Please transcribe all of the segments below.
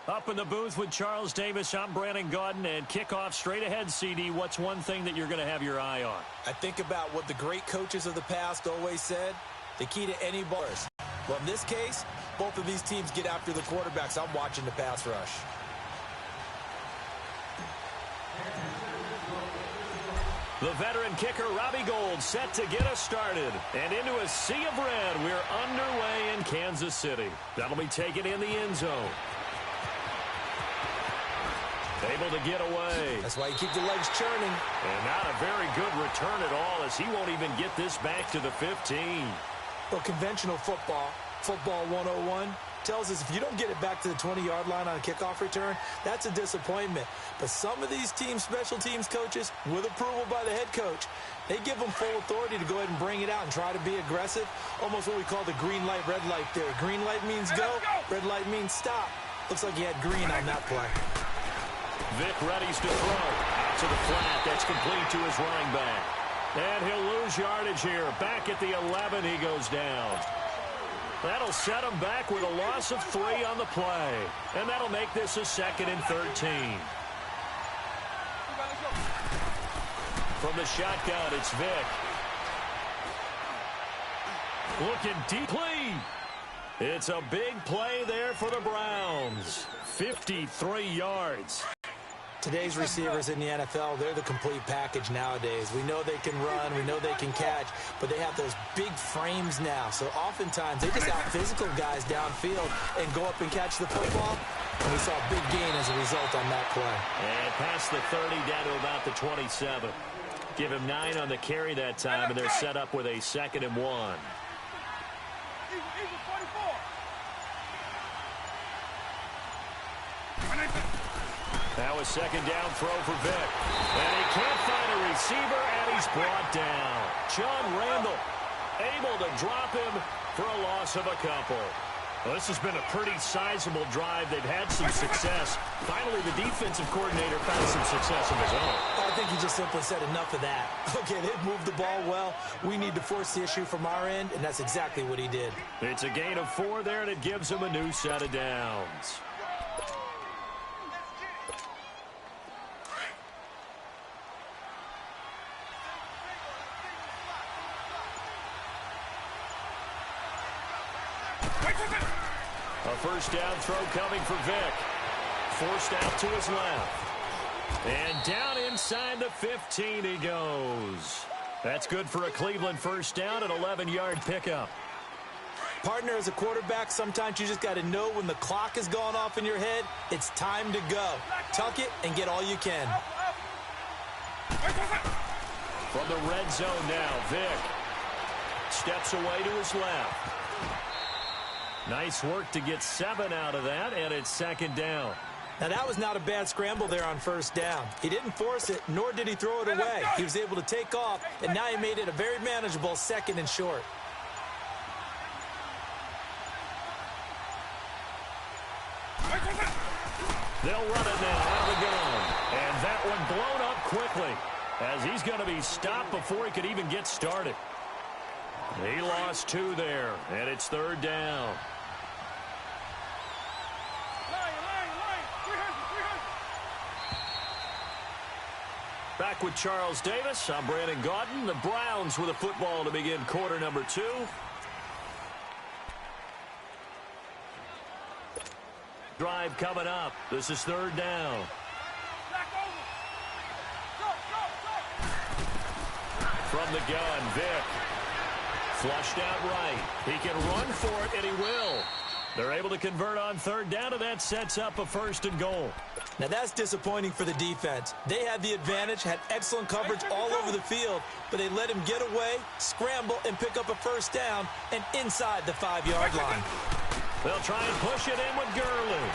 Up in the booth with Charles Davis, I'm Brandon Gaudin, and kickoff straight ahead, CD. What's one thing that you're going to have your eye on? I think about what the great coaches of the past always said. The key to any ball. Well, in this case, both of these teams get after the quarterbacks. I'm watching the pass rush. The veteran kicker, Robbie Gould, set to get us started. And into a sea of red, we're underway in Kansas City. That'll be taken in the end zone. Able to get away. That's why you keep the legs churning. And not a very good return at all, as he won't even get this back to the 15. Well, conventional football 101, tells us if you don't get it back to the 20-yard line on a kickoff return, that's a disappointment. But some of these teams, special teams coaches, with approval by the head coach, they give them full authority to go ahead and bring it out and try to be aggressive. Almost what we call the green light, red light theory. Green light means go, red light means stop. Looks like he had green on that play. Vick readies to throw. Out to the flat. That's complete to his running back. And he'll lose yardage here. Back at the 11, he goes down. That'll set him back with a loss of 3 on the play. And that'll make this a 2nd and 13. From the shotgun, it's Vick. Looking deeply. It's a big play there for the Browns. 53 yards. Today's receivers in the NFL, they're the complete package nowadays. We know they can run, we know they can catch, but they have those big frames now. So oftentimes they just out-physical guys downfield and go up and catch the football. And we saw a big gain as a result on that play. And past the 30 down to about the 27. Give him 9 on the carry that time, and they're set up with a 2nd and 1. Now a 2nd down throw for Vick. And he can't find a receiver, and he's brought down. John Randall able to drop him for a loss of a couple. Well, this has been a pretty sizable drive. They've had some success. Finally, the defensive coordinator found some success of his own. I think he just simply said enough of that. Okay, they've moved the ball well. We need to force the issue from our end, and that's exactly what he did. It's a gain of 4 there, and it gives him a new set of downs. A first down throw coming for Vick. Forced out to his left. And down inside the 15 he goes. That's good for a Cleveland first down, an 11-yard pickup. Partner, as a quarterback, sometimes you just got to know when the clock has gone off in your head, it's time to go. Tuck it and get all you can. From the red zone now, Vick steps away to his left. Nice work to get 7 out of that, and it's 2nd down. Now, that was not a bad scramble there on first down. He didn't force it, nor did he throw it away. He was able to take off, and now he made it a very manageable 2nd and short. They'll run it now out of the gun. And that one blown up quickly, as he's going to be stopped before he could even get started. He lost 2 there, and it's 3rd down. Back with Charles Davis. I'm Brandon Gaudin. The Browns with a football to begin quarter number 2. Drive coming up. This is 3rd down. From the gun, Vick. Flushed out right. He can run for it, and he will. They're able to convert on 3rd down, and that sets up a 1st and goal. Now, that's disappointing for the defense. They had the advantage, had excellent coverage all over the field, but they let him get away, scramble, and pick up a 1st down, and inside the 5-yard line. They'll try and push it in with Gurley.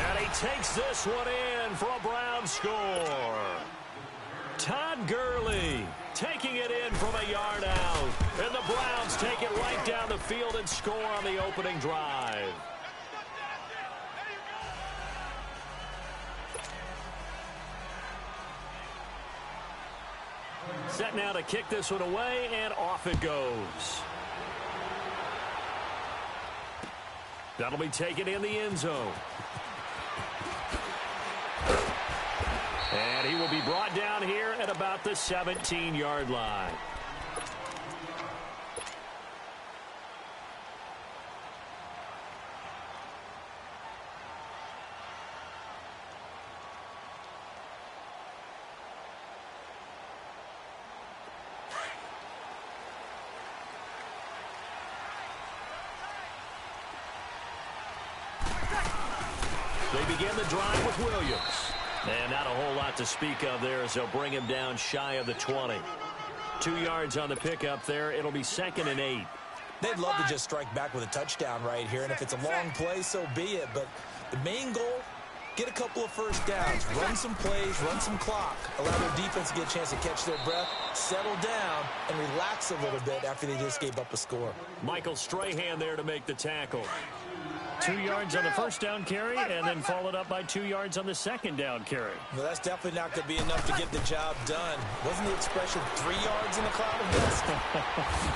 And he takes this one in for a Brown score. Todd Gurley taking it in from a yard out. And the Browns take it right down the field and score on the opening drive. Set now to kick this one away, and off it goes. That'll be taken in the end zone. He will be brought down here at about the 17-yard line. They begin the drive with Williams. And not a whole lot to speak of there as they'll bring him down shy of the 20. 2 yards on the pickup there. It'll be 2nd and 8. They'd love to just strike back with a touchdown right here, and if it's a long play, so be it. But the main goal, get a couple of first downs, run some plays, run some clock, allow their defense to get a chance to catch their breath, settle down, and relax a little bit after they just gave up a score. Michael Strahan there to make the tackle. 2 yards on the first down carry, and then followed up by 2 yards on the second down carry. Well, that's definitely not going to be enough to get the job done. Wasn't the expression 3 yards in the cloud of dust?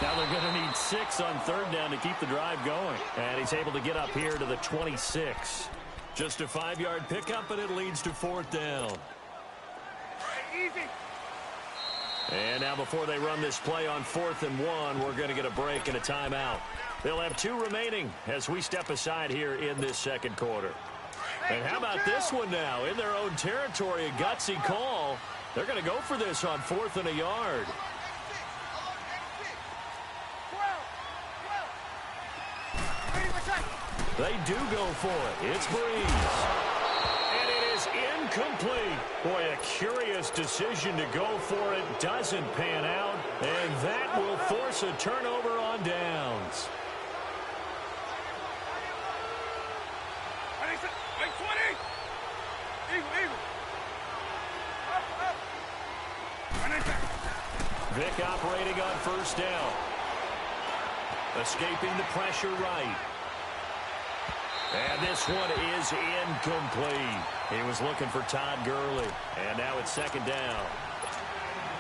Now they're going to need 6 on third down to keep the drive going. And he's able to get up here to the 26. Just a 5-yard pickup, and it leads to 4th down. Easy. And now before they run this play on 4th and 1, we're going to get a break and a timeout. They'll have 2 remaining as we step aside here in this second quarter. And how about this one now? In their own territory, a gutsy call. They're going to go for this on 4th and a yard. They do go for it. It's Breeze. And it is incomplete. Boy, a curious decision to go for it. Doesn't pan out. And that will force a turnover on downs. Vick operating on first down. Escaping the pressure right. And this one is incomplete. He was looking for Todd Gurley. And now it's 2nd down.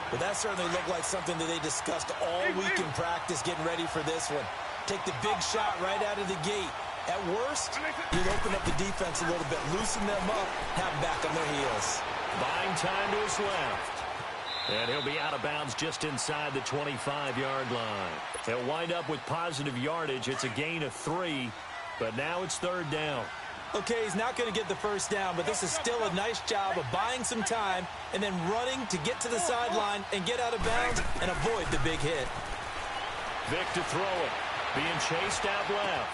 Well, that certainly looked like something that they discussed all week in practice getting ready for this one. Take the big shot right out of the gate. At worst, you'd open up the defense a little bit, loosen them up, have them back on their heels. Buying time to his left. And he'll be out of bounds just inside the 25-yard line. He'll wind up with positive yardage. It's a gain of 3, but now it's 3rd down. Okay, he's not going to get the first down, but this is still a nice job of buying some time and then running to get to the sideline and get out of bounds and avoid the big hit. Vick to throw it. Being chased out left.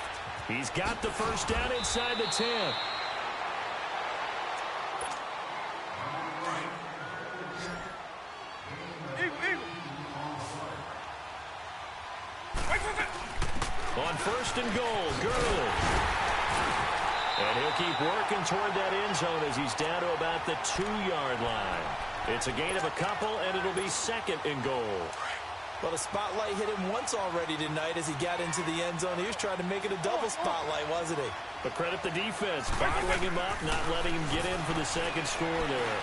He's got the first down inside the 10. On 1st and goal, Gurley. And he'll keep working toward that end zone as he's down to about the 2-yard line. It's a gain of a couple, and it'll be 2nd and goal. Well, the spotlight hit him once already tonight as he got into the end zone. He was trying to make it a double spotlight, wasn't he? But credit the defense, bottling him up, not letting him get in for the second score there.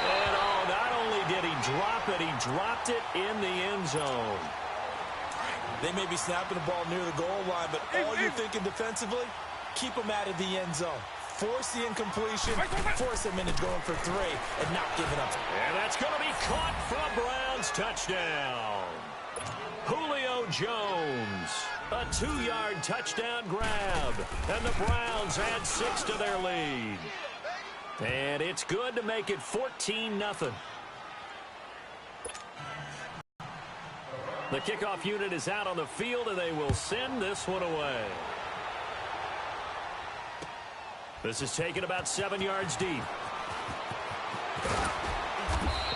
And, not only did he drop it, he dropped it in the end zone. They may be snapping the ball near the goal line, but all you're thinking defensively, keep them out of the end zone. Force the incompletion, force them into going for 3, and not giving up. And that's going to be caught for a Browns touchdown. Julio Jones, a 2-yard touchdown grab, and the Browns add 6 to their lead. And it's good to make it 14-0. The kickoff unit is out on the field, and they will send this one away. This is taken about 7 yards deep.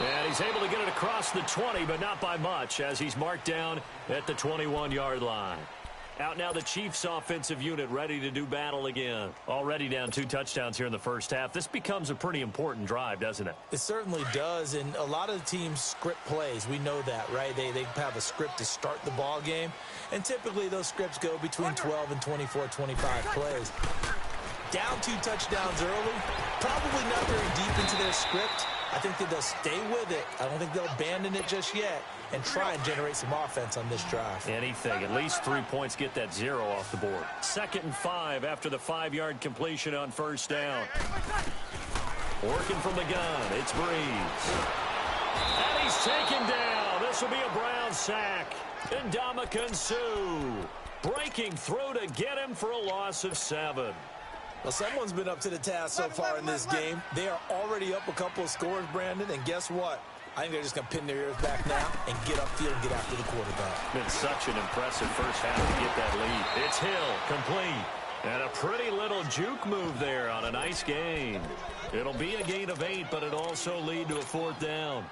And he's able to get it across the 20, but not by much, as he's marked down at the 21-yard line. Out now the Chiefs offensive unit ready to do battle again. Already down 2 touchdowns here in the first half. This becomes a pretty important drive, doesn't it? It certainly does, and a lot of the teams script plays. We know that, right? They have a script to start the ball game, and typically those scripts go between 12 and 24, 25 plays. Down 2 touchdowns early, probably not very deep into their script. I think that they'll stay with it. I don't think they'll abandon it just yet and try and generate some offense on this drive. Anything. At least 3 points, get that 0 off the board. 2nd and 5 after the 5-yard completion on first down. Working from the gun, it's Breeze. And he's taken down. This will be a Brown sack. And Ndamukong Suh breaking through to get him for a loss of 7. Well, someone's been up to the task so far in this game. They are already up a couple of scores, Brandon, and guess what? I think they're just going to pin their ears back now and get upfield and get after the quarterback. Been such an impressive first half to get that lead. It's Hill, complete. And a pretty little juke move there on a nice gain. It'll be a gain of 8, but it'll also lead to a 4th down.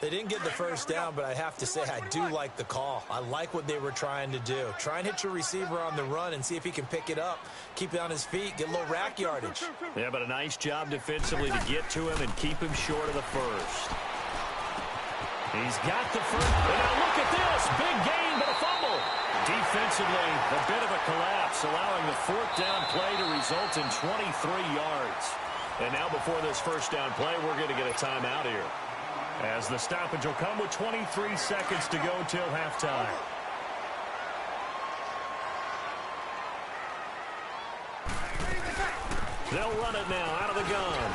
They didn't get the first down, but I have to say I do like the call. I like what they were trying to do. Try and hit your receiver on the run and see if he can pick it up, keep it on his feet, get a little rack yardage. Yeah, but a nice job defensively to get to him and keep him short of the first. He's got the first. And now look at this. Big gain, but a fumble. Defensively, a bit of a collapse, allowing the 4th down play to result in 23 yards. And now before this first down play, we're going to get a timeout here, as the stoppage will come with 23 seconds to go till halftime. They'll run it now out of the gun.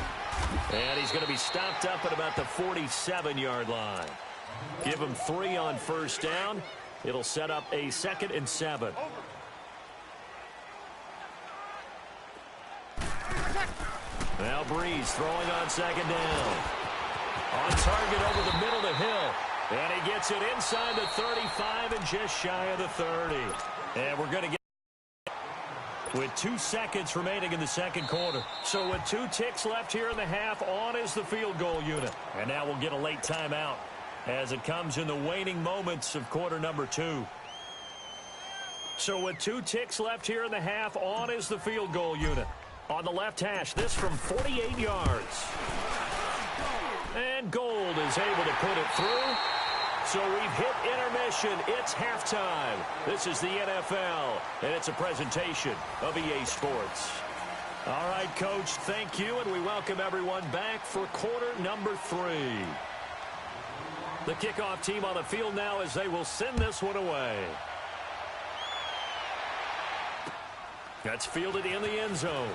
And he's going to be stopped up at about the 47-yard line. Give him 3 on first down. It'll set up a 2nd and 7. Now Breeze throwing on 2nd down. On target over the middle to Hill. And he gets it inside the 35 and just shy of the 30. And we're going to get with 2 seconds remaining in the second quarter. So with 2 ticks left here in the half, on is the field goal unit. And now we'll get a late timeout as it comes in the waning moments of quarter number 2. So with 2 ticks left here in the half, on is the field goal unit. On the left hash, this from 48 yards. And Gold is able to put it through. So we've hit intermission. It's halftime. This is the NFL, and it's a presentation of EA Sports. All right, Coach, thank you, and we welcome everyone back for quarter number 3. The kickoff team on the field now as they will send this one away. That's fielded in the end zone.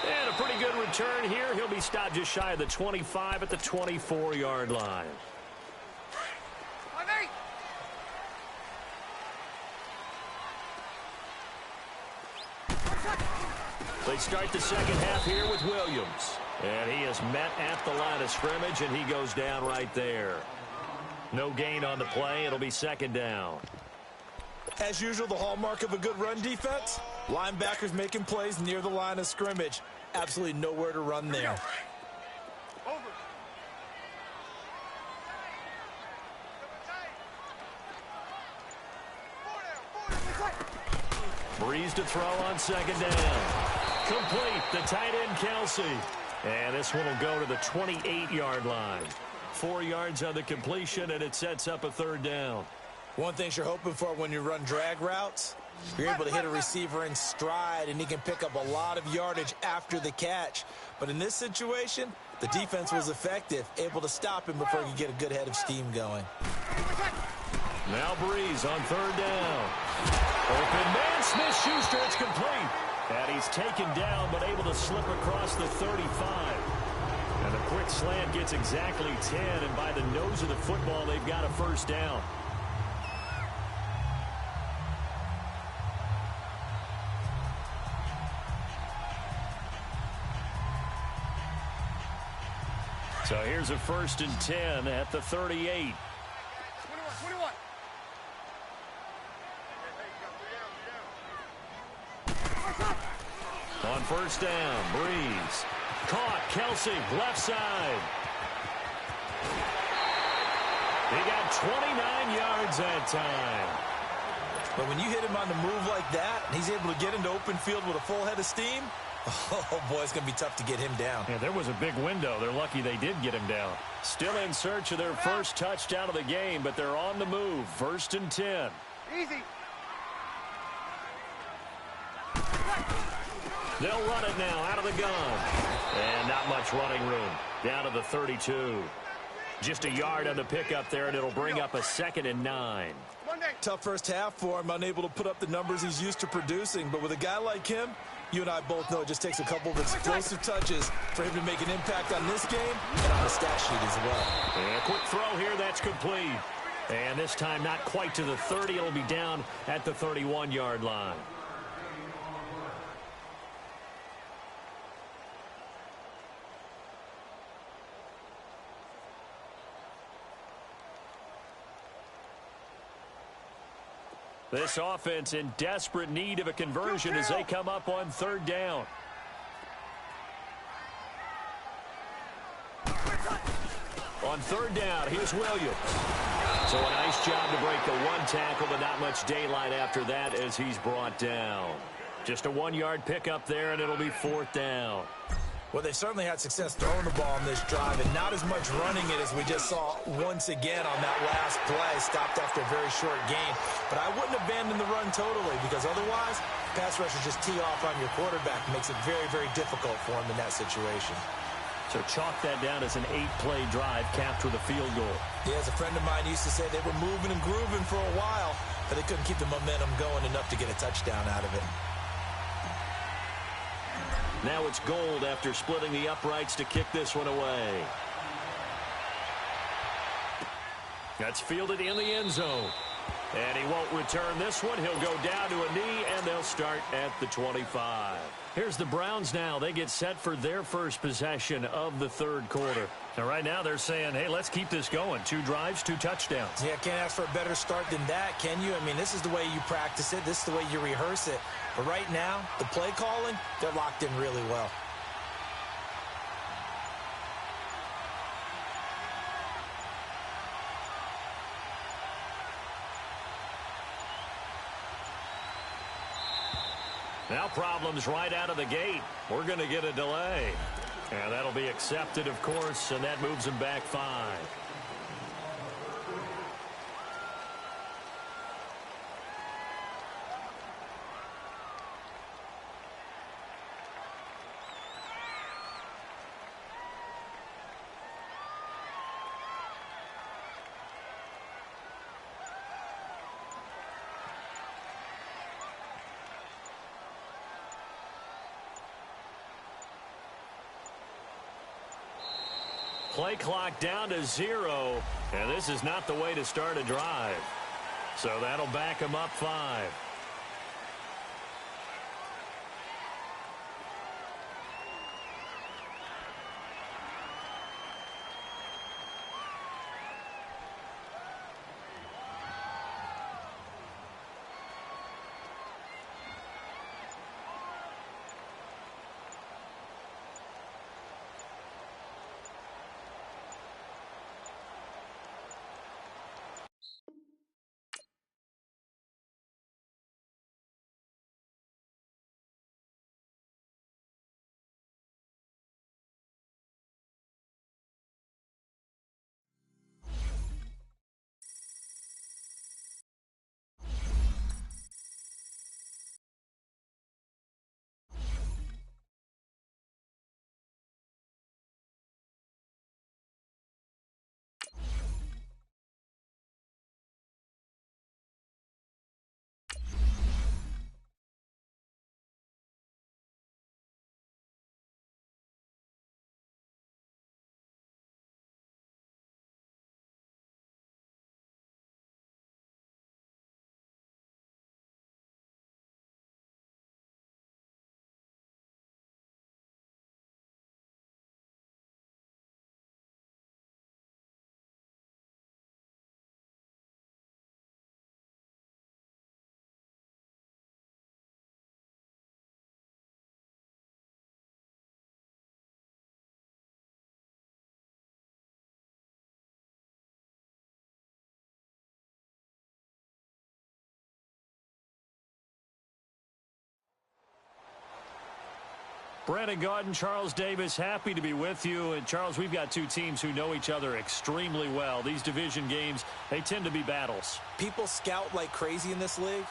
And a pretty good return here. He'll be stopped just shy of the 25 at the 24-yard line. They start the second half here with Williams. And he is met at the line of scrimmage, and he goes down right there. No gain on the play. It'll be 2nd down. As usual, the hallmark of a good run defense, linebackers making plays near the line of scrimmage. Absolutely nowhere to run there. Breeze to throw on 2nd down. Complete, the tight end Kelsey. And this one will go to the 28-yard line. 4 yards on the completion, and it sets up a 3rd down. One thing you're hoping for when you run drag routes, you're able to hit a receiver in stride, and he can pick up a lot of yardage after the catch. But in this situation, the defense was effective, able to stop him before he could get a good head of steam going. Now Breeze on 3rd down. Open man, Smith-Schuster, it's complete. And he's taken down, but able to slip across the 35. And a quick slant gets exactly 10, and by the nose of the football, they've got a 1st down. So here's a 1st and 10 at the 38. 21. On 1st down, Breeze. Caught, Kelsey, left side. He got 29 yards that time. But when you hit him on the move like that, and he's able to get into open field with a full head of steam, oh, boy, it's going to be tough to get him down. Yeah, there was a big window. They're lucky they did get him down. Still in search of their first touchdown of the game, but they're on the move. 1st and 10. Easy. They'll run it now out of the gun. And not much running room. Down to the 32. Just a yard on the pickup there, and it'll bring up a 2nd and 9. Tough first half for him, unable to put up the numbers he's used to producing. But with a guy like him, You and I both know it just takes a couple of explosive touches for him to make an impact on this game and on the stat sheet as well. And a quick throw here, that's complete. And this time not quite to the 30. It'll be down at the 31-yard line. This offense in desperate need of a conversion as they come up on third down. On third down, here's Williams. So a nice job to break the one tackle, but not much daylight after that as he's brought down. Just a 1-yard pickup there, and it'll be fourth down. Well, they certainly had success throwing the ball on this drive, and not as much running it as we just saw once again on that last play. Stopped after a very short gain. But I wouldn't abandon the run totally, because otherwise, pass rushers just tee off on your quarterback. It makes it very, very difficult for him in that situation. So chalk that down as an 8-play drive capped with a field goal. Yeah, as a friend of mine used to say, they were moving and grooving for a while, but they couldn't keep the momentum going enough to get a touchdown out of it. Now it's Gold after splitting the uprights to kick this one away. That's fielded in the end zone. And he won't return this one. He'll go down to a knee, and they'll start at the 25. Here's the Browns now. They get set for their first possession of the third quarter. Now, right now, they're saying, hey, let's keep this going. 2 drives, 2 touchdowns. Yeah, can't ask for a better start than that, can you? I mean, this is the way you practice it. This is the way you rehearse it. But right now, the play calling, they're locked in really well. Now problems right out of the gate. We're going to get a delay. And that'll be accepted, of course, and that moves him back 5. Play clock down to 0, and this is not the way to start a drive. So that'll back him up 5. Brandon Gaudin, Charles Davis, happy to be with you. And, Charles, we've got 2 teams who know each other extremely well. These division games, they tend to be battles. People scout like crazy in this league,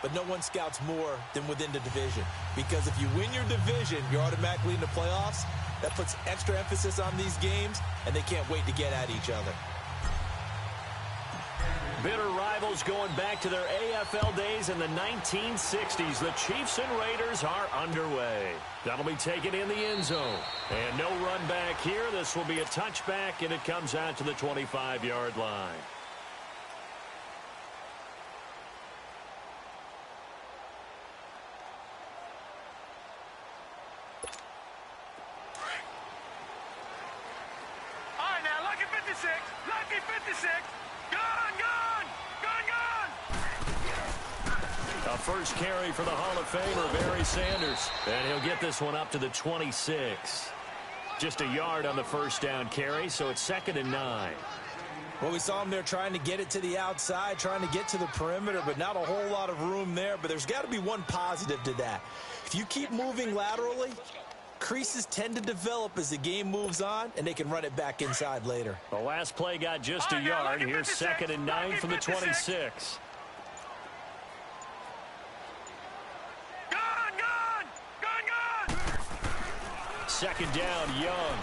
but no one scouts more than within the division. Because if you win your division, you're automatically in the playoffs. That puts extra emphasis on these games, and they can't wait to get at each other. Bitter rivals going back to their AFL days in the 1960s. The Chiefs and Raiders are underway. That'll be taken in the end zone. And no run back here. This will be a touchback, and it comes out to the 25-yard line. All right, now, lucky 56. Lucky 56. A first carry for the Hall of Famer, Barry Sanders. And he'll get this one up to the 26. Just a yard on the first down carry, so it's 2nd and 9. Well, we saw him there trying to get it to the outside, trying to get to the perimeter, but not a whole lot of room there. But there's got to be one positive to that. If you keep moving laterally, creases tend to develop as the game moves on, and they can run it back inside later. The last play got just a yard. Here's 2nd and 9 from the 26. Second down, Young.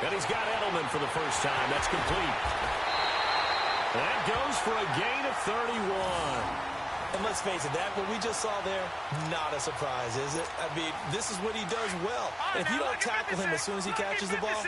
And he's got Edelman for the first time. That's complete. That goes for a gain of 31. And let's face it, that what we just saw there, not a surprise, is it? I mean, this is what he does well. And if you don't tackle him as soon as he catches the ball,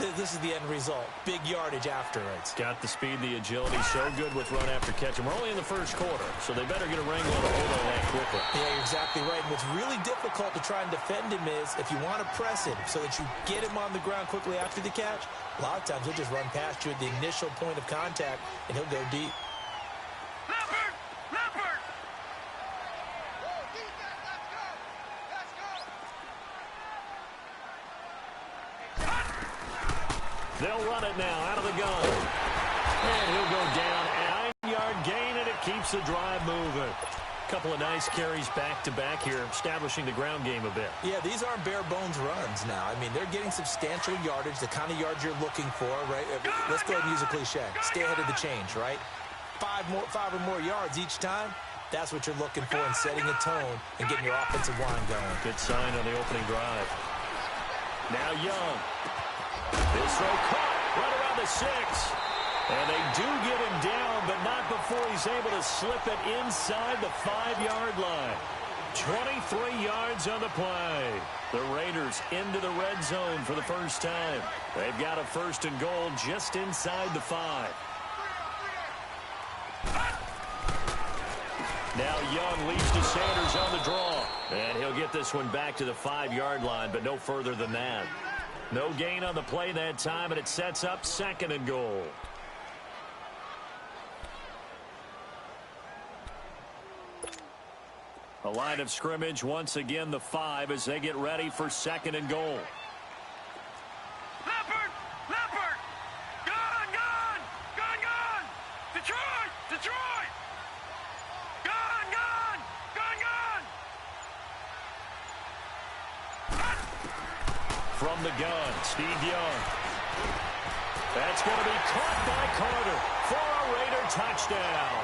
this is the end result. Big yardage afterwards. Got the speed, the agility, so good with run after catch. And we're only in the first quarter, so they better get a wrangle and a hold on that quickly. Yeah, you're exactly right. And what's really difficult to try and defend him is if you want to press him so that you get him on the ground quickly after the catch, a lot of times he'll just run past you at the initial point of contact, and he'll go deep. They'll run it now out of the gun. And he'll go down. A 9-yard gain, and it keeps the drive moving. Couple of nice carries back-to-back here, establishing the ground game a bit. Yeah, these aren't bare-bones runs now. I mean, they're getting substantial yardage, the kind of yards you're looking for, right? Let's go ahead and use a cliche. Stay ahead of the change, right? Five or more yards each time. That's what you're looking for in setting a tone and getting your offensive line going. Good sign on the opening drive. Now Young. This throw caught right around the 6. And they do get him down, but not before he's able to slip it inside the 5-yard line. 23 yards on the play. The Raiders into the red zone for the first time. They've got a 1st and goal just inside the 5. Now Young leads to Sanders on the draw. And he'll get this one back to the 5-yard line, but no further than that. No gain on the play that time, and it sets up 2nd and goal. A line of scrimmage, once again the 5 as they get ready for 2nd and goal. Leopard! Gun! Detroit! Gun! From the gun, Steve Young. That's going to be caught by Carter for a Raider touchdown.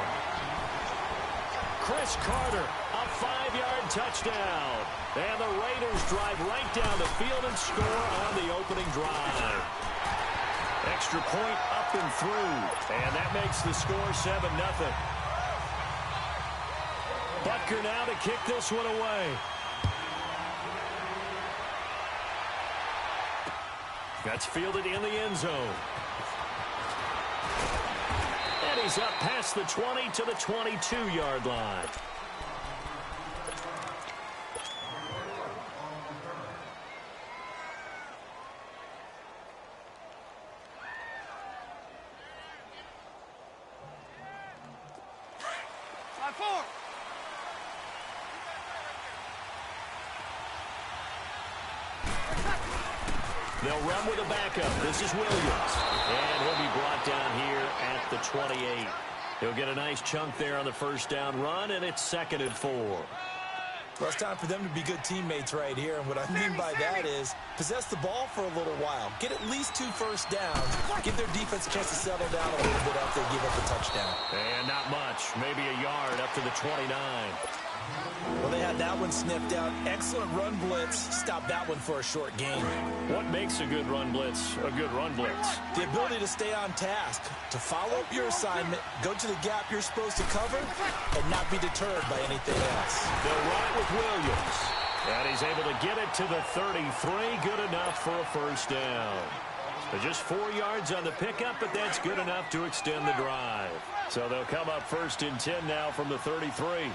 Chris Carter, a 5-yard touchdown. And the Raiders drive right down the field and score on the opening drive. Extra point up and through. And that makes the score 7-0. Butker now to kick this one away. That's fielded in the end zone. And he's up past the 20 to the 22-yard line. They'll run with a backup. This is Williams. And he'll be brought down here at the 28. He'll get a nice chunk there on the first down run, and it's 2nd and 4. Well, it's time for them to be good teammates right here. And what I mean by that is possess the ball for a little while. Get at least 2 first downs. Give their defense a chance to settle down a little bit after they give up the touchdown. And not much. Maybe a yard up to the 29. Well, they had that one sniffed out. Excellent run blitz. Stop that one for a short gain. What makes a good run blitz a good run blitz? The ability to stay on task, to follow up your assignment, go to the gap you're supposed to cover, and not be deterred by anything else. They'll run it with Williams. And he's able to get it to the 33. Good enough for a first down. So just 4 yards on the pickup, but that's good enough to extend the drive. So they'll come up first and 10 now from the 33.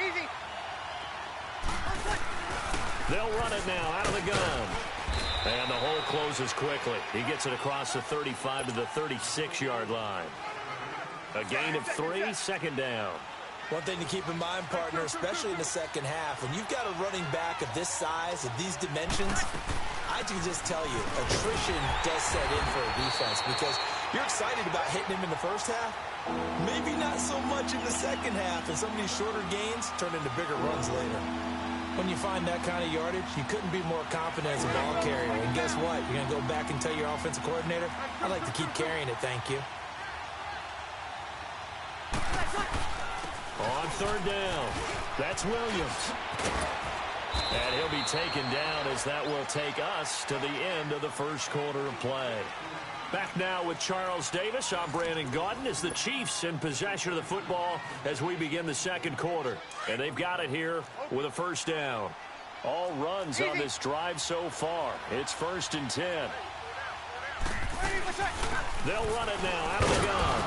Easy. They'll run it now out of the gun. And the hole closes quickly. He gets it across the 35 to the 36-yard line. A gain of 3, second down. One thing to keep in mind, partner, especially in the second half, when you've got a running back of this size, of these dimensions, I can just tell you, attrition does set in for a defense because you're excited about hitting him in the first half. Maybe not so much in the second half, and some of these shorter gains turn into bigger runs later. When you find that kind of yardage, you couldn't be more confident as a ball carrier. And guess what? You're going to go back and tell your offensive coordinator, I'd like to keep carrying it, thank you. On third down, that's Williams. And he'll be taken down as that will take us to the end of the first quarter of play. Back now with Charles Davis. I'm Brandon Gaudin as the Chiefs in possession of the football as we begin the second quarter. And they've got it here with a first down. All runs on this drive so far. It's first and 10. They'll run it now out of the gun.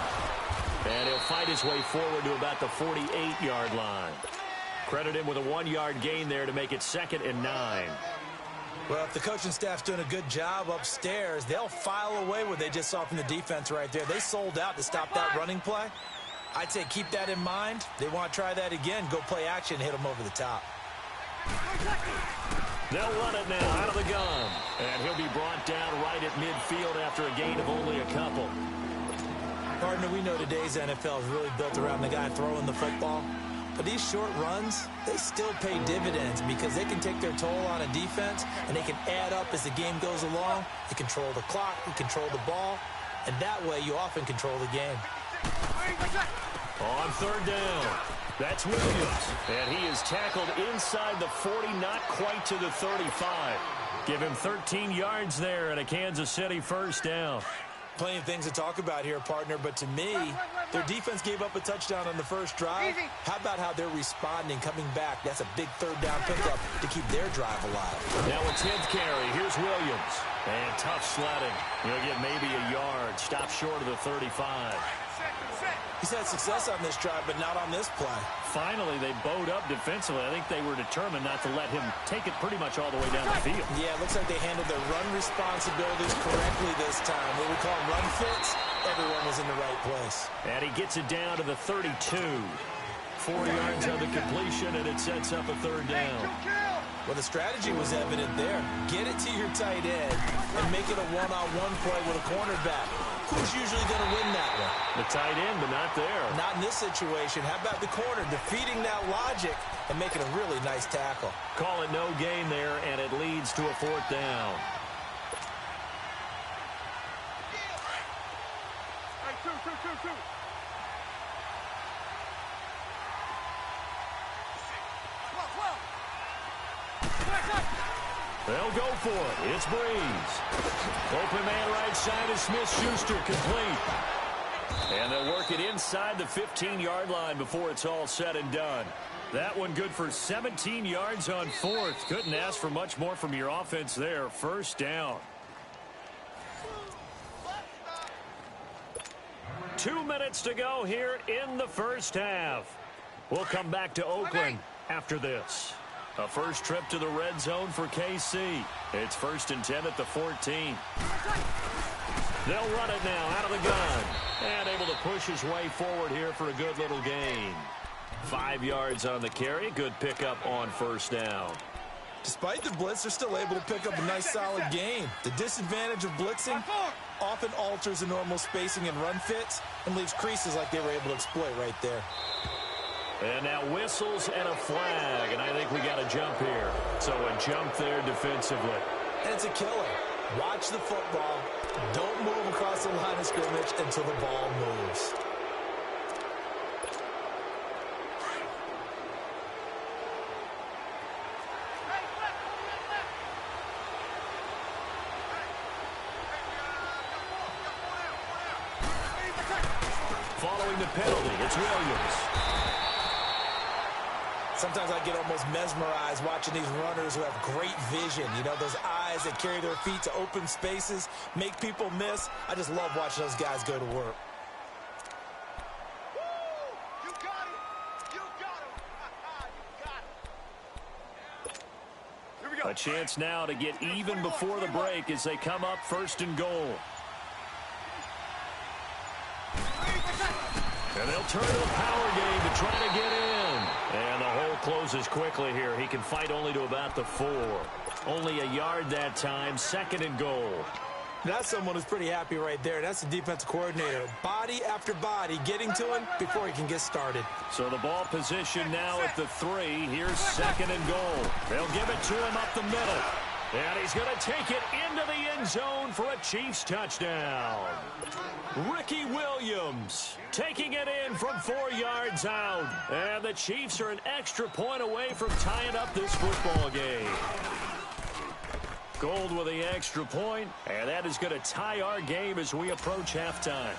And he'll fight his way forward to about the 48-yard line. Credit him with a 1-yard gain there to make it 2nd and 9. Well, if the coaching staff's doing a good job upstairs, they'll file away what they just saw from the defense right there. They sold out to stop that running play. I'd say keep that in mind. They want to try that again. Go play action, hit them over the top. They'll run it now out of the gun. And he'll be brought down right at midfield after a gain of only a couple. Partner, we know today's NFL is really built around the guy throwing the football. But these short runs, they still pay dividends because they can take their toll on a defense and they can add up as the game goes along. You control the clock, you control the ball, and that way you often control the game. On third down, that's Williams. And he is tackled inside the 40, not quite to the 35. Give him 13 yards there and a Kansas City first down. Plenty of things to talk about here, partner, but to me, their defense gave up a touchdown on the first drive. How about how they're responding, coming back? That's a big third down pickup to keep their drive alive. Now a 10th carry. Here's Williams. And tough sledding. He'll get maybe a yard. Stop short of the 35. He's had success on this drive, but not on this play. Finally, they bowed up defensively. I think they were determined not to let him take it pretty much all the way down the field. Yeah, it looks like they handled their run responsibilities correctly this time. What we call run fits, everyone was in the right place. And he gets it down to the 32. 4 yards on the completion, and it sets up a third down. Well, the strategy was evident there. Get it to your tight end and make it a one-on-one play with a cornerback. Who's usually going to win that one? The tight end, but not there. Not in this situation. How about the corner defeating that logic and making a really nice tackle? Call it no gain there, and it leads to a fourth down. Two. They'll go for it. It's Breeze. Open man right side is Smith-Schuster, complete. And they'll work it inside the 15-yard line before it's all said and done. That one good for 17 yards on fourth. Couldn't ask for much more from your offense there. First down. 2 minutes to go here in the first half. We'll come back to Oakland after this. A first trip to the red zone for KC. It's first and 10 at the 14. They'll run it now out of the gun. And able to push his way forward here for a good little gain. 5 yards on the carry. Good pickup on first down. Despite the blitz, they're still able to pick up a nice solid gain. The disadvantage of blitzing often alters the normal spacing and run fits and leaves creases like they were able to exploit right there. And now whistles and a flag, and I think we got a jump here. So a jump there defensively. And it's a killer. Watch the football. Don't move across the line of scrimmage until the ball moves. drawing the penalty. It's Williams. Sometimes I get almost mesmerized watching these runners who have great vision. You know, those eyes that carry their feet to open spaces, make people miss. I just love watching those guys go to work. You got it. You got him. You got it. Here we go. A chance now to get even before the break as they come up 1st and goal. And they'll turn to the power game to try to get in. And the hole closes quickly here. He can fight only to about the 4. Only a yard that time. 2nd and goal. That's someone who's pretty happy right there. That's the defensive coordinator. Body after body getting to him before he can get started. So the ball position now at the 3. Here's 2nd and goal. They'll give it to him up the middle. And he's going to take it into the end zone for a Chiefs touchdown. Ricky Williams taking it in from 4 yards out. And the Chiefs are an extra point away from tying up this football game. Gold with the extra point, and that is going to tie our game as we approach halftime.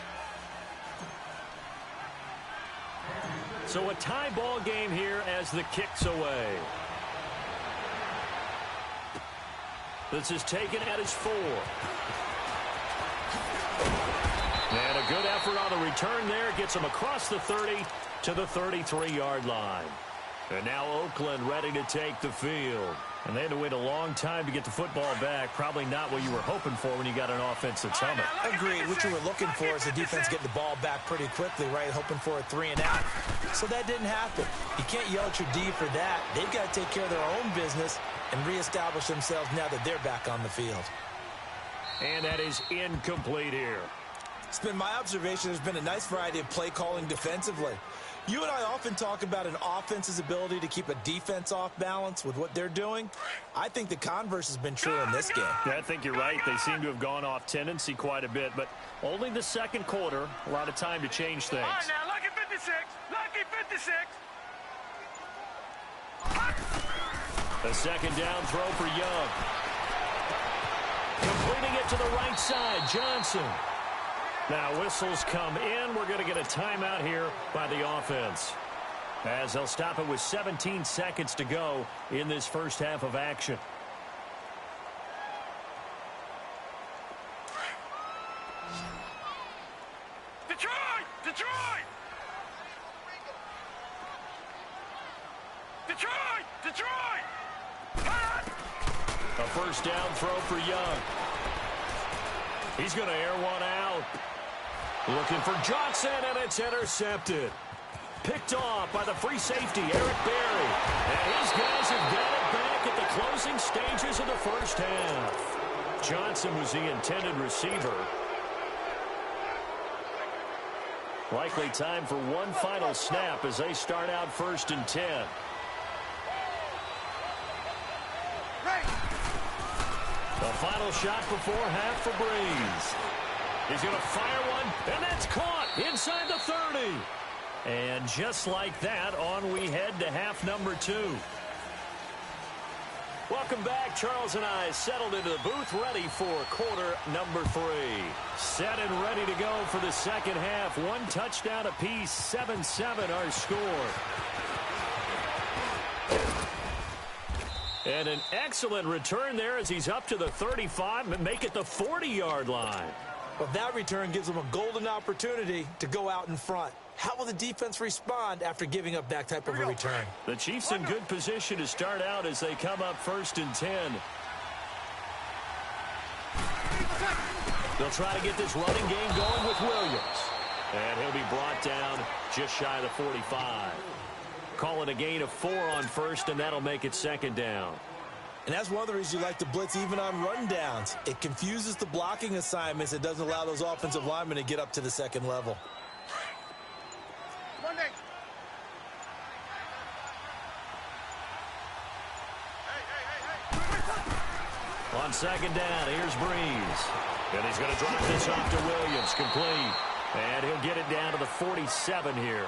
So a tie ball game here as the kick's away. This is taken at his 4. And a good effort on the return there. Gets him across the 30 to the 33-yard line. And now Oakland ready to take the field. And they had to wait a long time to get the football back. Probably not what you were hoping for when you got an offense that's humming. Agreed. What you were looking for is the defense getting the ball back pretty quickly, right? Hoping for a 3 and out. So that didn't happen. You can't yell at your D for that. They've got to take care of their own business and reestablish themselves now that they're back on the field. And that is incomplete here. It's been my observation there's been a nice variety of play calling defensively. You and I often talk about an offense's ability to keep a defense off balance with what they're doing. I think the converse has been true in this game. Yeah, I think you're right. They seem to have gone off tendency quite a bit, but only the 2nd quarter, a lot of time to change things. All right, now, lucky 56. Lucky 56. A 2nd down throw for Young. Completing it to the right side, Johnson. Now whistles come in. We're going to get a timeout here by the offense, as they'll stop it with 17 seconds to go in this first half of action. Detroit! Detroit! Detroit! Detroit! A 1st down throw for Young. He's going to air one out. Looking for Johnson, and it's intercepted. Picked off by the free safety, Eric Berry. And his guys have got it back at the closing stages of the first half. Johnson was the intended receiver. Likely time for one final snap as they start out 1st and 10. The final shot before half for Breeze. He's going to fire one, and that's caught inside the 30. And just like that, on we head to half number 2. Welcome back. Charles and I settled into the booth, ready for quarter number 3. Set and ready to go for the second half. One touchdown apiece, 7-7 our score. And an excellent return there as he's up to the 35 and make it the 40-yard line. Well, that return gives them a golden opportunity to go out in front. How will the defense respond after giving up that type of a return? The Chiefs in good position to start out as they come up 1st and 10. They'll try to get this running game going with Williams. And he'll be brought down just shy of the 45. Call it a gain of 4 on 1st, and that'll make it 2nd down. And that's one of the reasons you like to blitz even on rundowns. It confuses the blocking assignments. It doesn't allow those offensive linemen to get up to the 2nd level. Monday. On 2nd down, here's Breeze. And he's going to drop this off to Williams, complete. And he'll get it down to the 47 here.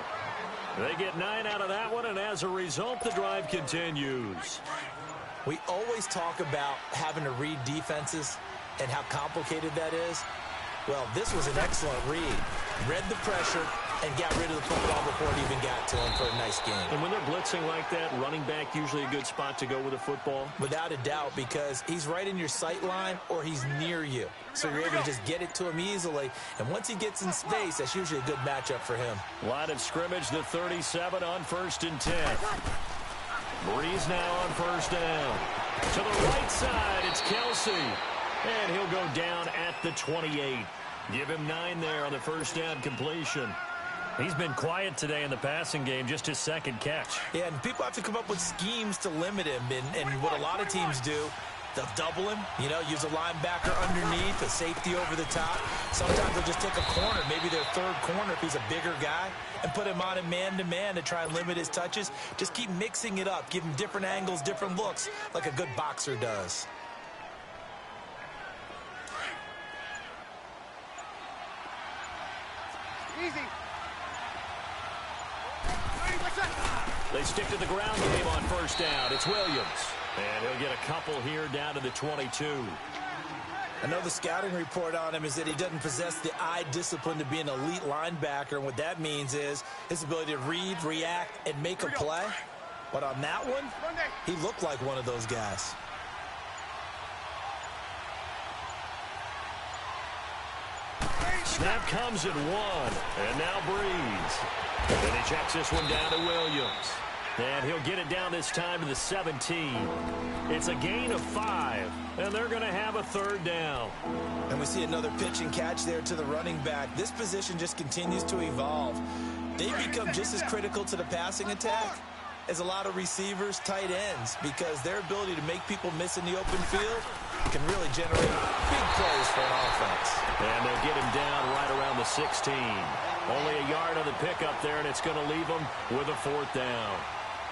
They get 9 out of that one, and as a result, the drive continues. We always talk about having to read defenses and how complicated that is. Well, this was an excellent read. Read the pressure, and got rid of the football before it even got to him for a nice game. And when they're blitzing like that, running back usually a good spot to go with a football? Without a doubt, because he's right in your sight line or he's near you. So you're able to just get it to him easily. And once he gets in space, that's usually a good matchup for him. Line of scrimmage, the 37 on 1st and 10. Breeze now on 1st down. To the right side, it's Kelsey. And he'll go down at the 28. Give him 9 there on the 1st down completion. He's been quiet today in the passing game, just his 2nd catch. Yeah, and people have to come up with schemes to limit him. And what a lot of teams do, they'll double him, use a linebacker underneath, a safety over the top. Sometimes they'll just take a corner, maybe their 3rd corner if he's a bigger guy, and put him on a man-to-man to try and limit his touches. Just keep mixing it up, give him different angles, different looks, like a good boxer does. Easy. They stick to the ground game on 1st down. It's Williams. And he'll get a couple here down to the 22. Another scouting report on him is that he doesn't possess the eye discipline to be an elite linebacker. And what that means is his ability to read, react, and make a play. But on that one, he looked like one of those guys. Snap comes at 1. And now Breeze. And he checks this one down to Williams. And he'll get it down this time to the 17. It's a gain of 5. And they're going to have a 3rd down. And we see another pitch and catch there to the running back. This position just continues to evolve. They become just as critical to the passing attack as a lot of receivers, tight ends, because their ability to make people miss in the open field can really generate big plays for an offense. And they'll get him down right around the 16. Only a yard on the pickup there, and it's going to leave them with a 4th down.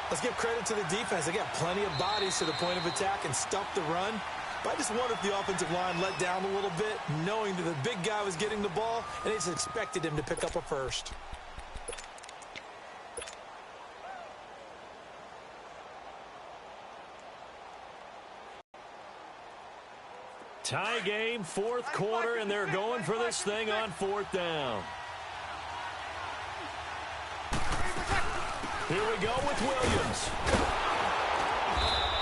Let's give credit to the defense. They got plenty of bodies to the point of attack and stuffed the run. But I just wonder if the offensive line let down a little bit, knowing that the big guy was getting the ball, and they just expected him to pick up a first. Tie game, 4th quarter, and they're going for this thing on 4th down. Here we go with Williams.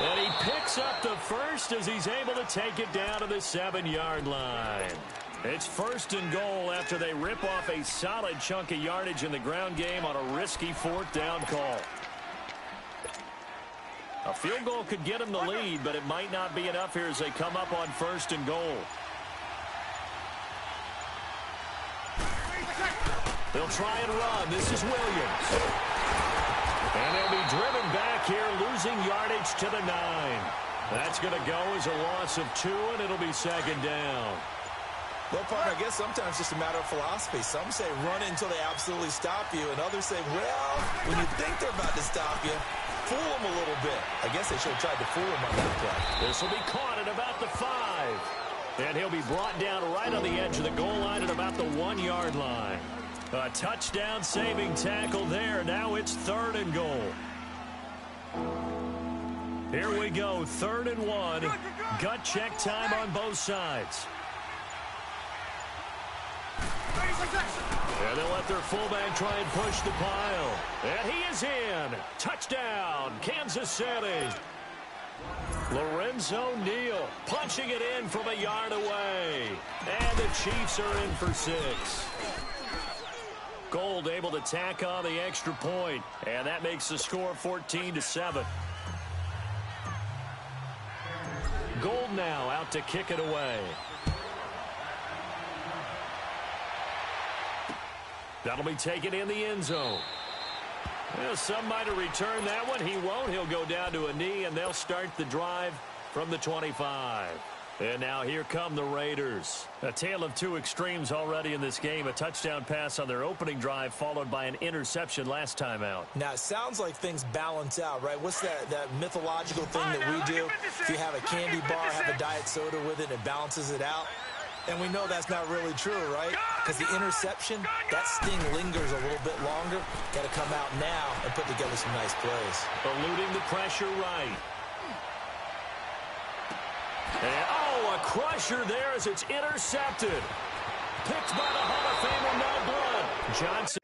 And he picks up the first as he's able to take it down to the 7-yard line. It's 1st and goal after they rip off a solid chunk of yardage in the ground game on a risky 4th down call. A field goal could get them the lead, but it might not be enough here as they come up on 1st and goal. They'll try and run. This is Williams. And they'll be driven back here, losing yardage to the 9. That's going to go as a loss of 2, and it'll be 2nd down. Well, partner, I guess sometimes it's just a matter of philosophy. Some say run until they absolutely stop you, and others say, well, when you think they're about to stop you, fool them a little bit. I guess they should have tried to fool him on that play. This will be caught at about the 5. And he'll be brought down right on the edge of the goal line at about the 1-yard line. A touchdown saving tackle there. Now it's 3rd and goal. Here we go, 3rd and 1. Gut check time on both sides. And they'll let their fullback try and push the pile. And he is in. Touchdown, Kansas City. Lorenzo Neal punching it in from a yard away. And the Chiefs are in for 6. Gold able to tack on the extra point. And that makes the score 14-7. Gold now out to kick it away. That'll be taken in the end zone. Well, some might have returned that one. He won't. He'll go down to a knee, and they'll start the drive from the 25. And now here come the Raiders. A tale of 2 extremes already in this game. A touchdown pass on their opening drive, followed by an interception last time out. Now, it sounds like things balance out, right? What's that mythological thing that we do? If you have a candy bar, have a diet soda with it, it balances it out. And we know that's not really true, right? Because the interception, that sting lingers a little bit longer. Got to come out now and put together some nice plays. Eluding the pressure right. And, a crusher there as it's intercepted. Picked by the Hall of Famer Mel Blount. Johnson.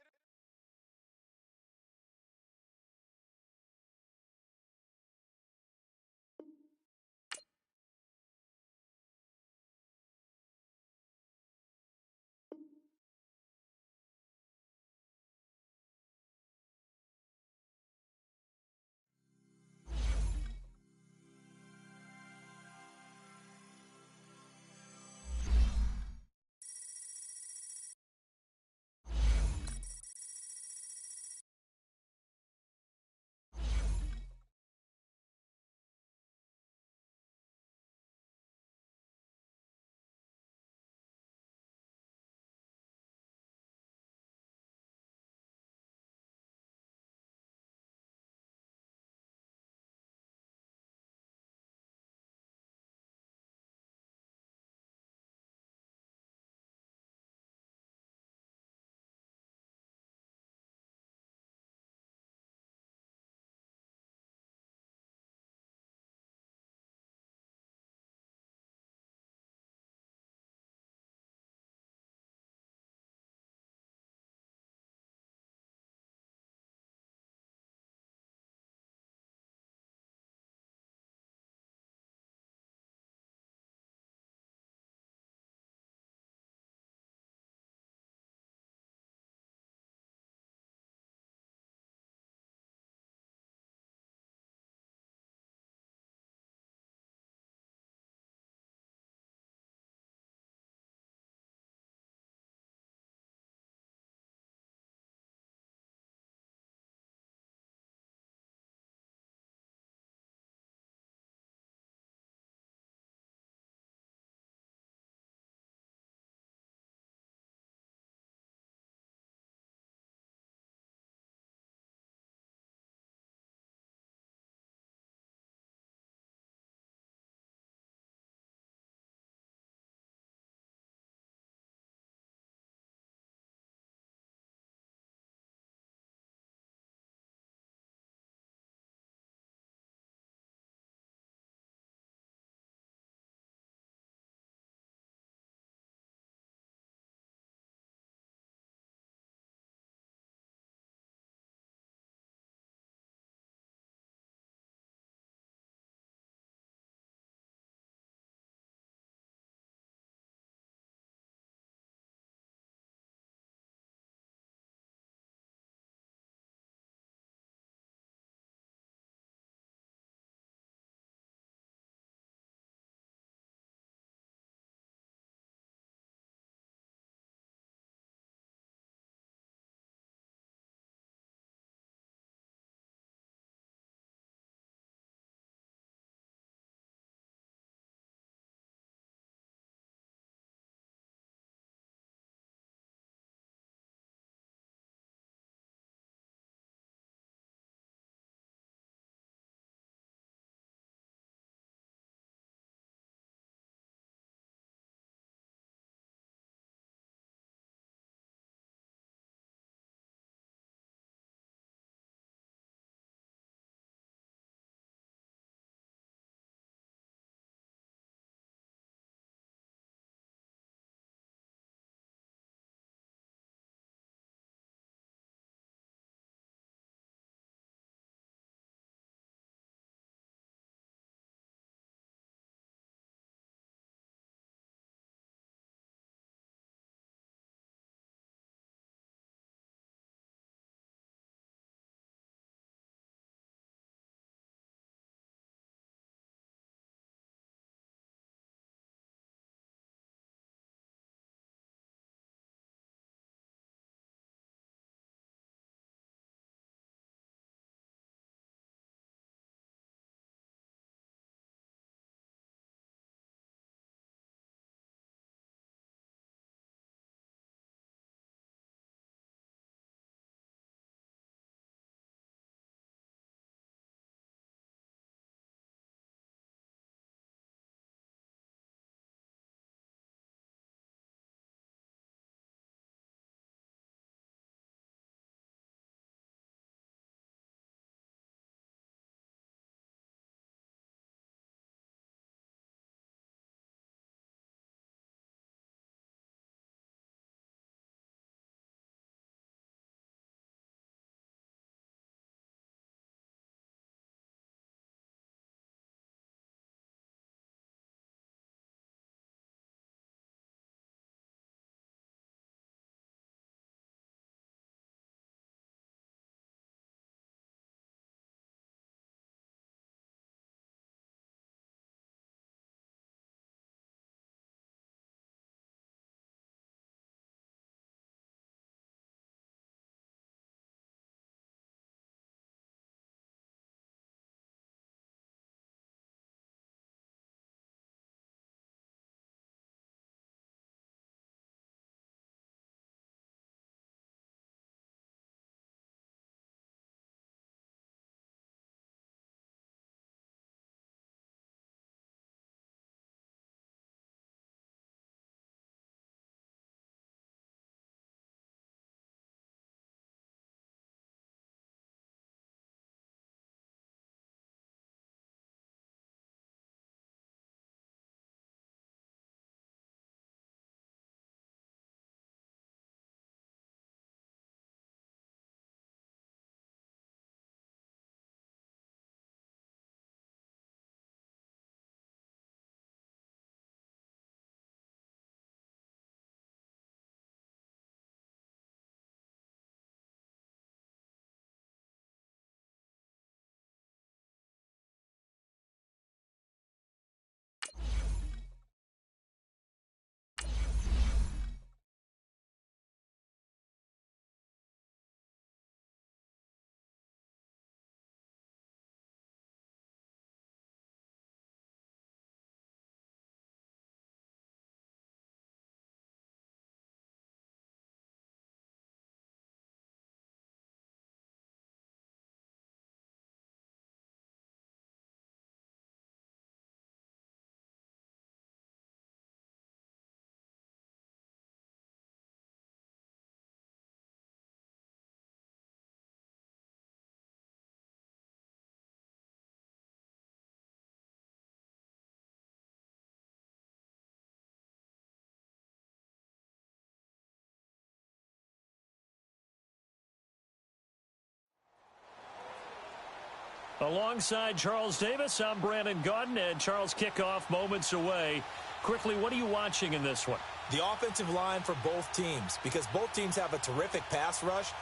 Alongside Charles Davis, I'm Brandon Gaudin, and Charles, kickoff moments away. Quickly, what are you watching in this one? The offensive line for both teams, because both teams have a terrific pass rush.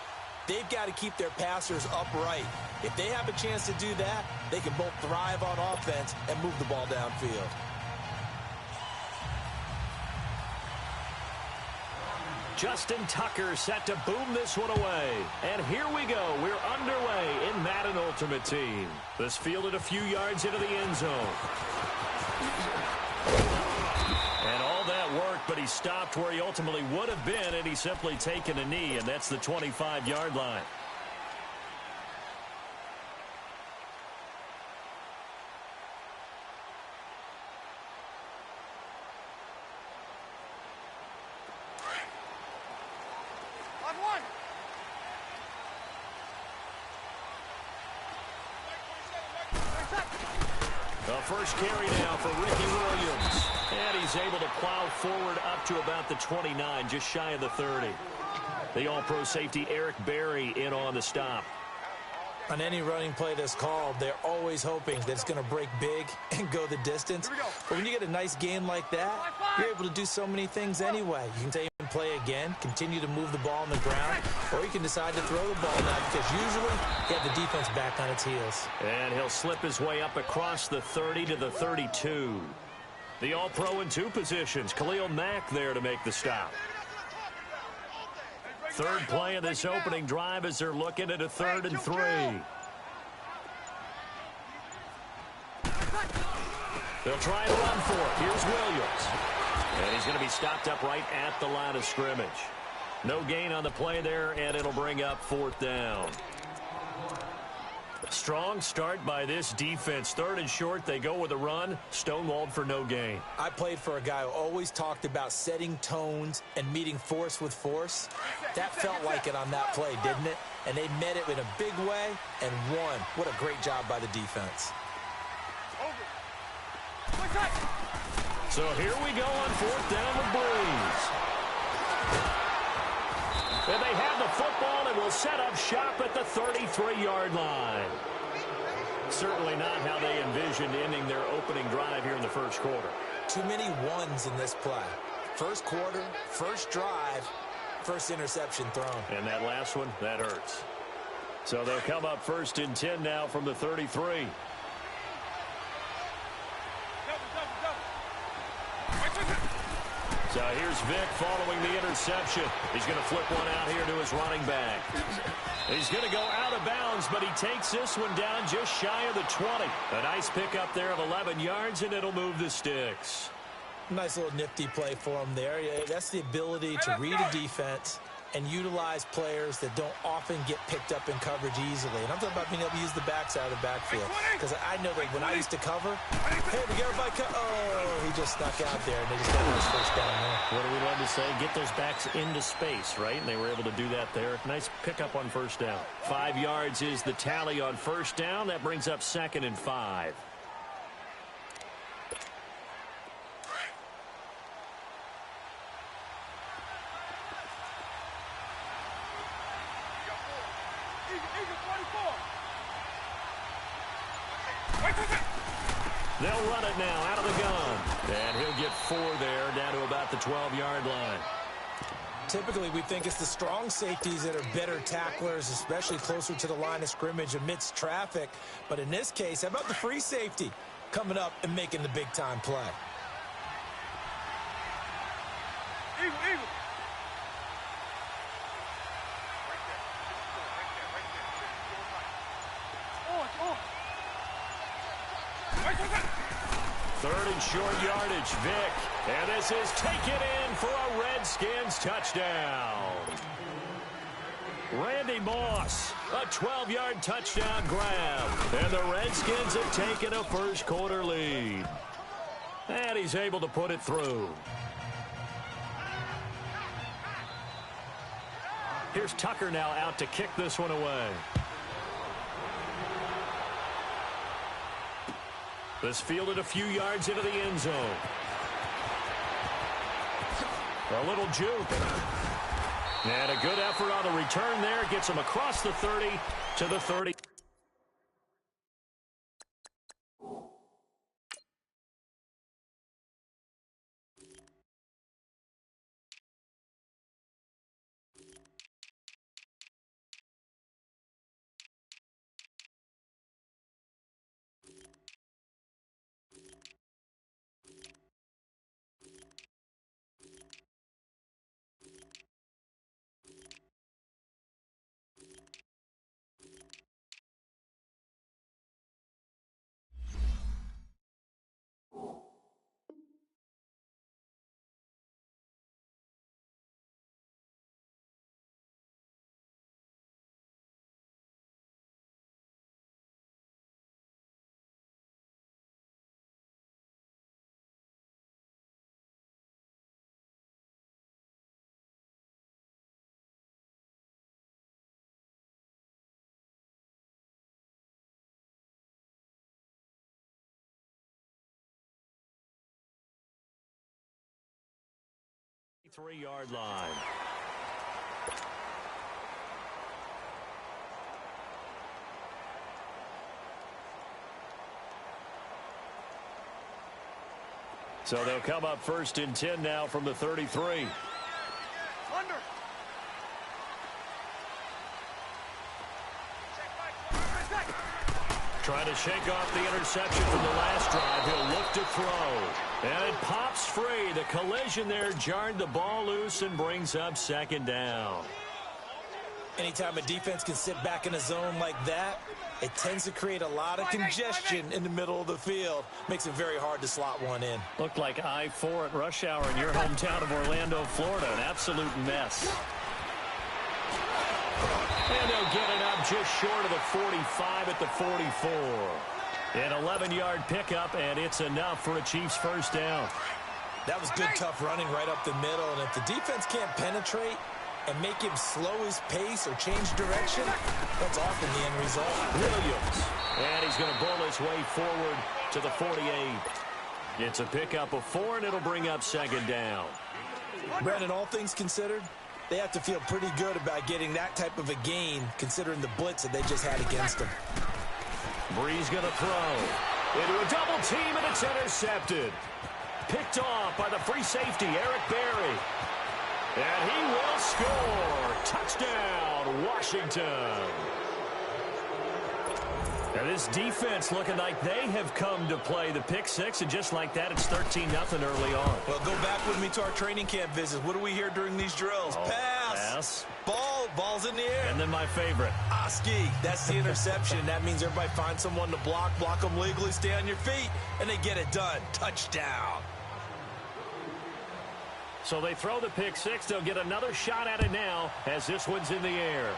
They've got to keep their passers upright. If they have a chance to do that, they can both thrive on offense and move the ball downfield. Justin Tucker set to boom this one away. And here we go. We're underway in Madden Ultimate Team. This fielded a few yards into the end zone. And all that worked, but he stopped where he ultimately would have been, and he's simply taken a knee, and that's the 25-yard line. The first carry now for Ricky Williams. And he's able to plow forward up to about the 29, just shy of the 30. The all-pro safety Eric Berry in on the stop. On any running play that's called, they're always hoping that it's going to break big and go the distance. But when you get a nice game like that, you're able to do so many things anyway. You can take and play again, continue to move the ball on the ground, or you can decide to throw the ball now because usually you have the defense back on its heels. And he'll slip his way up across the 30 to the 32. The all-pro in two positions. Khalil Mack there to make the stop. Third play of this opening drive as they're looking at a 3rd and 3. They'll try and run for it. Here's Williams. And he's going to be stopped up right at the line of scrimmage. No gain on the play there, and it'll bring up 4th down. Strong start by this defense. 3rd and short, they go with a run. Stonewalled for no gain. I played for a guy who always talked about setting tones and meeting force with force. That felt like it on that play, didn't it? And they met it in a big way and won. What a great job by the defense. So here we go on 4th down with Breeze. And they have the football and will set up shop at the 33-yard line. Certainly not how they envisioned ending their opening drive here in the first quarter. Too many ones in this play. First quarter, first drive, first interception thrown. And that last one, that hurts. So they'll come up 1st and 10 now from the 33. So here's Vick following the interception. He's going to flip one out here to his running back. He's going to go out of bounds, but he takes this one down just shy of the 20. A nice pickup there of 11 yards, and it'll move the sticks. Nice little nifty play for him there. Yeah, that's the ability to read a defense and utilize players that don't often get picked up in coverage easily. And I'm talking about being able to use the backside of the backfield. Because I know that when I used to cover, hey, we got everybody oh, he just stuck out there, and they just got his first down there. What do we love to say? Get those backs into space, right? And they were able to do that there. Nice pickup on 1st down. 5 yards is the tally on 1st down. That brings up 2nd and 5. They'll run it now out of the gun. And he'll get 4 there, down to about the 12-yard line. Typically, we think it's the strong safeties that are better tacklers, especially closer to the line of scrimmage amidst traffic. But in this case, how about the free safety coming up and making the big-time play? Eagle. Third and short yardage, Vick. And this is taken in for a Redskins touchdown. Randy Moss, a 12-yard touchdown grab. And the Redskins have taken a first quarter lead. And he's able to put it through. Here's Tucker now out to kick this one away. This fielded a few yards into the end zone. A little juke. And a good effort on the return there. Gets him across the 30 to the 30. 33-yard line. So they'll come up 1st and 10 now from the 33. Under. Trying to shake off the interception from the last drive. He'll look to throw. And it pops free. The collision there jarred the ball loose and brings up 2nd down. Anytime a defense can sit back in a zone like that, it tends to create a lot of congestion in the middle of the field. Makes it very hard to slot one in. Looked like I-4 at rush hour in your hometown of Orlando, Florida. An absolute mess. And they'll get it up just short of the 45 at the 44. An 11-yard pickup, and it's enough for a Chiefs first down. That was good, tough running right up the middle. And if the defense can't penetrate and make him slow his pace or change direction, that's often the end result. Williams. And he's going to bull his way forward to the 48. It's a pickup of 4, and it'll bring up 2nd down. Brandon, all things considered, they have to feel pretty good about getting that type of a gain, considering the blitz that they just had against them. Breeze going to throw into a double team, and it's intercepted. Picked off by the free safety, Eric Berry. And he will score. Touchdown, Washington. Now this defense looking like they have come to play the pick six, and just like that, it's 13-0 early on. Well, go back with me to our training camp visits. What do we hear during these drills? Pass. Ball's in the air. And then my favorite. Oski, that's the interception. That means everybody finds someone to block them legally, stay on your feet, and they get it done. Touchdown. So they throw the pick six. They'll get another shot at it now as this one's in the air.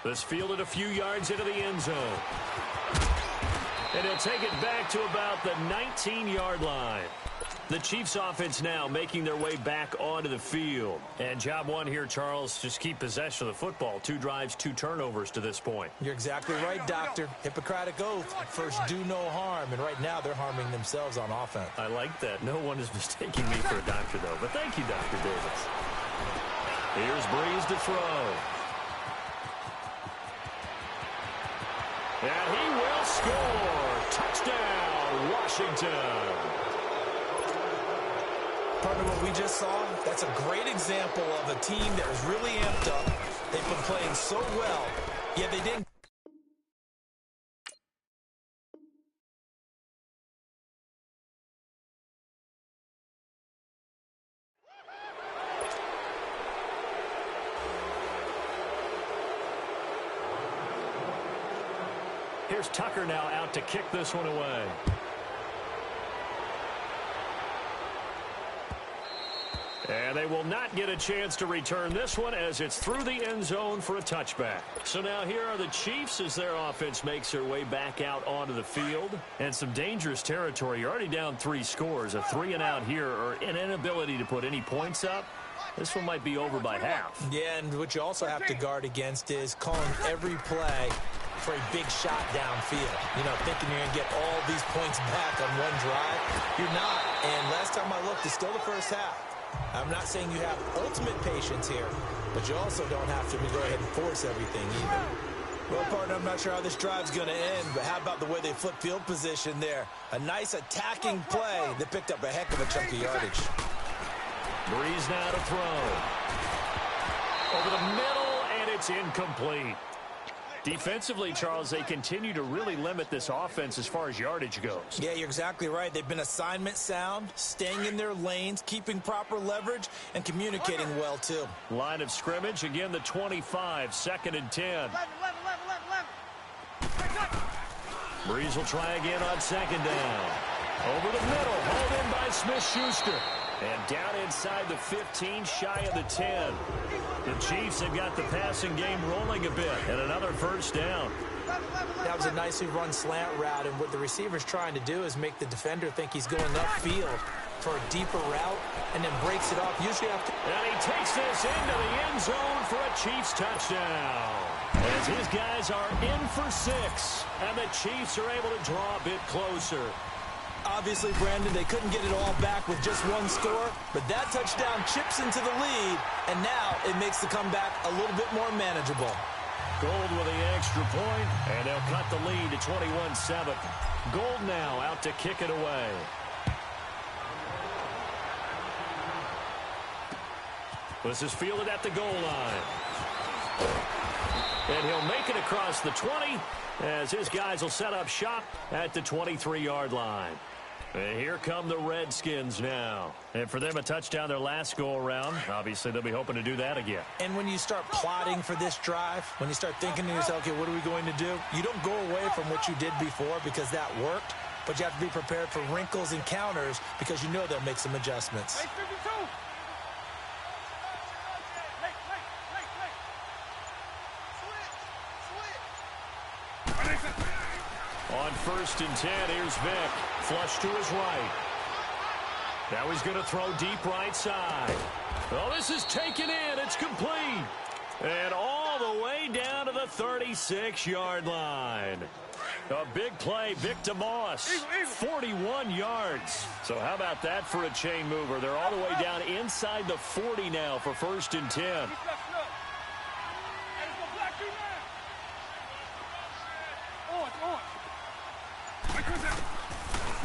This fielded a few yards into the end zone. And he'll take it back to about the 19-yard line. The Chiefs offense now making their way back onto the field. And job one here, Charles, just keep possession of the football. 2 drives, 2 turnovers to this point. You're exactly right, Doctor. Hippocratic oath. First, do no harm. And right now, they're harming themselves on offense. I like that. No one is mistaking me for a doctor, though. But thank you, Dr. Davis. Here's Breeze to throw. And he will score. Touchdown, Washington. Partner, what we just saw, that's a great example of a team that was really amped up. They've been playing so well, yet they didn't. Here's Tucker now out to kick this one away. And they will not get a chance to return this one as it's through the end zone for a touchback. So now here are the Chiefs as their offense makes their way back out onto the field. And some dangerous territory. You're already down 3 scores. A 3-and-out here or an inability to put any points up. This one might be over by half. Yeah, and what you also have to guard against is calling every play for a big shot downfield. You know, thinking you're going to get all these points back on one drive. You're not. And last time I looked, it's still the first half. I'm not saying you have ultimate patience here, but you also don't have to go ahead and force everything either. Well, partner, I'm not sure how this drive's going to end, but how about the way they flip field position there? A nice attacking play that picked up a heck of a chunk of yardage. Breeze now to throw. Over the middle, and it's incomplete. Defensively, Charles, they continue to really limit this offense as far as yardage goes. Yeah, you're exactly right. They've been assignment sound, staying in their lanes, keeping proper leverage, and communicating well, too. Line of scrimmage, again, the 25, 2nd and 10. 11. Breeze will try again on 2nd down. Over the middle, hauled in by Smith-Schuster. And down inside the 15, shy of the 10. The Chiefs have got the passing game rolling a bit. And another first down. That was a nicely run slant route. And what the receiver's trying to do is make the defender think he's going upfield for a deeper route and then breaks it off. Usually after. And he takes this into the end zone for a Chiefs touchdown. As his guys are in for 6. And the Chiefs are able to draw a bit closer. Obviously, Brandon, they couldn't get it all back with just one score, but that touchdown chips into the lead, and now it makes the comeback a little bit more manageable. Gold with the extra point, and they'll cut the lead to 21-7. Gold now out to kick it away. This is fielded at the goal line. And he'll make it across the 20 as his guys will set up shop at the 23-yard line. And here come the Redskins now. And for them, a touchdown their last go-around. Obviously, they'll be hoping to do that again. And when you start plotting for this drive, when you start thinking to yourself, okay, what are we going to do? You don't go away from what you did before because that worked, but you have to be prepared for wrinkles and counters because you know they'll make some adjustments. On 1st and 10, here's Vick. Flush to his right. Now he's going to throw deep right side. Oh, this is taken in. It's complete. And all the way down to the 36-yard line. A big play, Vic to Moss. 41 yards. So how about that for a chain mover? They're all the way down inside the 40 now for 1st and 10.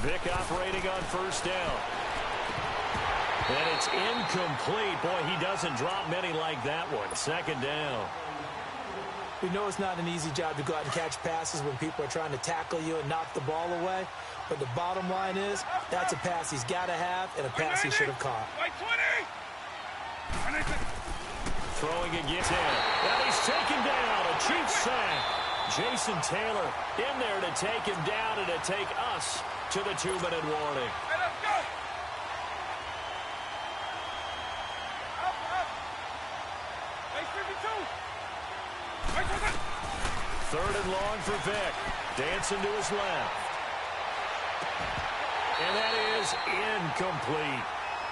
Vick operating on 1st down. And it's incomplete. Boy, he doesn't drop many like that one. 2nd down. We know it's not an easy job to go out and catch passes when people are trying to tackle you and knock the ball away. But the bottom line is, that's a pass he's got to have and a pass he should have caught. Throwing against him. And he's taken down. A cheap sack. Jason Taylor in there to take him down and to take us to the 2-minute warning. Hey, let's go. Hey, 3rd and long for Vick. Dancing to his left. And that is incomplete.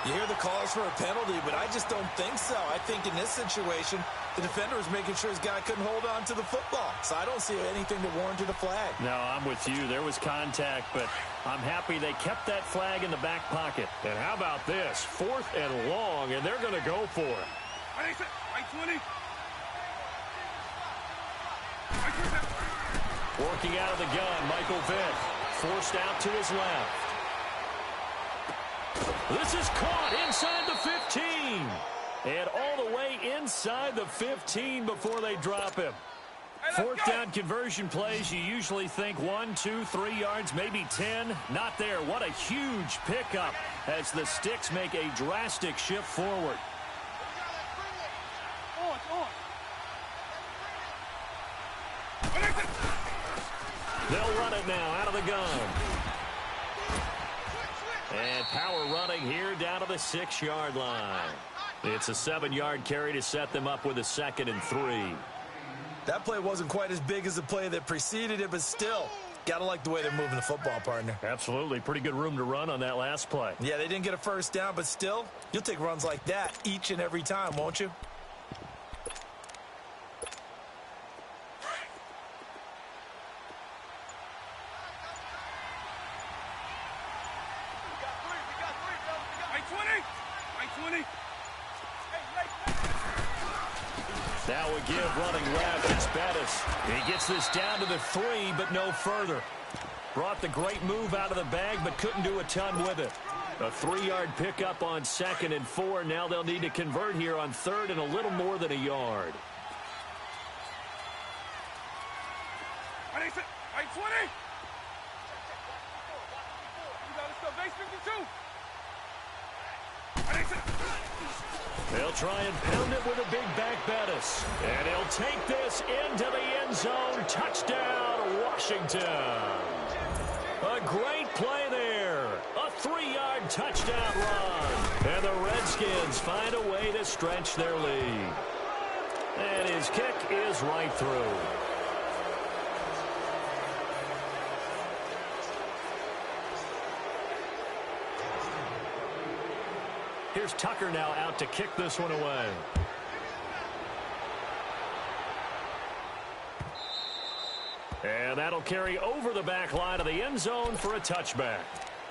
You hear the calls for a penalty, but I just don't think so. I think in this situation, the defender was making sure his guy couldn't hold on to the football. So I don't see anything that warranted a flag. No, I'm with you. There was contact, but I'm happy they kept that flag in the back pocket. And how about this? 4th and long, and they're going to go for it. Working out of the gun, Michael Vick. Forced out to his left. This is caught inside the 15. And all the way inside the 15 before they drop him. 4th down conversion plays, you usually think 1, 2, 3 yards, maybe 10. Not there. What a huge pickup as the Sticks make a drastic shift forward. They'll run it now out of the gun. And power running here down to the 6-yard line. It's a 7-yard carry to set them up with a 2nd and 3. That play wasn't quite as big as the play that preceded it, but still, gotta like the way they're moving the football, partner. Absolutely. Pretty good room to run on that last play. Yeah, they didn't get a 1st down, but still, you'll take runs like that each and every time, won't you? Now we give running left. It's Bettis. He gets this down to the 3, but no further. Brought the great move out of the bag, but couldn't do a ton with it. A 3-yard pickup on 2nd and 4. Now they'll need to convert here on 3rd and a little more than a yard. They'll try and pound it with a big back Bettis. And he'll take this into the end zone. Touchdown, Washington. A great play there. A 3-yard touchdown run. And the Redskins find a way to stretch their lead. And his kick is right through. Here's Tucker now out to kick this one away. And that'll carry over the back line of the end zone for a touchback.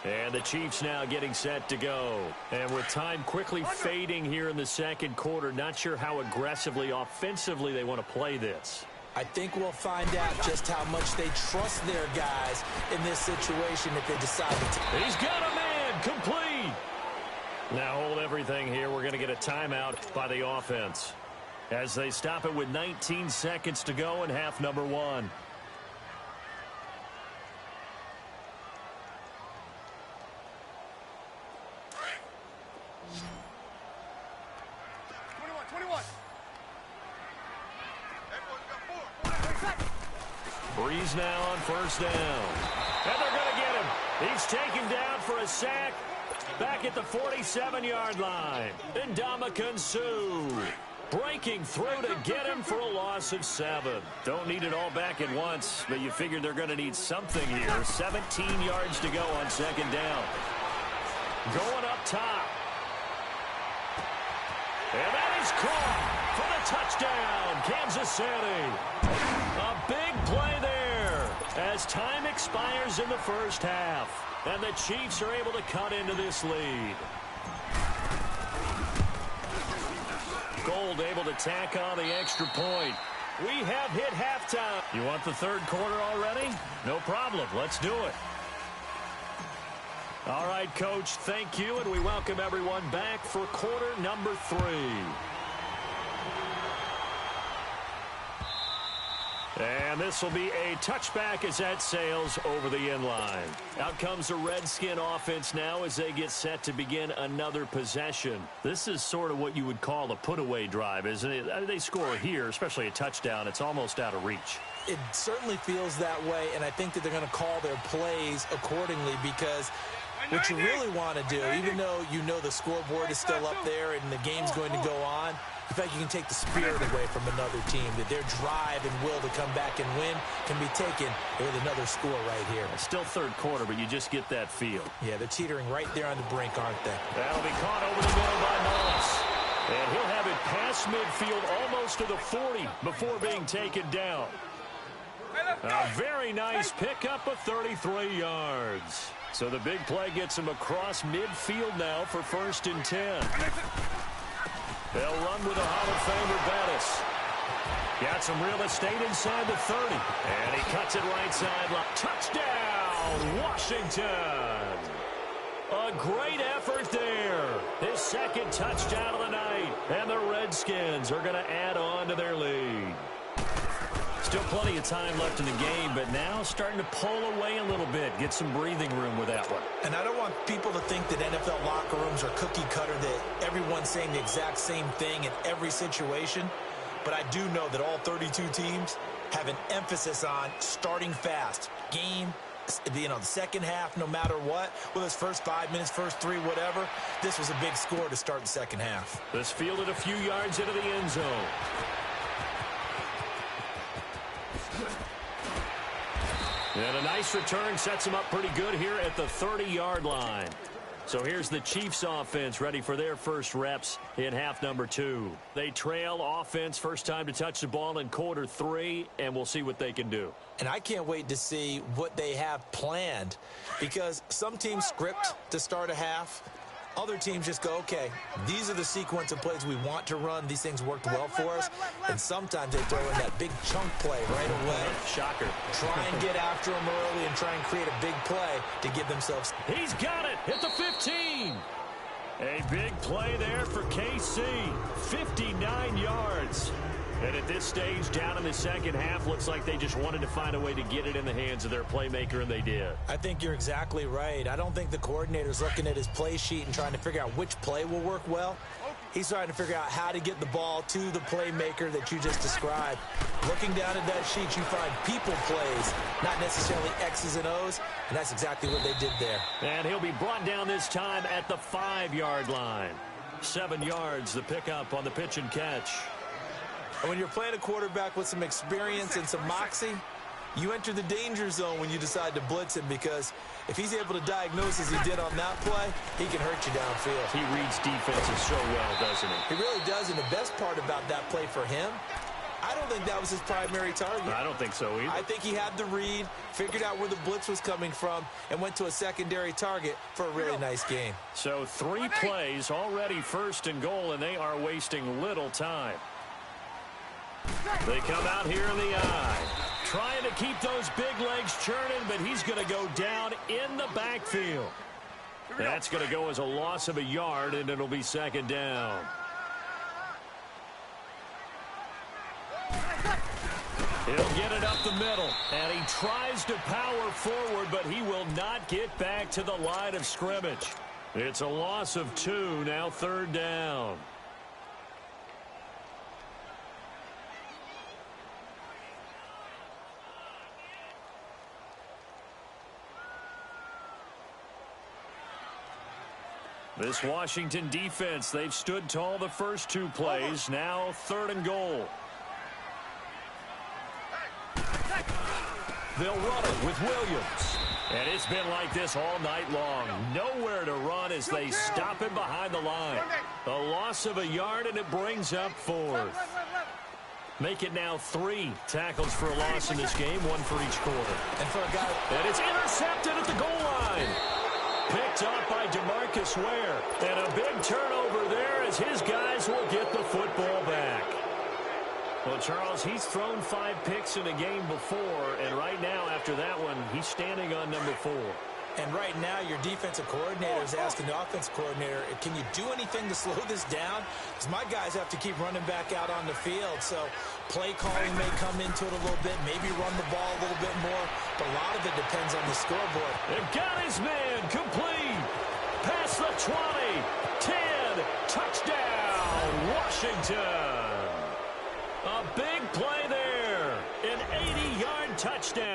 And the Chiefs now getting set to go. And with time quickly fading here in the second quarter, not sure how aggressively, offensively they want to play this. I think we'll find out just how much they trust their guys in this situation if they decide to. He's got a man, complete. Now hold everything here. We're going to get a timeout by the offense as they stop it with 19 seconds to go in half number 1. Breeze now on first down. And they're going to get him. He's taken down for a sack back at the 47-yard line. And Ndamukong Suh breaking through to get him for a loss of 7. Don't need it all back at once, but you figure they're going to need something here. 17 yards to go on second down. Going up top. And that is caught for the touchdown, Kansas City. A big play there as time expires in the first half. And the Chiefs are able to cut into this lead. Gold able to tack on the extra point. We have hit halftime. You want the third quarter already? No problem. Let's do it. All right, Coach, thank you, and we welcome everyone back for quarter number 3. And this will be a touchback as that sails over the end line. Out comes the Redskin offense now as they get set to begin another possession. This is sort of what you would call a put-away drive, isn't it? They score here, especially a touchdown. It's almost out of reach. It certainly feels that way, and I think that they're going to call their plays accordingly because what you really want to do, even though you know the scoreboard is still up there and the game's going to go on, in fact, you can take the spirit away from another team, that their drive and will to come back and win can be taken with another score right here. Still third quarter, but you just get that feel. Yeah, they're teetering right there on the brink, aren't they? That'll be caught over the middle by Moss. And he'll have it past midfield almost to the 40 before being taken down. A very nice pickup of 33 yards. So the big play gets him across midfield now for 1st and 10. They'll run with a Hall of Famer, Bettis. Got some real estate inside the 30. And he cuts it right sideline. Touchdown, Washington. A great effort there. His second touchdown of the night. And the Redskins are going to add on to their lead. Still plenty of time left in the game, but now starting to pull away a little bit. Get some breathing room with that one. And I don't want people to think that NFL locker rooms are cookie cutter, that everyone's saying the exact same thing in every situation. But I do know that all 32 teams have an emphasis on starting fast. Game, the second half, no matter what, whether it's first 5 minutes, first 3, whatever, this was a big score to start the second half. This fielded a few yards into the end zone. And a nice return sets them up pretty good here at the 30-yard line. So here's the Chiefs offense ready for their first reps in half number 2. They trail offense first time to touch the ball in quarter 3, and we'll see what they can do. And I can't wait to see what they have planned, because some teams script to start a half. Other teams just go, okay, these are the sequence of plays we want to run. These things worked well for us. And sometimes they throw in that big chunk play right away. Shocker. Try and get after them early and try and create a big play to give themselves. He's got it at the 15. A big play there for KC. 59 yards. And at this stage, down in the second half, looks like they just wanted to find a way to get it in the hands of their playmaker, and they did. I think you're exactly right. I don't think the coordinator's looking at his play sheet and trying to figure out which play will work well. He's trying to figure out how to get the ball to the playmaker that you just described. Looking down at that sheet, you find people plays, not necessarily X's and O's, and that's exactly what they did there. And he'll be brought down this time at the 5-yard line. 7 yards, the pickup on the pitch and catch. And when you're playing a quarterback with some experience and some moxie, you enter the danger zone when you decide to blitz him, because if he's able to diagnose as he did on that play, he can hurt you downfield. He reads defenses so well, doesn't he? He really does, and the best part about that play for him, I I don't think that was his primary target. I don't think so either. I think he had the read, figured out where the blitz was coming from, and went to a secondary target for a really nice gain. So 3 plays, already 1st and goal, and they are wasting little time. They come out here in the eye. Trying to keep those big legs churning, but he's going to go down in the backfield. That's going to go as a loss of a yard, and it'll be 2nd down. He'll get it up the middle, and he tries to power forward, but he will not get back to the line of scrimmage. It's a loss of 2, now 3rd down. This Washington defense, they've stood tall the first 2 plays. Now 3rd and goal. They'll run it with Williams. And it's been like this all night long. Nowhere to run as they stop him behind the line. A loss of a yard, and it brings up 4th. Make it now 3 tackles for a loss in this game, 1 for each quarter. And for a guy, and it's intercepted at the goal line. Picked up by DeMarcus Ware. And a big turnover there as his guys will get the football back. Well, Charles, he's thrown 5 picks in a game before, and right now, after that one, he's standing on number 4. And right now, your defensive coordinator is asking the offensive coordinator, can you do anything to slow this down? Because my guys have to keep running back out on the field. So play calling may come into it a little bit, maybe run the ball a little bit more, but a lot of it depends on the scoreboard. They've got his man complete. Past the 20, 10, touchdown, Washington. A big play there, an 80-yard touchdown.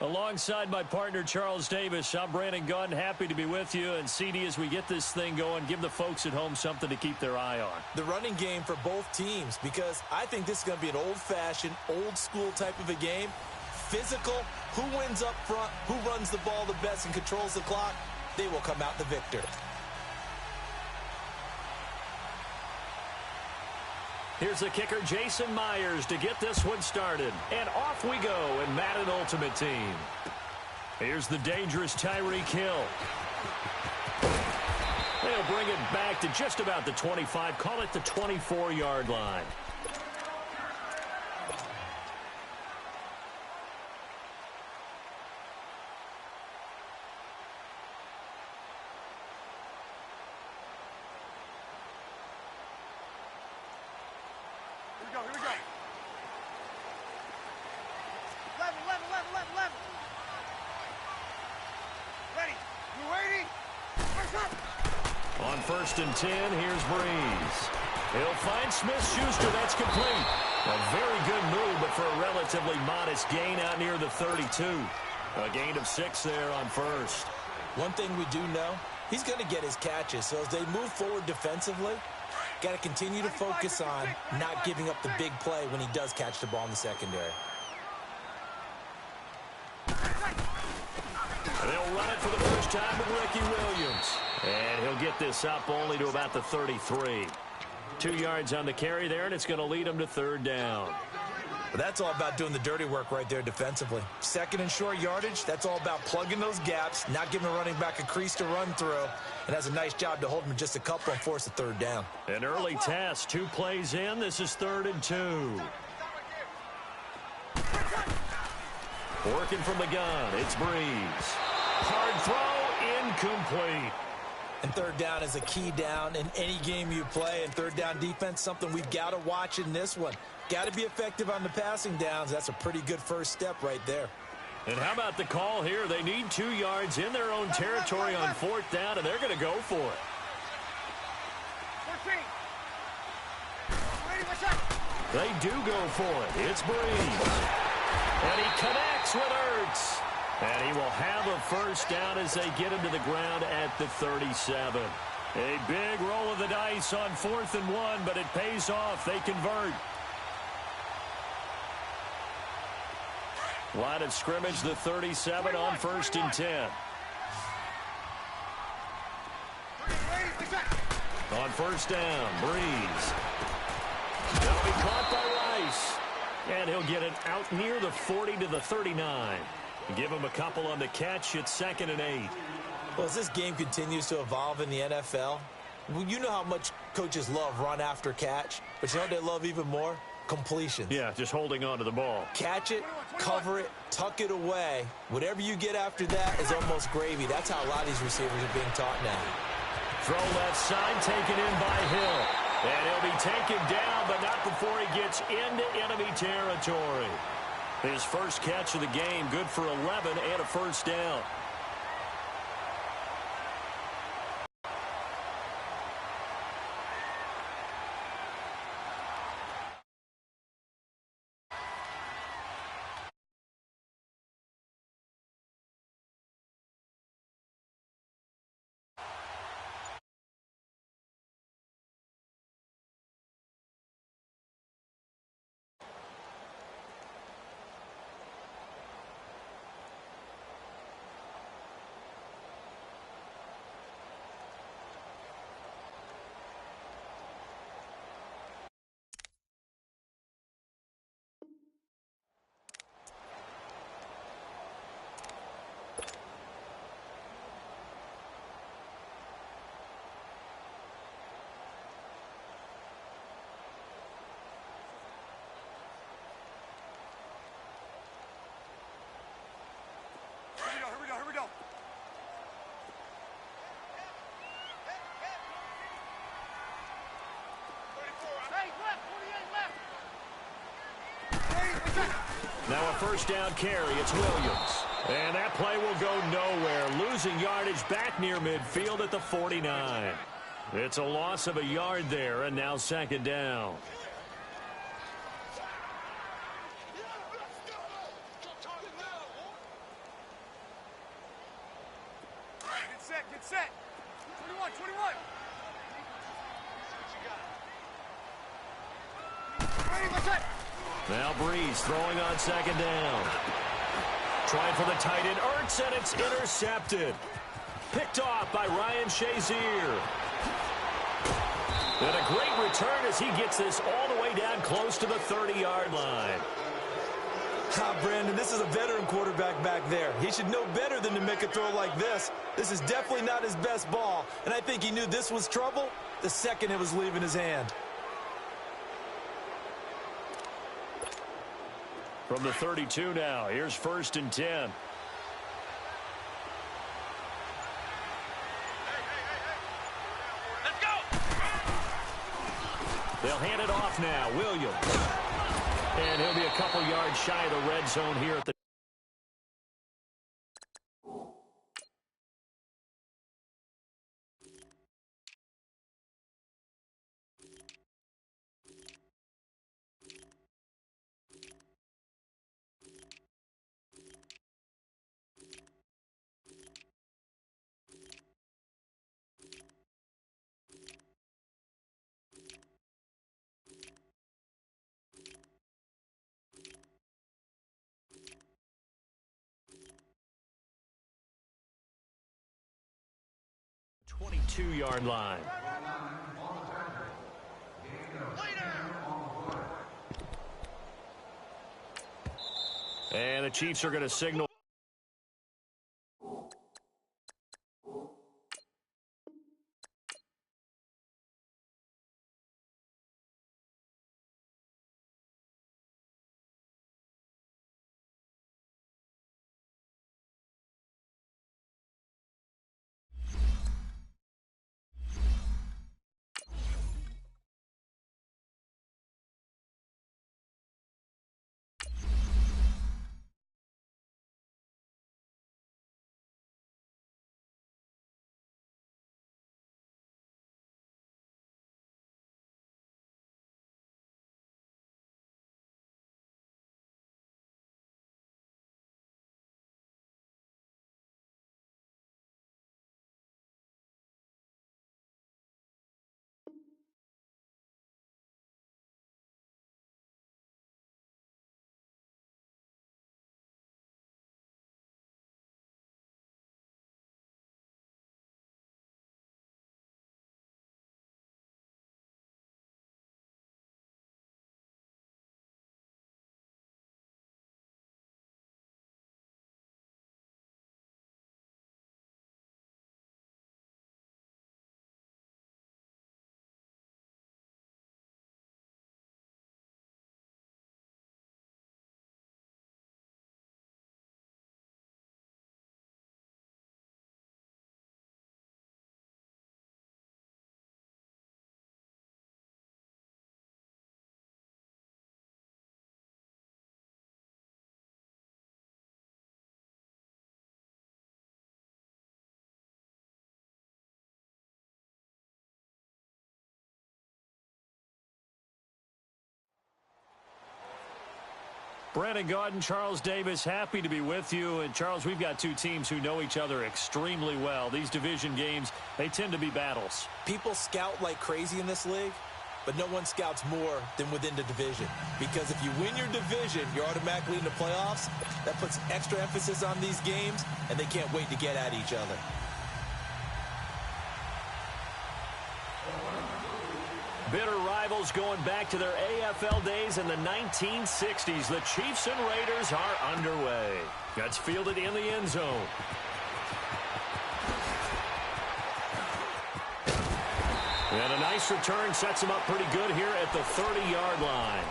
Alongside my partner, Charles Davis, I'm Brandon Gunn. Happy to be with you. And, CD, as we get this thing going, give the folks at home something to keep their eye on. The running game for both teams, because I think this is going to be an old-fashioned, old-school type of a game. Physical, who wins up front, who runs the ball the best and controls the clock, they will come out the victor. Here's the kicker, Jason Myers, to get this one started. And off we go in Madden Ultimate Team. Here's the dangerous Tyreek Hill. They'll bring it back to just about the 25. Call it the 24-yard line. On 1st and 10, here's Breeze. He'll find Smith-Schuster. That's complete. A very good move, but for a relatively modest gain out near the 32. A gain of 6 there on first. One thing we do know, he's going to get his catches. So as they move forward defensively, got to continue to focus on not giving up the big play when he does catch the ball in the secondary. They'll run it for the first time with Ricky Williams. And he'll get this up only to about the 33. 2 yards on the carry there, and it's going to lead him to third down. But that's all about doing the dirty work right there defensively. Second and short yardage, that's all about plugging those gaps, not giving the running back a crease to run through, and has a nice job to hold him just a couple and force a third down. An early test, 2 plays in. This is 3rd and 2. Working from the gun, it's Breeze. Hard throw, incomplete. And third down is a key down in any game you play. And third down defense, something we've got to watch in this one. Got to be effective on the passing downs. That's a pretty good first step right there. And how about the call here? They need 2 yards in their own territory on 4th down, and they're going to go for it. 14. Ready, what's up? They do go for it. It's Breeze. And he connects with Ertz. And he will have a first down as they get him to the ground at the 37. A big roll of the dice on 4th and 1, but it pays off. They convert. Line of scrimmage, the 37 on 1st and 10. On 1st down, Breeze. That'll be caught by Rice. And he'll get it out near the 40 to the 39. Give him a couple on the catch. It's 2nd and 8. Well, as this game continues to evolve in the NFL, you know how much coaches love run after catch, but you know what they love even more? Completions. Yeah, just holding on to the ball. Catch it, cover it, tuck it away. Whatever you get after that is almost gravy. That's how a lot of these receivers are being taught now. Throw left side, taken in by Hill. And he'll be taken down, but not before he gets into enemy territory. His first catch of the game, good for 11 and a first down. Here we go. Now a first down carry. It's Williams. And that play will go nowhere. Losing yardage back near midfield at the 49. It's a loss of a yard there, and now 2nd down. Get set. 21. Ready, what's up? Now Breeze throwing on 2nd down. Trying for the tight end, Ertz, and it's intercepted. Picked off by Ryan Shazier. And a great return as he gets this all the way down close to the 30-yard line. Brandon, this is a veteran quarterback back there. He should know better than to make a throw like this. This is definitely not his best ball, and I think he knew this was trouble the second it was leaving his hand. From the 32 now, here's 1st and 10. Let's go. They'll hand it off now, Williams. And he'll be a couple yards shy of the red zone here at the 22-yard line. And the Chiefs are going to signal. Brandon Gaudin, Charles Davis, happy to be with you. And, Charles, we've got two teams who know each other extremely well. These division games, they tend to be battles. People scout like crazy in this league, but no one scouts more than within the division. Because if you win your division, you're automatically in the playoffs. That puts extra emphasis on these games, and they can't wait to get at each other. Bitter rivals going back to their AFL days in the 1960s. The Chiefs and Raiders are underway. Gets fielded in the end zone. And a nice return sets him up pretty good here at the 30-yard line.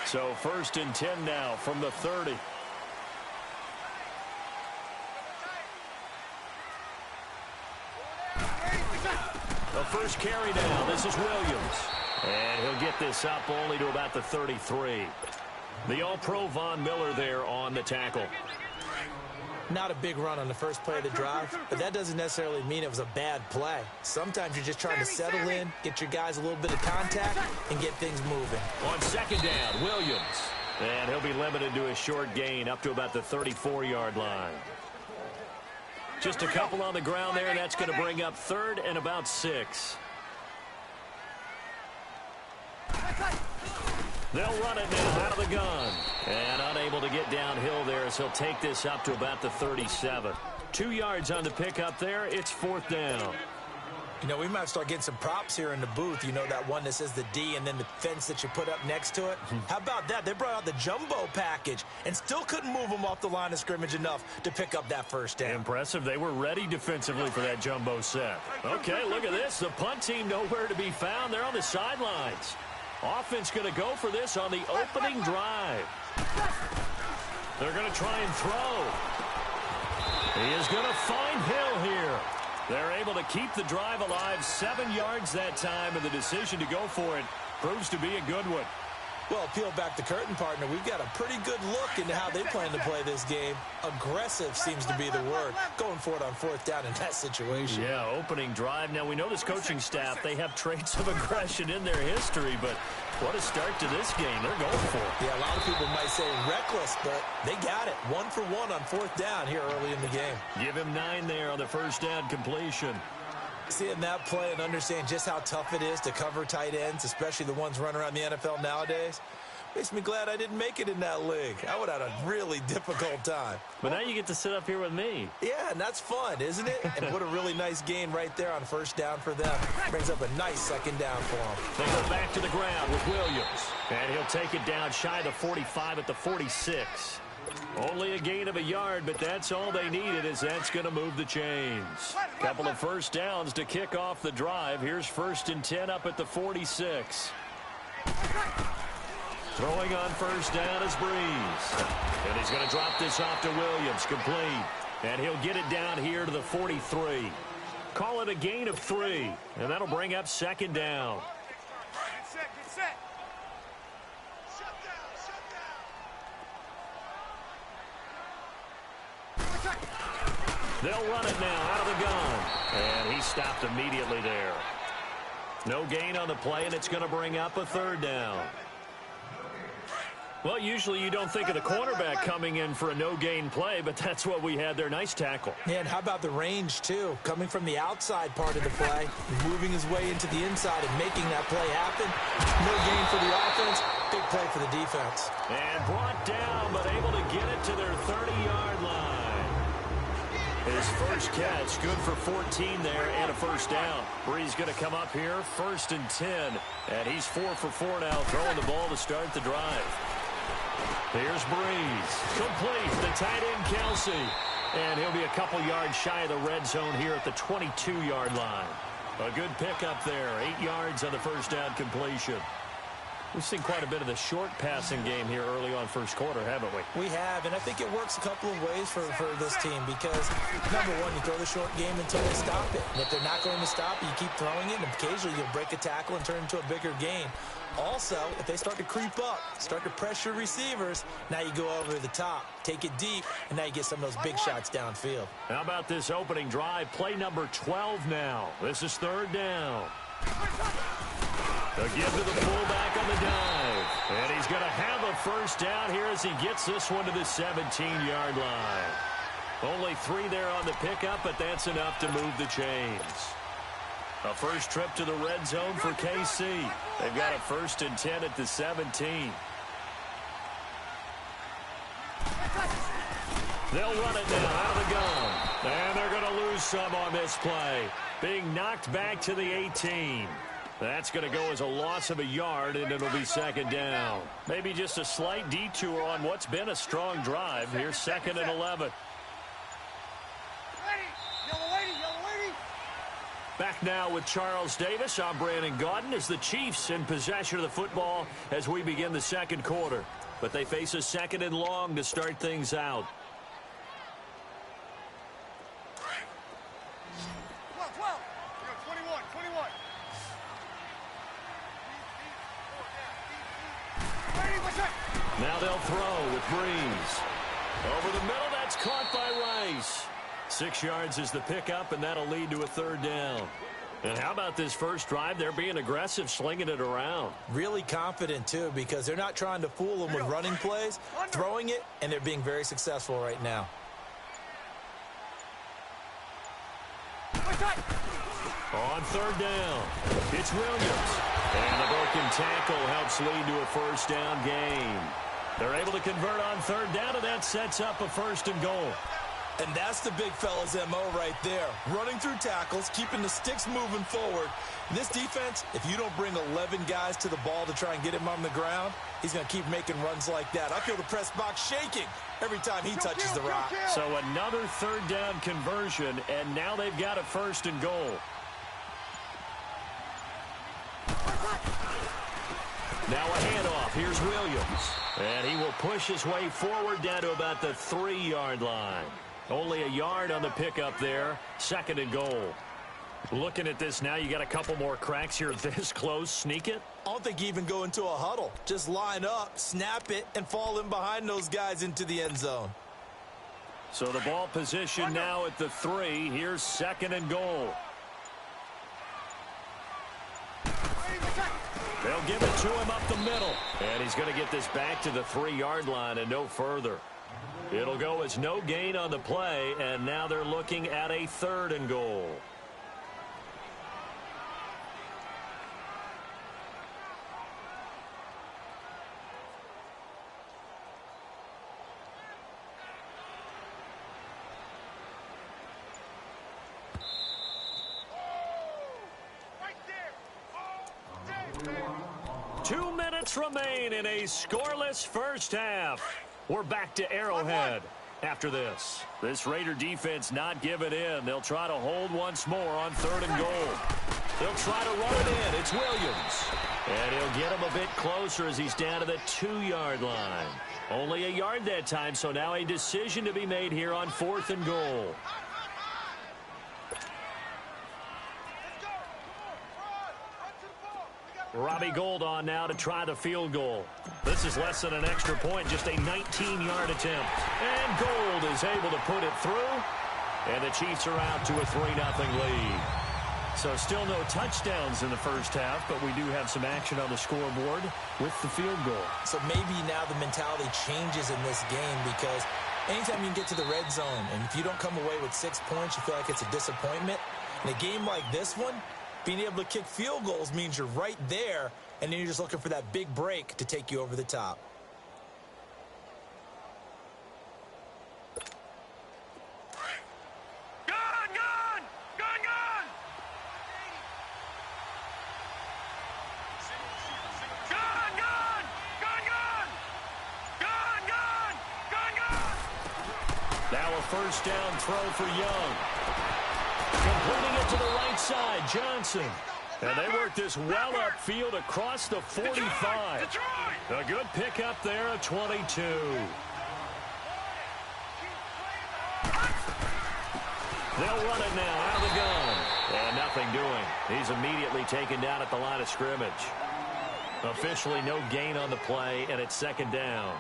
So 1st and 10 now from the 30. The first carry now. This is Williams. And he'll get this up only to about the 33. The All-Pro Von Miller there on the tackle. Not a big run on the first play of the drive, but that doesn't necessarily mean it was a bad play. Sometimes you're just trying to settle in, get your guys a little bit of contact, and get things moving. On 2nd down, Williams. And he'll be limited to a short gain up to about the 34-yard line. Just a couple on the ground there, and that's going to bring up 3rd and about 6. They'll run it now out of the gun. And unable to get downhill there as he'll take this up to about the 37. 2 yards on the pickup there. It's 4th down. You know, we might start getting some props here in the booth. You know, that one that says the D and then the fence that you put up next to it. How about that? They brought out the jumbo package and still couldn't move them off the line of scrimmage enough to pick up that first down. Impressive. They were ready defensively for that jumbo set. Okay, look at this. The punt team nowhere to be found. They're on the sidelines. Offense going to go for this on the opening drive. They're going to try and throw. He is going to find Hill here. They're able to keep the drive alive, 7 yards that time, and the decision to go for it proves to be a good one. Well, peel back the curtain, partner. We've got a pretty good look into how they plan to play this game. Aggressive seems to be the word. Going for it on 4th down in that situation. Yeah, opening drive. Now, we know this coaching staff, they have traits of aggression in their history, but what a start to this game. They're going for it. Yeah, a lot of people might say reckless, but they got it. 1 for 1 on 4th down here early in the game. Give him 9 there on the first down completion. Seeing that play and understand just how tough it is to cover tight ends, especially the ones running around the NFL nowadays, makes me glad I didn't make it in that league. I would have had a really difficult time. But now you get to sit up here with me. Yeah, and that's fun, isn't it? And what a really nice gain right there on first down for them. Brings up a nice second down for them. They go back to the ground with Williams. And he'll take it down shy of the 45 at the 46. Only a gain of a yard, but that's all they needed, as that's going to move the chains. Couple of first downs to kick off the drive. Here's 1st and 10 up at the 46. Throwing on first down is Breeze. And he's going to drop this off to Williams, complete. And he'll get it down here to the 43. Call it a gain of 3, and that'll bring up 2nd down. Get set, get set. Shut down, shut down. They'll run it now out of the gun. And he stopped immediately there. No gain on the play, and it's going to bring up a 3rd down. Well, usually you don't think of the cornerback coming in for a no-gain play, but that's what we had there. Nice tackle. Yeah, and how about the range, too? Coming from the outside part of the play, moving his way into the inside and making that play happen. No gain for the offense, big play for the defense. And brought down, but able to get it to their 30-yard line. His first catch, good for 14 there and a first down. Breeze going to come up here, 1st and 10. And he's 4 for 4 now, throwing the ball to start the drive. Here's Breeze. Complete. The tight end, Kelsey. And he'll be a couple yards shy of the red zone here at the 22-yard line. A good pickup there. 8 yards on the first down completion. We've seen quite a bit of the short passing game here early on first quarter, haven't we? We have, and I think it works a couple of ways for this team because, number one, you throw the short game until they stop it. And if they're not going to stop it, you keep throwing it, and occasionally you'll break a tackle and turn it into a bigger gain. Also, if they start to creep up, start to pressure receivers, now you go over the top, take it deep, and now you get some of those big shots downfield. How about this opening drive? Play number 12 now. This is 3rd down. A give to the fullback on the dive. And he's going to have a first down here as he gets this one to the 17-yard line. Only 3 there on the pickup, but that's enough to move the chains. A first trip to the red zone for KC. They've got a 1st and 10 at the 17. They'll run it now out of the gun. And they're going to lose some on this play. Being knocked back to the 18. That's going to go as a loss of a yard, and it'll be 2nd down. Maybe just a slight detour on what's been a strong drive. Here's 2nd and 11. Back now with Charles Davis. I'm Brandon Gaudin as the Chiefs in possession of the football as we begin the second quarter. But they face a 2nd and long to start things out. Now they'll throw with Breeze. Over the middle, that's caught by Rice. 6 yards is the pickup, and that'll lead to a 3rd down. And how about this first drive? They're being aggressive, slinging it around. Really confident, too, because they're not trying to fool them with running plays, throwing it, and they're being very successful right now. On 3rd down, it's Williams. And the broken tackle helps lead to a first down gain. They're able to convert on 3rd down, and that sets up a 1st and goal. And that's the big fella's MO right there. Running through tackles, keeping the sticks moving forward. This defense, if you don't bring 11 guys to the ball to try and get him on the ground, he's going to keep making runs like that. I feel the press box shaking every time he touches the rock. So another 3rd down conversion, and now they've got a 1st and goal. Now a handoff. Here's Williams. And he will push his way forward down to about the 3-yard line. Only a yard on the pickup there. 2nd and goal. Looking at this now, you got a couple more cracks here this close. Sneak it? I don't think you even go into a huddle. Just line up, snap it, and fall in behind those guys into the end zone. So the ball position now at the 3. Here's 2nd and goal. They'll give it to him up the middle. And he's going to get this back to the 3-yard line and no further. It'll go as no gain on the play, and now they're looking at a 3rd and goal. 2 minutes remain in a scoreless first half. We're back to Arrowhead after this. This Raider defense not giving in. They'll try to hold once more on 3rd and goal. They'll try to run it in. It's Williams. And he'll get him a bit closer as he's down to the 2-yard line. Only a yard that time, so now a decision to be made here on 4th and goal. Robbie Gould on now to try the field goal. This is less than an extra point, just a 19-yard attempt. And Gould is able to put it through. And the Chiefs are out to a 3-0 lead. So still no touchdowns in the first half, but we do have some action on the scoreboard with the field goal. So maybe now the mentality changes in this game because anytime you can get to the red zone, and if you don't come away with 6 points, you feel like it's a disappointment. In a game like this one, being able to kick field goals means you're right there, and then you're just looking for that big break to take you over the top. Now a first down throw for Young. Completing it to the right side, Johnson. And they work this well upfield across the 45. A good pickup there of 22. They'll run it now out of the gun. And nothing doing. He's immediately taken down at the line of scrimmage. Officially no gain on the play, and it's 2nd down.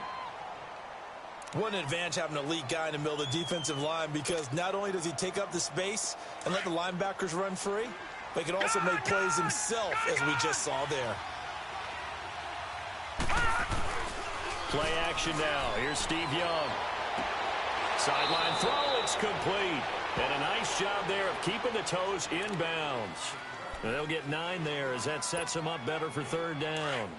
What an advantage having an elite guy in the middle of the defensive line, because not only does he take up the space and let the linebackers run free, but he can also make plays himself, as we just saw there. Play action now. Here's Steve Young. Sideline throw, it's complete. And a nice job there of keeping the toes inbounds. And they'll get 9 there as that sets them up better for 3rd down.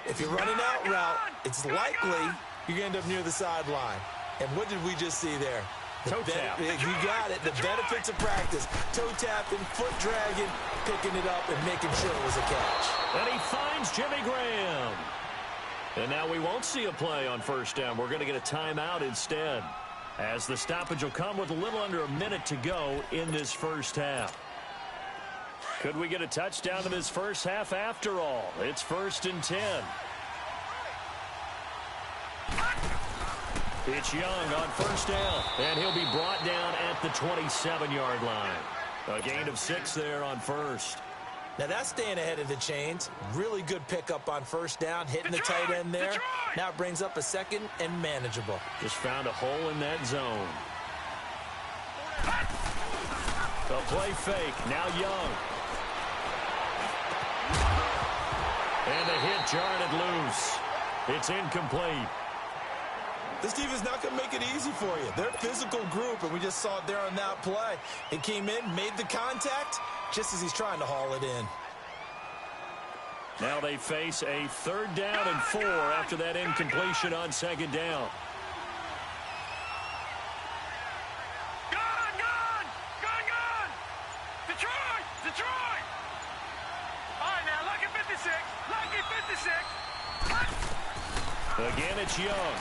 If you're running out route, it's likely you're going to end up near the sideline. And what did we just see there? Toe tap. You got it. The benefits of practice. Toe tapping, foot dragging, picking it up, and making sure it was a catch. And he finds Jimmy Graham. And now we won't see a play on 1st down. We're going to get a timeout instead, as the stoppage will come with a little under a minute to go in this first half. Could we get a touchdown in this first half after all? It's 1st and 10. It's Young on 1st down, and he'll be brought down at the 27-yard line. A gain of 6 there on 1st. Now that's staying ahead of the chains. Really good pickup on 1st down, hitting the tight end there. Now it brings up a 2nd and manageable. Just found a hole in that zone. A play fake, now Young. And the hit jarred loose. It's incomplete. This defense is not going to make it easy for you. They're a physical group, and we just saw it there on that play. He came in, made the contact, just as he's trying to haul it in. Now they face a 3rd down and 4 after that incompletion on 2nd down. Detroit! Detroit! All right, now, lucky 56. Lucky 56. Again, it's Young.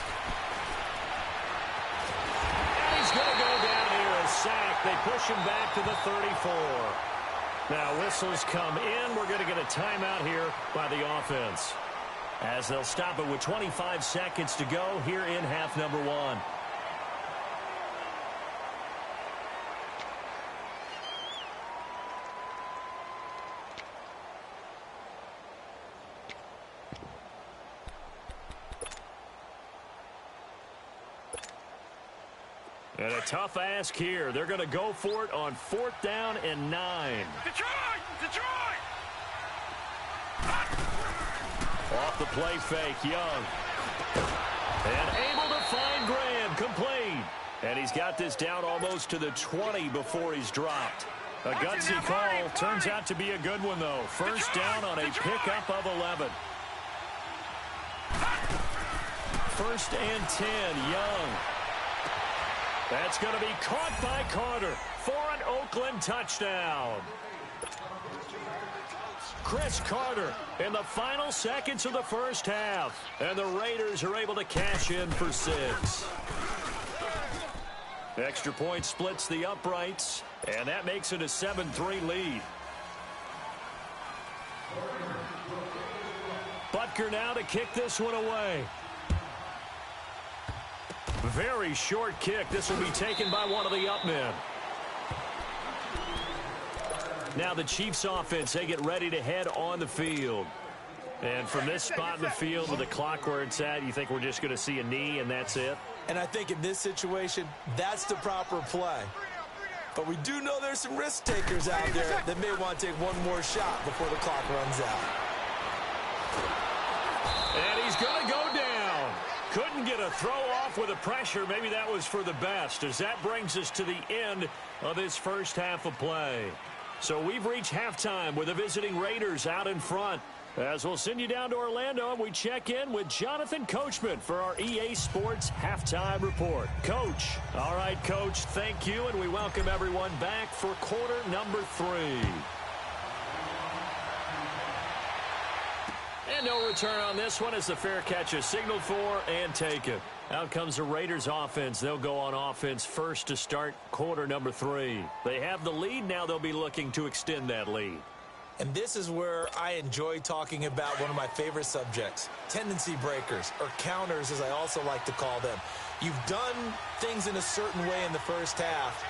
He's going to go down here, a sack. They push him back to the 34. Now whistles come in. We're going to get a timeout here by the offense, as they'll stop it with 25 seconds to go here in half number 1. And a tough ask here. They're going to go for it on 4th down and 9. Detroit! Detroit! Off the play fake, Young. And able to find Graham, complete. And he's got this down almost to the 20 before he's dropped. A gutsy call. Turns out to be a good one, though. 1st down on a pickup of 11. 1st and 10, Young. That's going to be caught by Carter for an Oakland touchdown. Chris Carter in the final seconds of the first half. And the Raiders are able to cash in for 6. Extra point splits the uprights, and that makes it a 7-3 lead. Butker now to kick this one away. Very short kick. This will be taken by one of the up men. Now the Chiefs offense, they get ready to head on the field. And from this spot in the field with the clock where it's at, you think we're just going to see a knee and that's it? And I think in this situation, that's the proper play. But we do know there's some risk takers out there that may want to take one more shot before the clock runs out. And he's going to go down. Couldn't get a throw off with the pressure. Maybe that was for the best, as that brings us to the end of this first half of play. So we've reached halftime with the visiting Raiders out in front. As we'll send you down to Orlando, and we check in with Jonathan Coachman for our EA Sports Halftime Report. Coach. All right, Coach, thank you, and we welcome everyone back for quarter number 3. And no return on this one as the fair catch is signaled for and taken. Out comes the Raiders offense. They'll go on offense first to start quarter number 3. They have the lead. Now they'll be looking to extend that lead. And this is where I enjoy talking about one of my favorite subjects, tendency breakers, or counters as I also like to call them. You've done things in a certain way in the first half,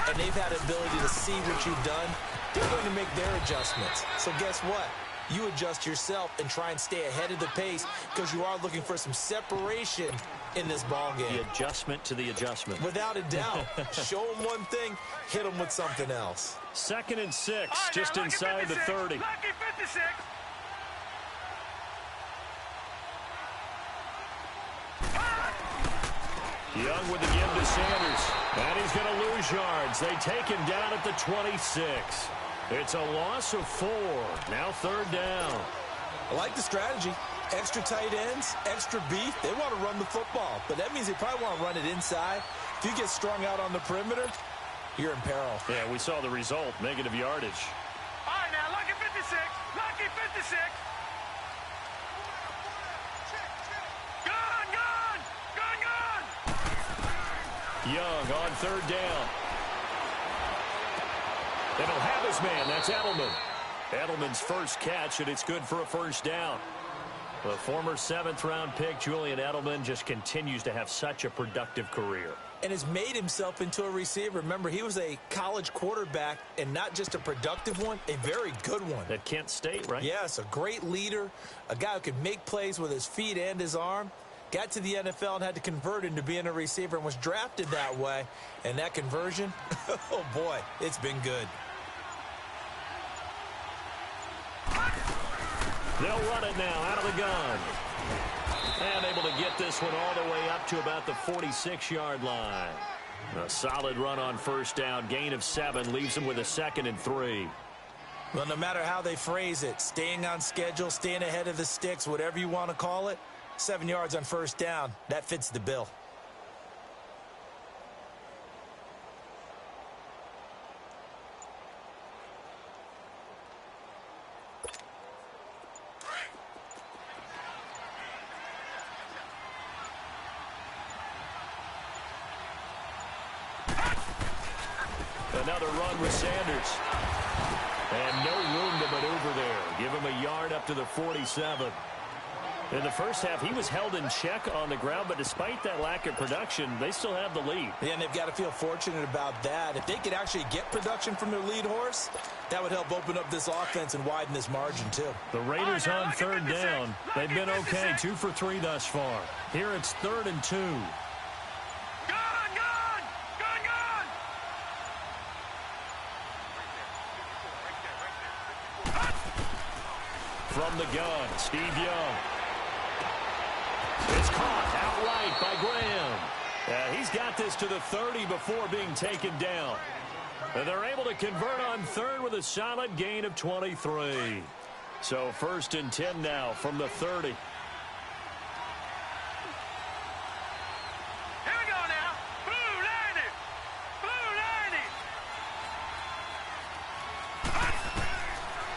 and they've had the ability to see what you've done. They're going to make their adjustments. So guess what? You adjust yourself and try and stay ahead of the pace because you are looking for some separation in this ball game. The adjustment to the adjustment. Without a doubt. Show them one thing, hit them with something else. 2nd and 6, just inside the 30. Lucky 56. Young with the give to Sanders. And he's going to lose yards. They take him down at the 26. It's a loss of 4. Now 3rd down. I like the strategy. Extra tight ends, extra beef. They want to run the football, but that means they probably want to run it inside. If you get strung out on the perimeter, you're in peril. Yeah, we saw the result, negative yardage. All right, now, lucky 56. Lucky 56. Gone, gone. Gone, gone. Young on 3rd down. They don't have his man. That's Edelman. Edelman's first catch, and it's good for a 1st down. The former 7th-round pick, Julian Edelman, just continues to have such a productive career. And has made himself into a receiver. Remember, he was a college quarterback, and not just a productive one, a very good one. At Kent State, right? Yes, a great leader, a guy who could make plays with his feet and his arm. Got to the NFL and had to convert into being a receiver and was drafted that way. And that conversion, oh boy, it's been good. They'll run it now out of the gun. And able to get this one all the way up to about the 46-yard line. A solid run on 1st down. Gain of 7 leaves them with a 2nd and 3. Well, no matter how they phrase it, staying on schedule, staying ahead of the sticks, whatever you want to call it, 7 yards on 1st down, that fits the bill. Another run with Sanders. And no room to maneuver there. Give him a yard up to the 47. In the first half, he was held in check on the ground, but despite that lack of production, they still have the lead. Yeah, and they've got to feel fortunate about that. If they could actually get production from their lead horse, that would help open up this offense and widen this margin, too. The Raiders on 3rd down. They've been okay, 2 for 3 thus far. Here it's 3rd and 2. From the gun, Steve Young. It's caught outright by Graham. He's got this to the 30 before being taken down. And they're able to convert on 3rd with a solid gain of 23. So 1st and 10 now from the 30. Here we go now. Blue Lightning. Blue Lightning.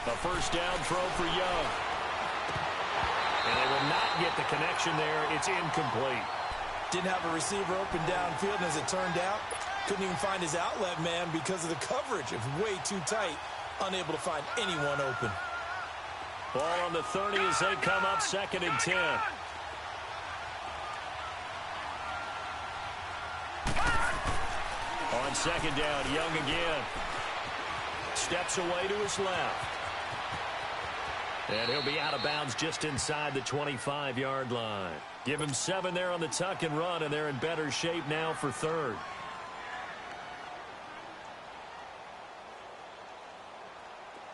A first down throw for Young. And they will not get the connection there. It's incomplete. Didn't have a receiver open downfield, and as it turned out, couldn't even find his outlet man because of the coverage. It was way too tight, unable to find anyone open. Ball on the 30 as they come up 2nd and 10. On 2nd down, Young again. Steps away to his left. And he'll be out of bounds just inside the 25-yard line. Give him 7 there on the tuck and run, and they're in better shape now for 3rd.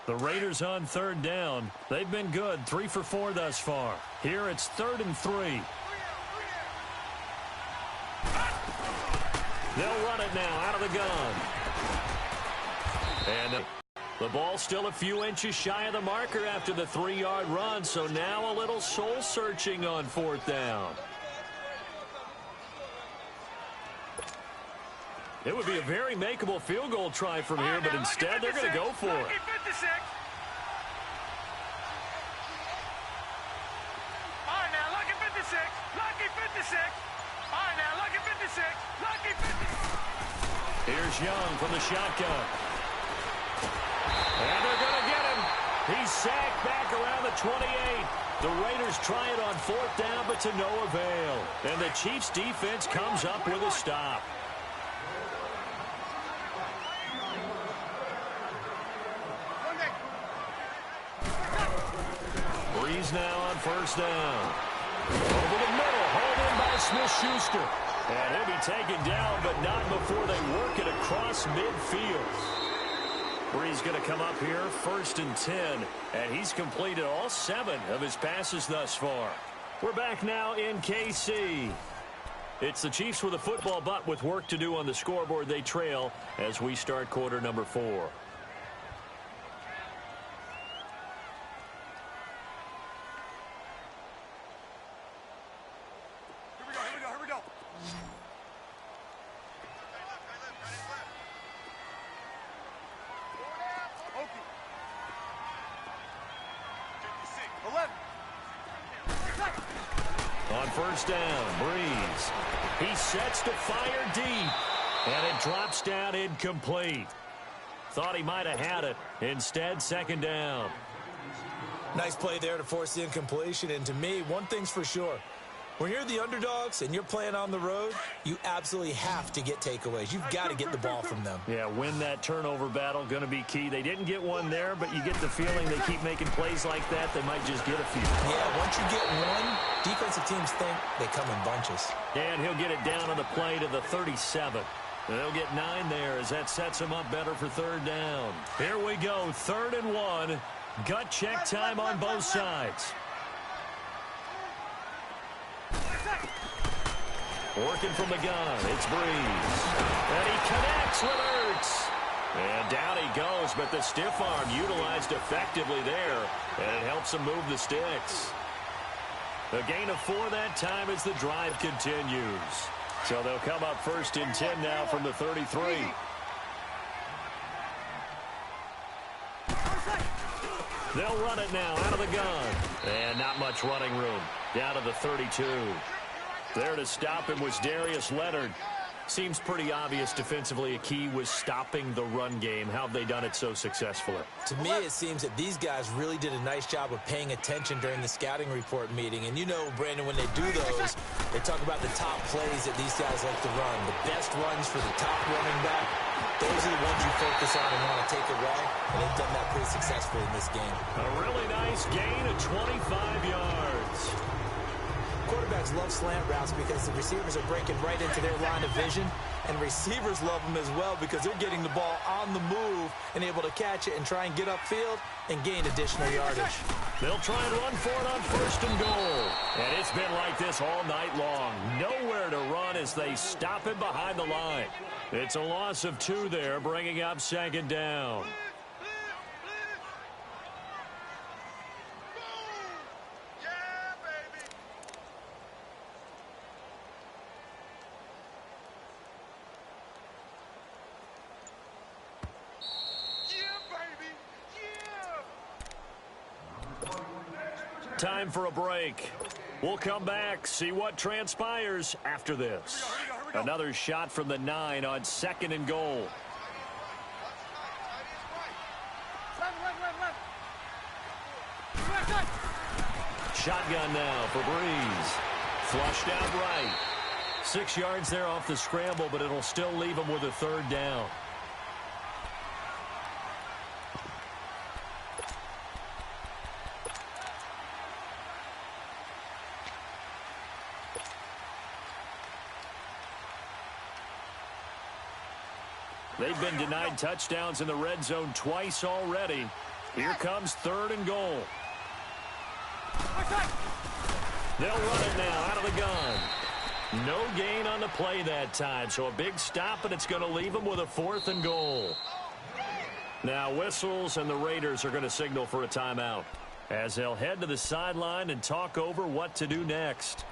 The Raiders on 3rd down. They've been good, 3 for 4 thus far. Here it's 3rd and 3. They'll run it now out of the gun. And the ball still a few inches shy of the marker after the 3-yard run, so now a little soul-searching on 4th down. It would be a very makeable field goal try from here, but instead they're going to go for it. Here's Young from the shotgun. And they're going to get him. He's sacked back around the 28. The Raiders try it on 4th down, but to no avail. And the Chiefs' defense comes up with a stop. Breeze now on 1st down. Over the middle, hauled in by Smith-Schuster. And he'll be taken down, but not before they work it across midfield. Breeze going to come up here, 1st and 10. And he's completed all 7 of his passes thus far. We're back now in KC. It's the Chiefs with a football, but with work to do on the scoreboard. They trail as we start quarter number 4. On 1st down, Breeze. He sets to fire deep, and it drops down incomplete. Thought he might have had it. Instead, 2nd down. Nice play there to force the incompletion, and to me, one thing's for sure. When you're the underdogs and you're playing on the road, you absolutely have to get takeaways. You've got to get the ball from them. Yeah, win that turnover battle, going to be key. They didn't get one there, but you get the feeling they keep making plays like that, they might just get a few. Yeah, once you get one, defensive teams think they come in bunches. And he'll get it down on the play to the 37. They'll get 9 there as that sets him up better for 3rd down. Here we go, 3rd and 1. Gut check time on both sides. Working from the gun, it's Breeze. And he connects with Ertz. And down he goes, but the stiff arm utilized effectively there, and it helps him move the sticks. A gain of 4 that time as the drive continues. So they'll come up 1st and 10 now from the 33. They'll run it now out of the gun. And not much running room. Down to the 32. There to stop him was Darius Leonard. Seems pretty obvious defensively a key was stopping the run game. How have they done it so successfully? To me, it seems that these guys really did a nice job of paying attention during the scouting report meeting. And you know, Brandon, when they do those, they talk about the top plays that these guys like to run. The best runs for the top running back, those are the ones you focus on and want to take away. And they've done that pretty successfully in this game. A really nice gain of 25 yards. Quarterbacks love slant routes because the receivers are breaking right into their line of vision, and receivers love them as well because they're getting the ball on the move and able to catch it and try and get upfield and gain additional yardage. They'll try and run for it on 1st and goal. And it's been like this all night long. Nowhere to run as they stop him behind the line. It's a loss of 2 there, bringing up 2nd down. Time for a break. We'll come back, see what transpires after this. Another shot from the 9 on 2nd and goal. Shotgun now for Breeze. Flushed out right. 6 yards there off the scramble, but it'll still leave him with a 3rd down. They've been denied touchdowns in the red zone twice already. Here comes 3rd and goal. They'll run it now out of the gun. No gain on the play that time, so a big stop, and it's going to leave them with a 4th and goal. Now whistles, and the Raiders are going to signal for a timeout as they'll head to the sideline and talk over what to do next.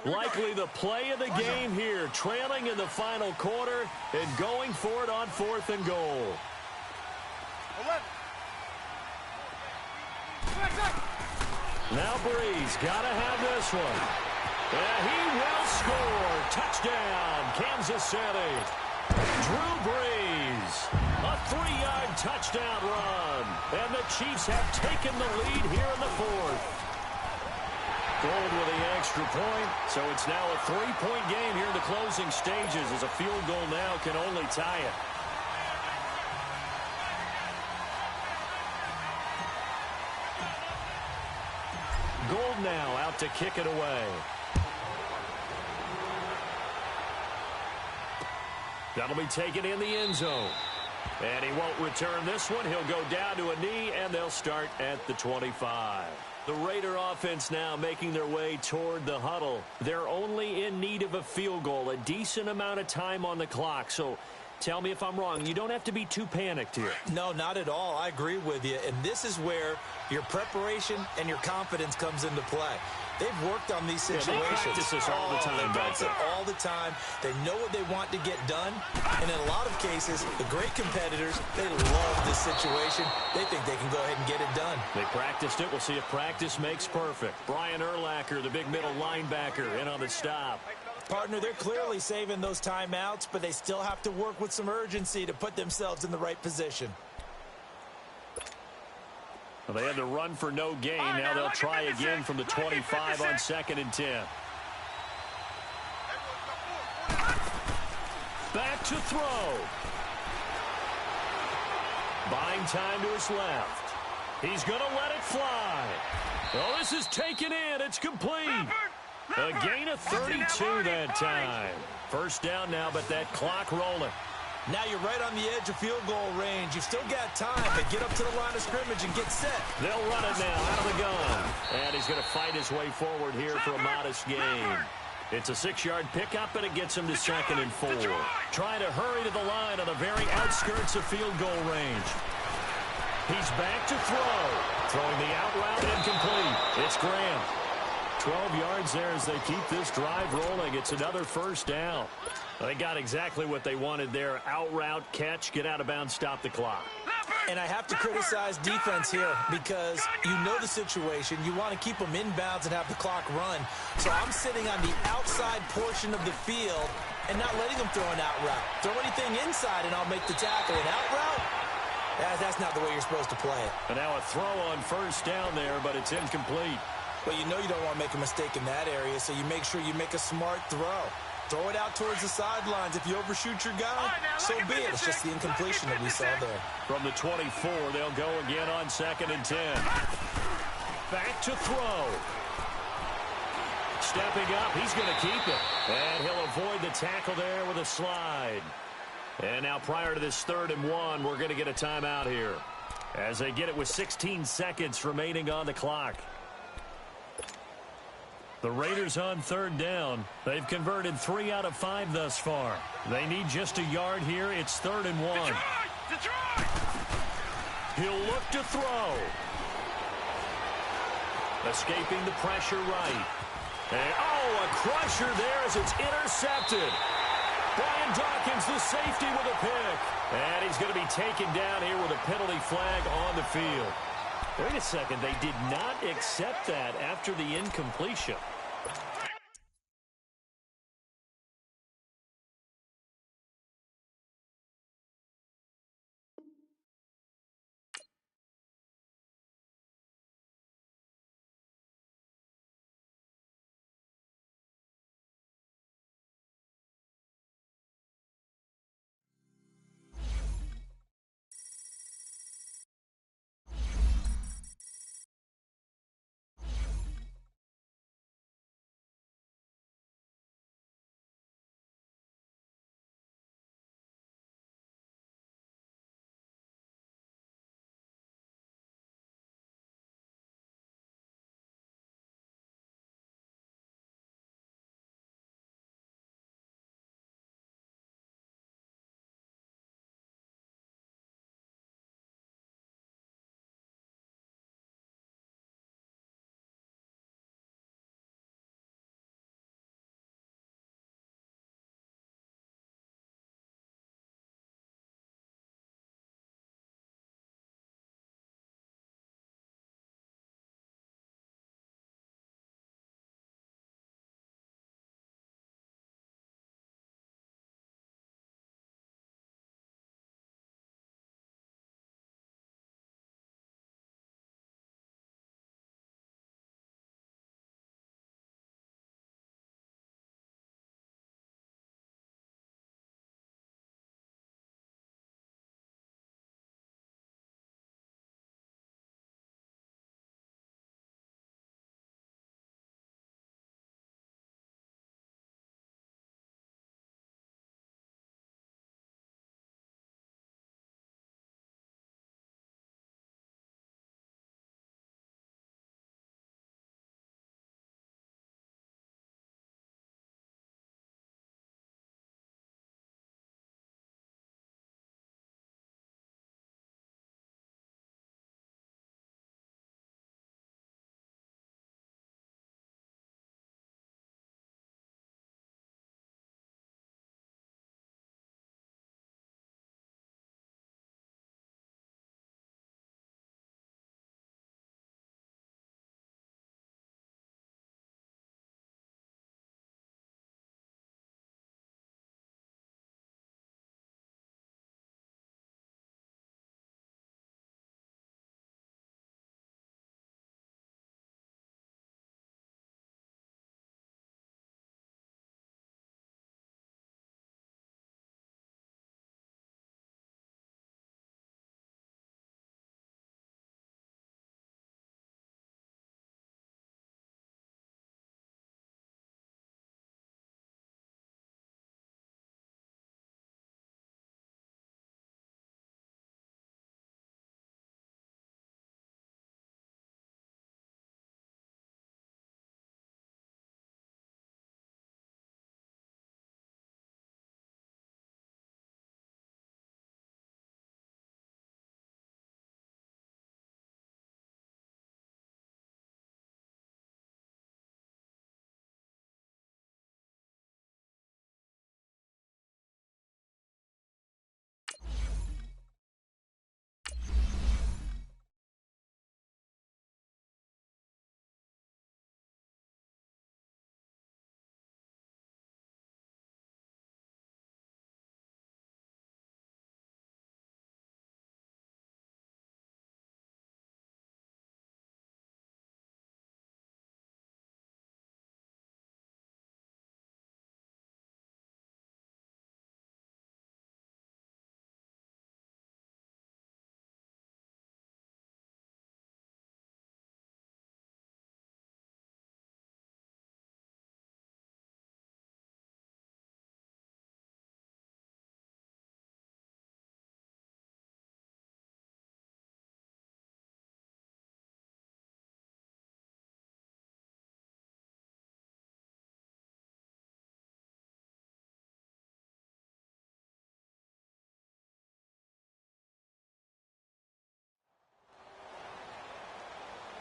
Likely the play of the game here, trailing in the final quarter and going for it on 4th and goal. Now Breeze got to have this one. And he will score. Touchdown, Kansas City. Drew Brees, a 3-yard touchdown run. And the Chiefs have taken the lead here in the 4th. Gold with the extra point, so it's now a 3-point game here in the closing stages as a field goal now can only tie it. Gold now out to kick it away. That'll be taken in the end zone. And he won't return this one. He'll go down to a knee, and they'll start at the 25. The Raider offense now making their way toward the huddle. They're only in need of a field goal, a decent amount of time on the clock. So tell me if I'm wrong. You don't have to be too panicked here. No, not at all. I agree with you. And this is where your preparation and your confidence comes into play. They've worked on these situations. They practice this all the time. They practice it all the time. They know what they want to get done. And in a lot of cases, the great competitors, they love this situation. They think they can go ahead and get it done. They practiced it. We'll see if practice makes perfect. Brian Urlacher, the big middle linebacker, in on the stop. Partner, they're clearly saving those timeouts, but they still have to work with some urgency to put themselves in the right position. Well, they had to run for no gain. Now they'll try again from the 25 on 2nd and 10. Back to throw. Buying time to his left. He's going to let it fly. Oh, this is taken in. It's complete. A gain of 32 that time. 1st down now, but that clock rolling. Now you're right on the edge of field goal range. You've still got time, but get up to the line of scrimmage and get set. They'll run it now out of the gun. And he's going to fight his way forward here for a modest gain. It's a 6-yard pickup, and it gets him to 2nd and 4. Trying to hurry to the line on the very outskirts of field goal range. He's back to throw. Throwing the out route, incomplete. It's Graham. 12 yards there as they keep this drive rolling. It's another 1st down. They got exactly what they wanted there. Out route, catch, get out of bounds, stop the clock. And I have to criticize defense here because you know the situation. You want to keep them inbounds and have the clock run. So I'm sitting on the outside portion of the field and not letting them throw an out route. Throw anything inside and I'll make the tackle. An out route? That's not the way you're supposed to play it. And now a throw on 1st down there, but it's incomplete. Well, you know you don't want to make a mistake in that area, so you make sure you make a smart throw. Throw it out towards the sidelines. If you overshoot your guy, so be it. It's just the incompletion that we saw there. From the 24, they'll go again on 2nd and 10. Back to throw. Stepping up, he's going to keep it. And he'll avoid the tackle there with a slide. And now prior to this 3rd and 1, we're going to get a timeout here as they get it with 16 seconds remaining on the clock. The Raiders on 3rd down. They've converted 3 out of 5 thus far. They need just a yard here. It's 3rd and 1. He'll look to throw. Escaping the pressure right. And, oh, a crusher there as it's intercepted. Brian Dawkins, the safety, with a pick. And he's going to be taken down here with a penalty flag on the field. Wait a second. They did not accept that after the incompletion.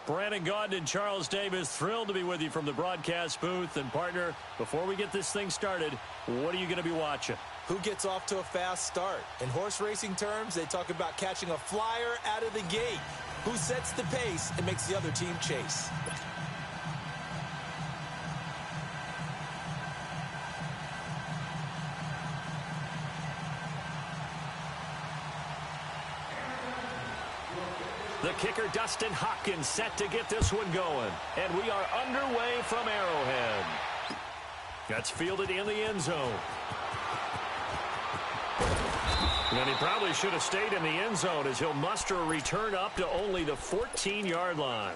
Brandon Gaudin and Charles Davis, thrilled to be with you from the broadcast booth. And, partner, before we get this thing started, what are you going to be watching? Who gets off to a fast start? In horse racing terms, they talk about catching a flyer out of the gate. Who sets the pace and makes the other team chase? The kicker, Dustin Hopkins, set to get this one going. And we are underway from Arrowhead. That's fielded in the end zone. And he probably should have stayed in the end zone as he'll muster a return up to only the 14-yard line.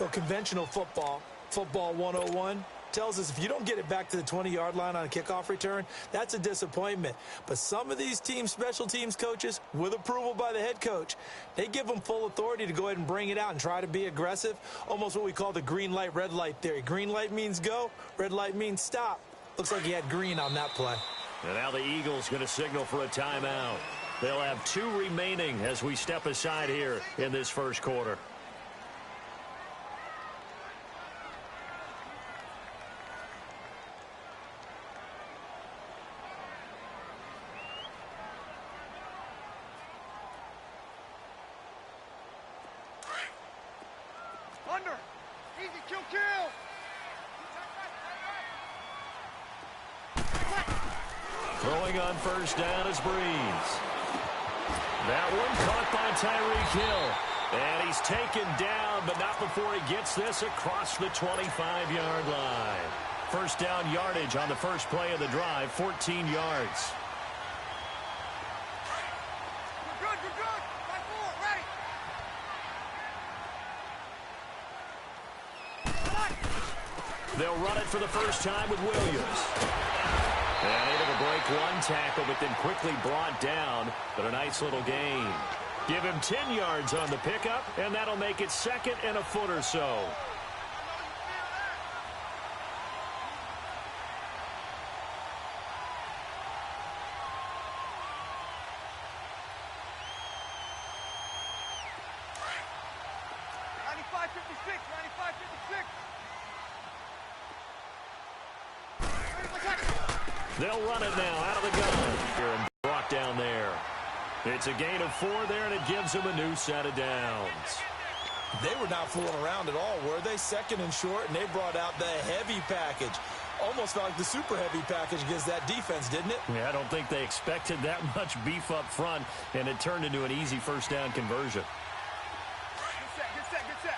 Well, conventional football 101, tells us if you don't get it back to the 20-yard line on a kickoff return, that's a disappointment. But some of these special teams coaches, with approval by the head coach, they give them full authority to go ahead and bring it out and try to be aggressive, almost what we call the green light, red light theory. Green light means go, red light means stop. Looks like he had green on that play. And now the Eagles going to signal for a timeout. They'll have 2 remaining as we step aside here in this first quarter. Under. Easy, kill, kill. Throwing on first down is Breeze. That one caught by Tyreek Hill. And he's taken down, but not before he gets this across the 25-yard line. First down yardage on the first play of the drive, 14 yards. We're good, we're good. 5-4, ready. They'll run it for the first time with Williams. And able to break one tackle, but then quickly brought down. But a nice little gain. Give him 10 yards on the pickup, and that'll make it second and a foot or so. They'll run it now out of the gun. And brought down there. It's a gain of 4 there, and it gives them a new set of downs. They were not fooling around at all, were they? Second and short, and they brought out the heavy package. Almost felt like the super heavy package against that defense, didn't it? Yeah, I don't think they expected that much beef up front, and it turned into an easy first down conversion. Get set.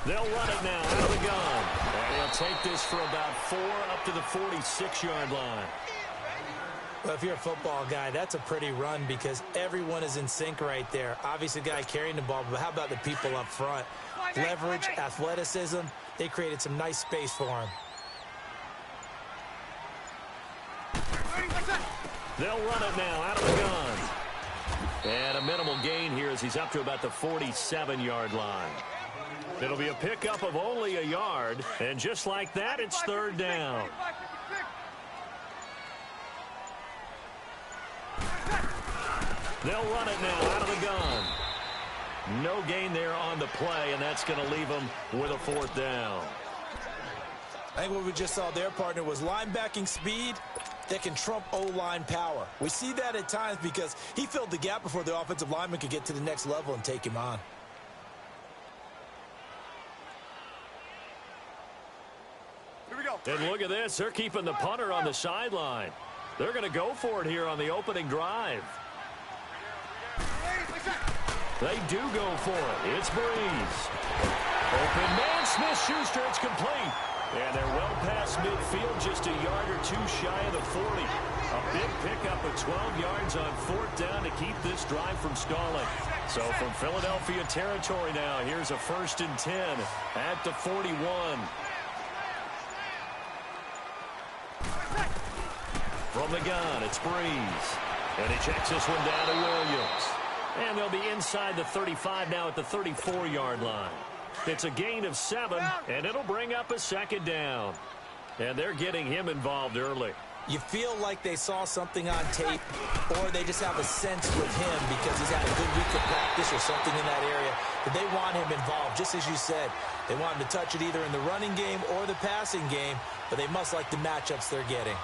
They'll run it now out of the gun. And he'll take this for about 4 up to the 46-yard line. Well, if you're a football guy, that's a pretty run because everyone is in sync right there. Obviously, the guy carrying the ball, but how about the people up front? Leverage, athleticism, they created some nice space for him. They'll run it now out of the gun. And a minimal gain here as he's up to about the 47-yard line. It'll be a pickup of only a yard, and just like that, it's third down. They'll run it now out of the gun. No gain there on the play, and that's going to leave them with a 4th down. I think what we just saw there, partner, was linebacking speed that can trump O-line power. We see that at times because he filled the gap before the offensive lineman could get to the next level and take him on. And look at this. They're keeping the punter on the sideline. They're going to go for it here on the opening drive. They do go for it. It's Breeze. Open man, Smith-Schuster. It's complete. And they're well past midfield, just a yard or 2 shy of the 40. A big pickup of 12 yards on 4th down to keep this drive from stalling. So from Philadelphia territory now, here's a 1st and 10 at the 41. From the gun, it's Breeze. And he checks this one down to Williams. And they'll be inside the 35 now at the 34-yard line. It's a gain of 7, and it'll bring up a 2nd down. And they're getting him involved early. You feel like they saw something on tape, or they just have a sense with him because he's had a good week of practice or something in that area that they want him involved. Just as you said, they want him to touch it either in the running game or the passing game, but they must like the matchups they're getting.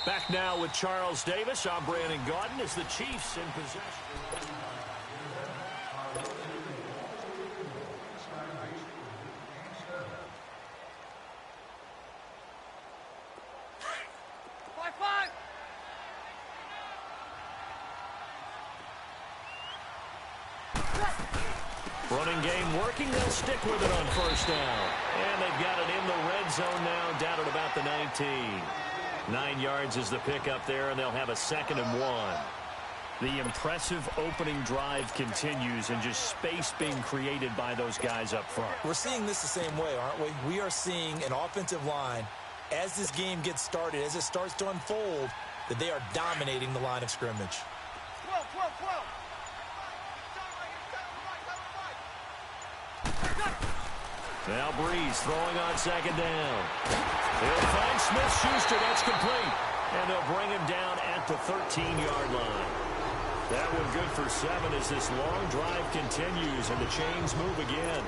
Back now with Charles Davis. I'm Brandon Gaudin as the Chiefs in possession. Running game working. They'll stick with it on first down. And they've got it in the red zone now, down at about the 19. 9 yards is the pickup there, and they'll have a 2nd and 1. The impressive opening drive continues, and just space being created by those guys up front. We're seeing this the same way, aren't we? We are seeing an offensive line, as this game gets started, as it starts to unfold, that they are dominating the line of scrimmage. 12, 12, 12. Now Breeze throwing on 2nd down. He'll find Smith-Schuster. That's complete. And they'll bring him down at the 13-yard line. That one good for 7 as this long drive continues and the chains move again.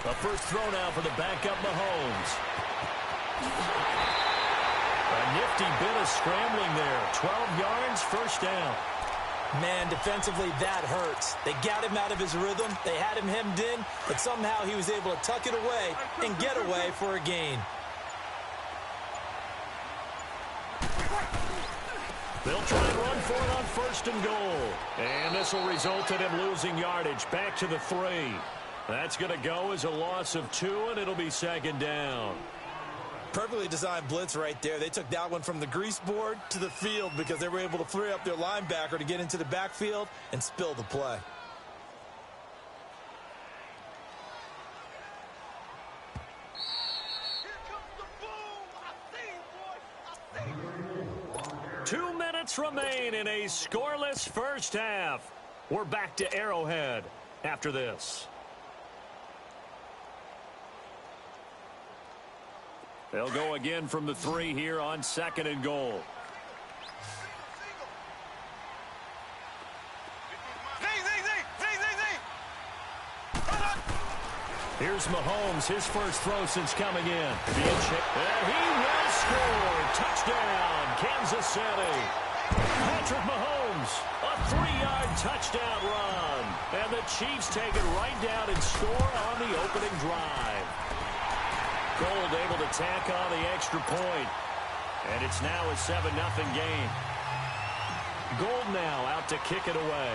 A first throw now for the backup Mahomes. A nifty bit of scrambling there. 12 yards, first down. Man, defensively, that hurts. They got him out of his rhythm. They had him hemmed in, but somehow he was able to tuck it away and get away for a gain. They'll try and run for it on 1st and goal. And this will result in him losing yardage back to the 3. That's going to go as a loss of 2, and it'll be 2nd down. Perfectly designed blitz right there. They took that one from the grease board to the field because they were able to free up their linebacker to get into the backfield and spill the play. Here comes the boom. I see you, boy. I see you. 2 minutes remain in a scoreless first half. We're back to Arrowhead after this. They'll go again from the 3 here on 2nd and goal. Here's Mahomes, his first throw since coming in. And he will score. Touchdown, Kansas City. Patrick Mahomes, a 3-yard touchdown run. And the Chiefs take it right down and score on the opening drive. Gold able to tack on the extra point. And it's now a 7-0 game. Gold now out to kick it away.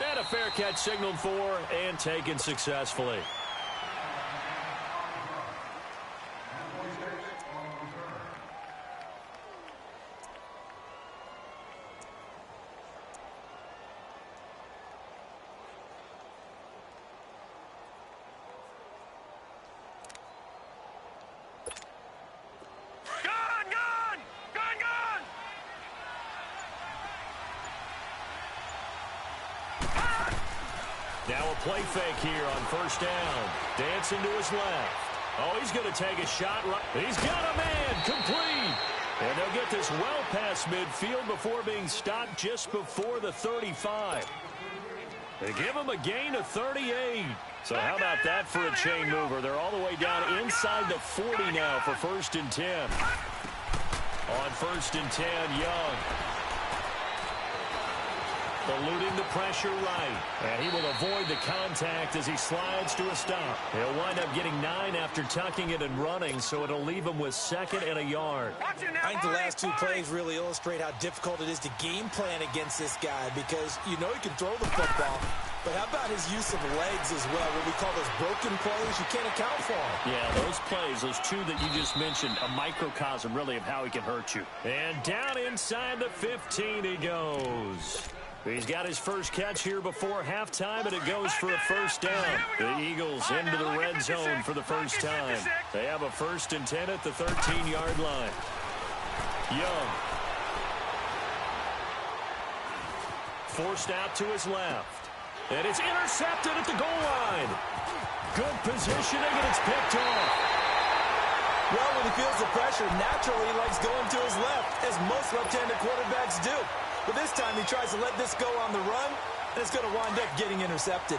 And a fair catch signaled for and taken successfully. Now a play fake here on first down. Dancing to his left. Oh, he's going to take a shot. He's got a man. Complete. And they'll get this well past midfield before being stopped just before the 35. They give him a gain of 38. So how about that for a chain mover? They're all the way down inside the 40 now for 1st and 10. On 1st and 10, Young. Eluding the pressure right. And he will avoid the contact as he slides to a stop. He'll wind up getting 9 after tucking it and running, so it'll leave him with 2nd and a yard. I think the last 2 plays really illustrate how difficult it is to game plan against this guy because you know he can throw the football, But how about his use of legs as well? What we call those broken plays, you can't account for them. Yeah, those plays, those two that you just mentioned, a microcosm really of how he can hurt you. And down inside the 15 he goes. He's got his first catch here before halftime, and it goes for a first down. The Eagles into the red zone for the first time. They have a 1st and 10 at the 13-yard line. Young. Forced out to his left. And it's intercepted at the goal line. Good positioning, and it's picked off. Well, when he feels the pressure, naturally he likes going to his left, as most left-handed quarterbacks do. But this time he tries to let this go on the run, and it's going to wind up getting intercepted.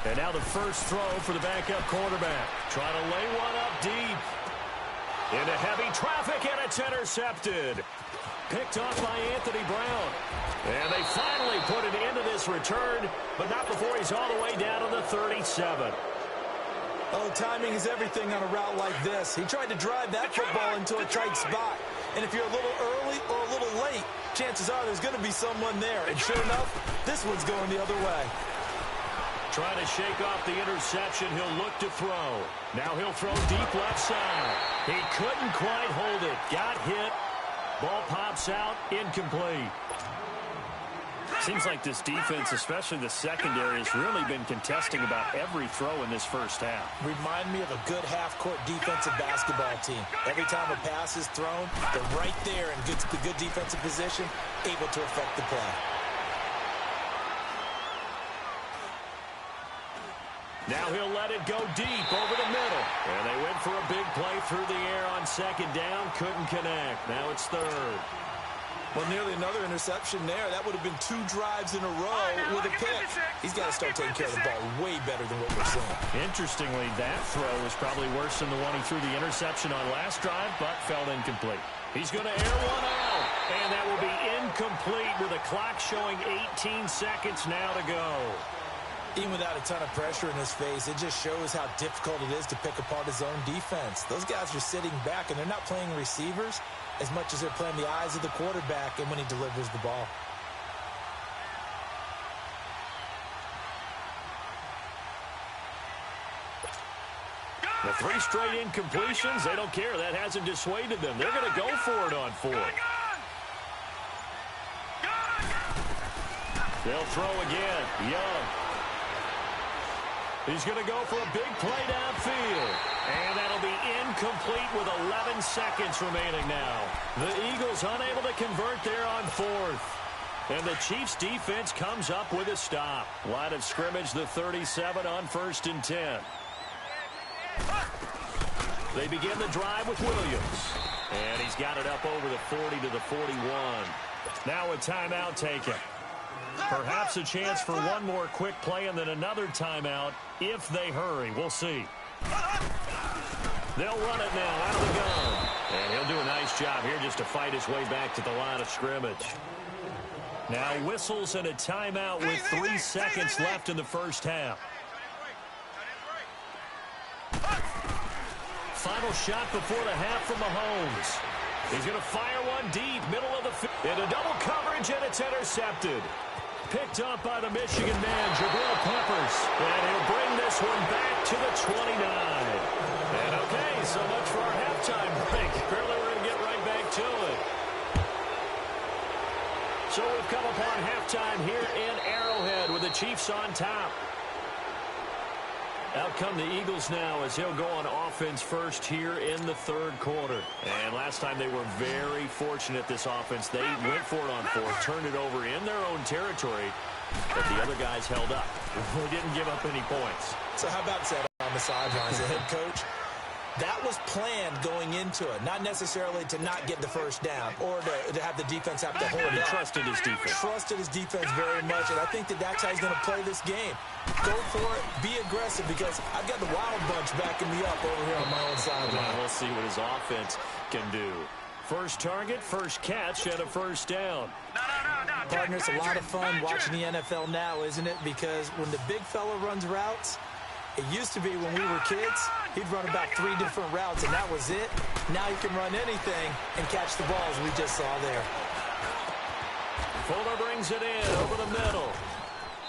And now the first throw for the backup quarterback. Trying to lay one up deep. Into heavy traffic, and it's intercepted. Picked off by Anthony Brown. And they finally put an end to this return, but not before he's all the way down to the 37. Oh, timing is everything on a route like this. He tried to drive that football into a tight spot. And if you're a little early or a little late, chances are there's going to be someone there. And sure enough, this one's going the other way. Trying to shake off the interception, he'll look to throw. Now he'll throw deep left side. He couldn't quite hold it. Got hit. Ball pops out, incomplete. Seems like this defense, especially the secondary, has really been contesting about every throw in this first half. Remind me of a good half-court defensive basketball team. Every time a pass is thrown, they're right there in good defensive position, able to affect the play. Now he'll let it go deep over the middle. And they went for a big play through the air on 2nd down. Couldn't connect. Now it's 3rd. Well, nearly another interception there. That would have been 2 drives in a row with a pick. He's got to start taking care of the ball way better than what we're seeing. Interestingly, that throw was probably worse than the one he threw the interception on last drive, but fell incomplete. He's going to air one out, and that will be incomplete with a clock showing 18 seconds now to go. Even without a ton of pressure in his face, it just shows how difficult it is to pick apart his own defense. Those guys are sitting back, and they're not playing receivers as much as they're playing the eyes of the quarterback and when he delivers the ball. The 3 straight incompletions, they don't care. That hasn't dissuaded them. They're going to go for it on 4th. They'll throw again. Young. He's going to go for a big play downfield. And that'll be incomplete with 11 seconds remaining now. The Eagles unable to convert there on 4th. And the Chiefs defense comes up with a stop. Line of scrimmage, the 37 on 1st and 10. They begin the drive with Williams. And he's got it up over the 40 to the 41. Now a timeout taken. Perhaps a chance for one more quick play and then another timeout if they hurry. We'll see. They'll run it now out of the gun. And he'll do a nice job here just to fight his way back to the line of scrimmage. Now whistles and a timeout with 3 seconds left in the first half. Final shot before the half from Mahomes. He's going to fire one deep, middle of the field. Into double coverage, and it's intercepted. Picked up by the Michigan man, Jabril Peppers. And he'll bring this one back to the 29. And okay, so much for our halftime break. Apparently we're going to get right back to it. So we've come upon halftime here in Arrowhead with the Chiefs on top. Out come the Eagles now as he'll go on offense first here in the 3rd quarter. And last time they were very fortunate, this offense. They went for it on 4th, turned it over in their own territory, but the other guys held up. They didn't give up any points. So how about that on the sidelines, the head coach? That was planned going into it, not necessarily to not get the first down or to have the defense have to hold it. He trusted his defense. Trusted his defense very much, and I think that's how he's going to play this game. Go for it, be aggressive, because I've got the wild bunch backing me up over here on my own sideline. We'll see what his offense can do. First target, first catch, and a first down. Partner, it's a lot of fun watching the NFL now, isn't it? Because when the big fella runs routes, it used to be when we were kids, he'd run about 3 different routes, and that was it. Now you can run anything and catch the balls we just saw there. Fuller brings it in over the middle.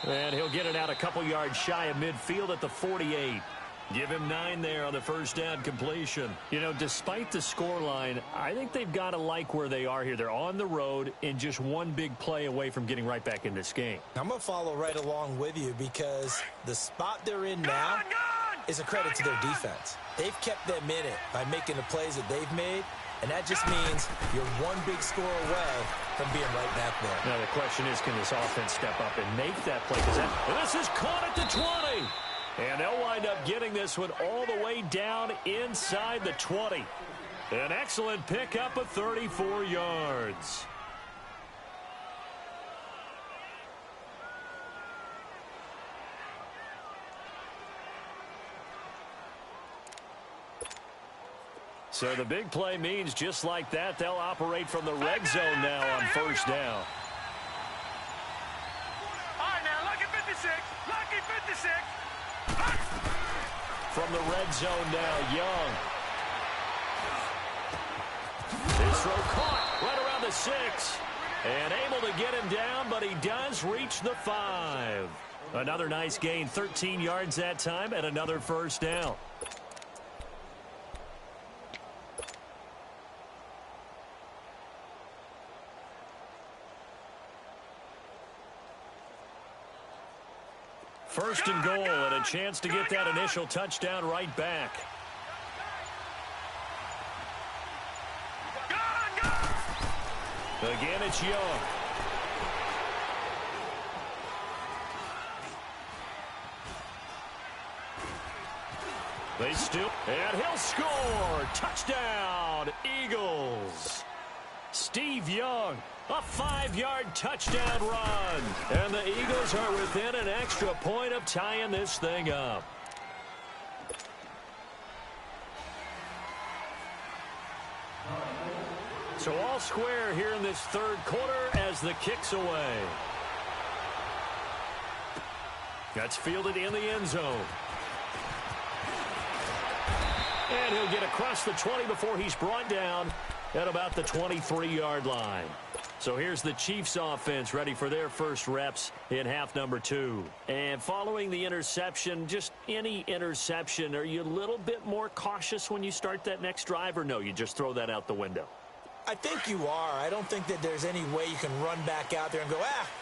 And he'll get it out a couple yards shy of midfield at the 48. Give him 9 there on the first down completion. You know, despite the scoreline, I think they've got to like where they are here. They're on the road and just one big play away from getting right back in this game. I'm going to follow right along with you because the spot they're in now is a credit to their defense. They've kept them in it by making the plays that they've made, and that just means you're one big score away from being right back there. Now the question is, can this offense step up and make that play? And this is caught at the 20. And they'll wind up getting this one all the way down inside the 20. An excellent pickup of 34 yards. So the big play means just like that, they'll operate from the red zone now on first down. All right, now, lucky 56. Lucky 56. From the red zone now, Young. His throw caught right around the 6. And able to get him down, but he does reach the 5. Another nice gain, 13 yards that time, and another first down. First and goal, and a chance to get that initial touchdown right back. Again, it's Young. They still, and he'll score. Touchdown, Eagles. Steve Young. A 5-yard touchdown run. And the Eagles are within an extra point of tying this thing up. So all square here in this third quarter as the kick's away. That's fielded in the end zone. And he'll get across the 20 before he's brought down at about the 23-yard line. So here's the Chiefs offense ready for their first reps in half number 2. And following the interception, just any interception, are you a little bit more cautious when you start that next drive, or no, you just throw that out the window? I think you are. I don't think that there's any way you can run back out there and go,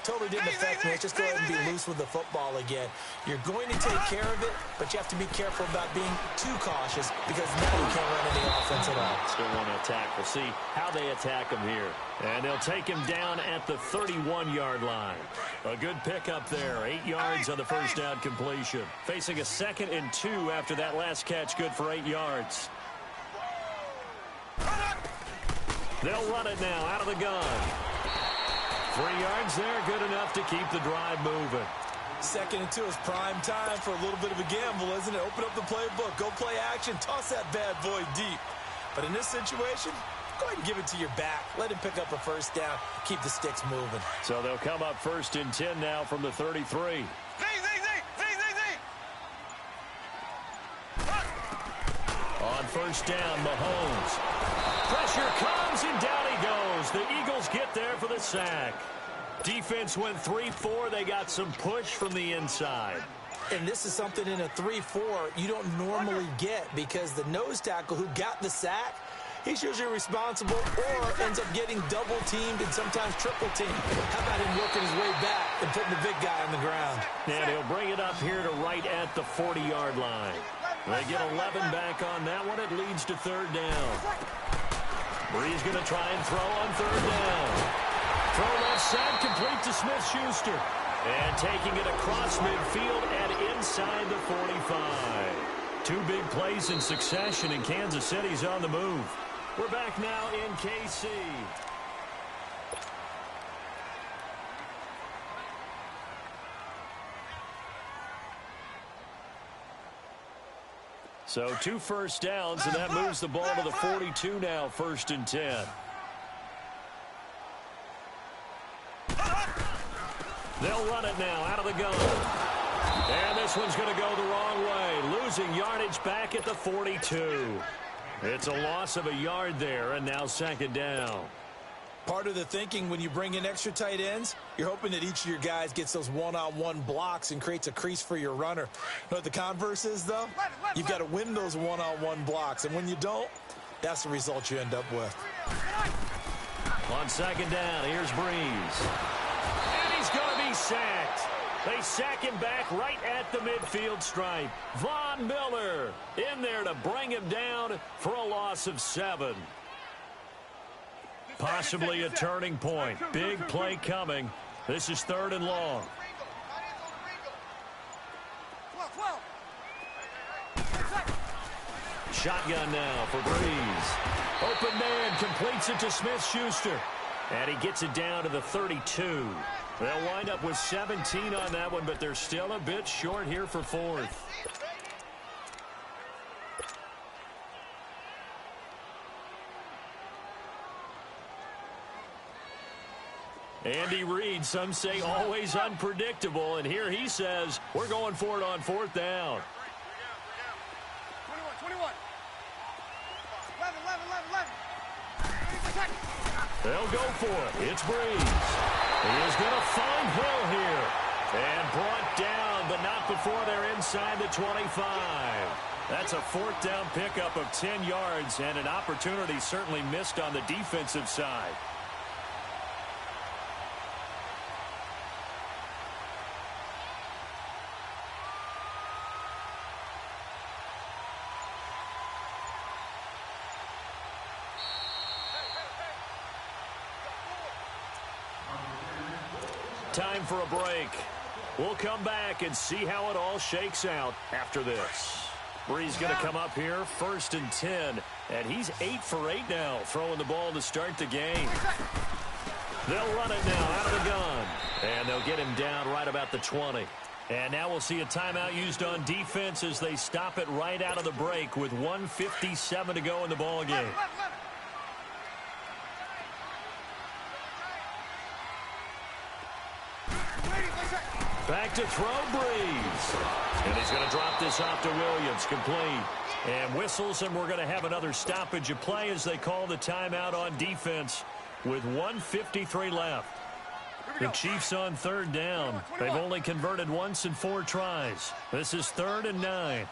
totally didn't affect me. Let's just go ahead and be loose with the football again. You're going to take care of it, but you have to be careful about being too cautious because now you can't run any offense at all. Still want to attack. We'll see how they attack him here. And they'll take him down at the 31-yard line. A good pickup there. 8 yards on the first down completion. Facing a 2nd and 2 after that last catch. Good for 8 yards. They'll run it now out of the gun. 3 yards there, good enough to keep the drive moving. 2nd and 2 is prime time for a little bit of a gamble, isn't it? Open up the playbook, go play action, toss that bad boy deep. But in this situation, go ahead and give it to your back. Let him pick up a first down, keep the sticks moving. So they'll come up 1st and 10 now from the 33. On first down, Mahomes. Pressure comes, and down he goes. The Eagles get there for the sack. Defense went 3-4. They got some push from the inside. And this is something in a 3-4 you don't normally get because the nose tackle who got the sack, he's usually responsible or ends up getting double-teamed and sometimes triple-teamed. How about him working his way back and putting the big guy on the ground? And he'll bring it up here to right at the 40-yard line. They get 11 back on that one. It leads to 3rd down. Bree's going to try and throw on 3rd down. Throw left side, complete to Smith-Schuster. And taking it across midfield and inside the 45. 2 big plays in succession, and Kansas City's on the move. We're back now in KC. So 2 first downs, and that moves the ball to the 42 now, 1st and 10. They'll run it now out of the gun. And this one's going to go the wrong way. Losing yardage back at the 42. It's a loss of a yard there, and now second down. Part of the thinking when you bring in extra tight ends, you're hoping that each of your guys gets those one-on-one blocks and creates a crease for your runner. You know what the converse is, though? You've got to win those one-on-one blocks, and when you don't, that's the result you end up with. On second down, here's Breeze. And he's going to be sacked. They sack him back right at the midfield stripe. Von Miller in there to bring him down for a loss of 7. Possibly a turning point. Big play coming. This is 3rd and long. Shotgun now for Breeze. Open man completes it to Smith-Schuster. And he gets it down to the 32. They'll wind up with 17 on that one, but they're still a bit short here for 4th. Andy Reid, some say always unpredictable, and here he says we're going for it on 4th down. 21. 11. They'll go for it. It's Breeze. He is going to find Hill here. And brought down, but not before they're inside the 25. That's a 4th down pickup of 10 yards, and an opportunity certainly missed on the defensive side. Time for a break. We'll come back and see how it all shakes out after this. Breeze going to come up here, 1st and 10, and he's 8 for 8 now, throwing the ball to start the game. They'll run it now out of the gun, and they'll get him down right about the 20. And now we'll see a timeout used on defense as they stop it right out of the break with 1:57 to go in the ball game. Back to throw, Breeze. And he's going to drop this off to Williams, complete. And whistles, and we're going to have another stoppage of play as they call the timeout on defense with 1:53 left. The Chiefs on 3rd down. They've only converted once in 4 tries. This is 3rd and 9.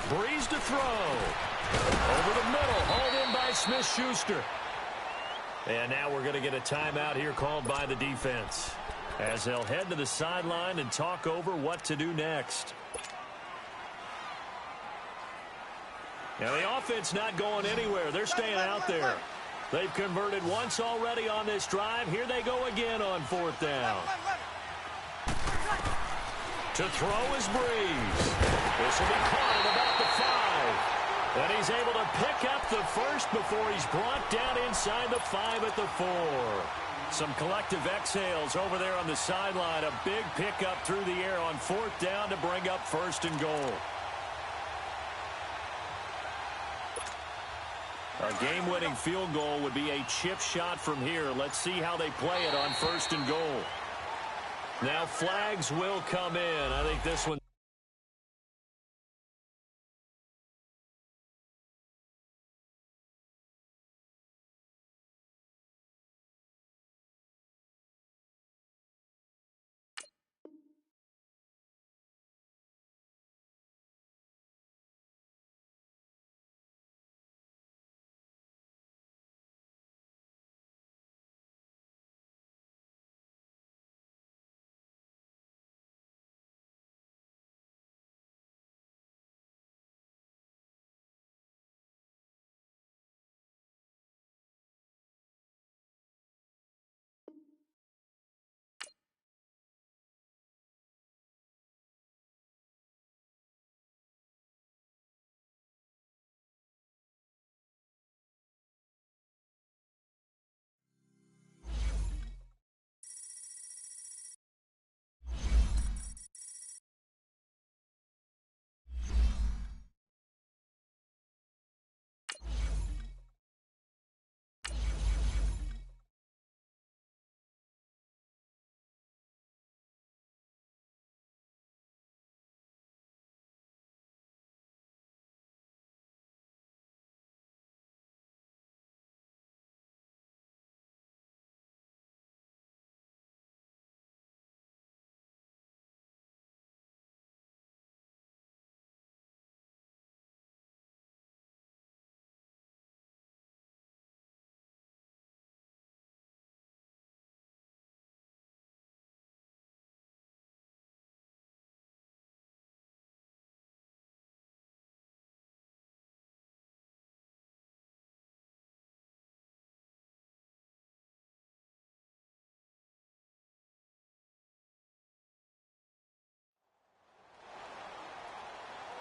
Breeze to throw. Over the middle, hauled in by Smith-Schuster. And now we're going to get a timeout here called by the defense as they'll head to the sideline and talk over what to do next. Now the offense not going anywhere. They're staying out there. They've converted once already on this drive. Here they go again on 4th down. To throw is Breeze. This will be caught at about the 5. And he's able to pick up the first before he's brought down inside the 5 at the 4. Some collective exhales over there on the sideline. A big pickup through the air on 4th down to bring up 1st and goal. A game-winning field goal would be a chip shot from here. Let's see how they play it on 1st and goal. Now flags will come in. I think this one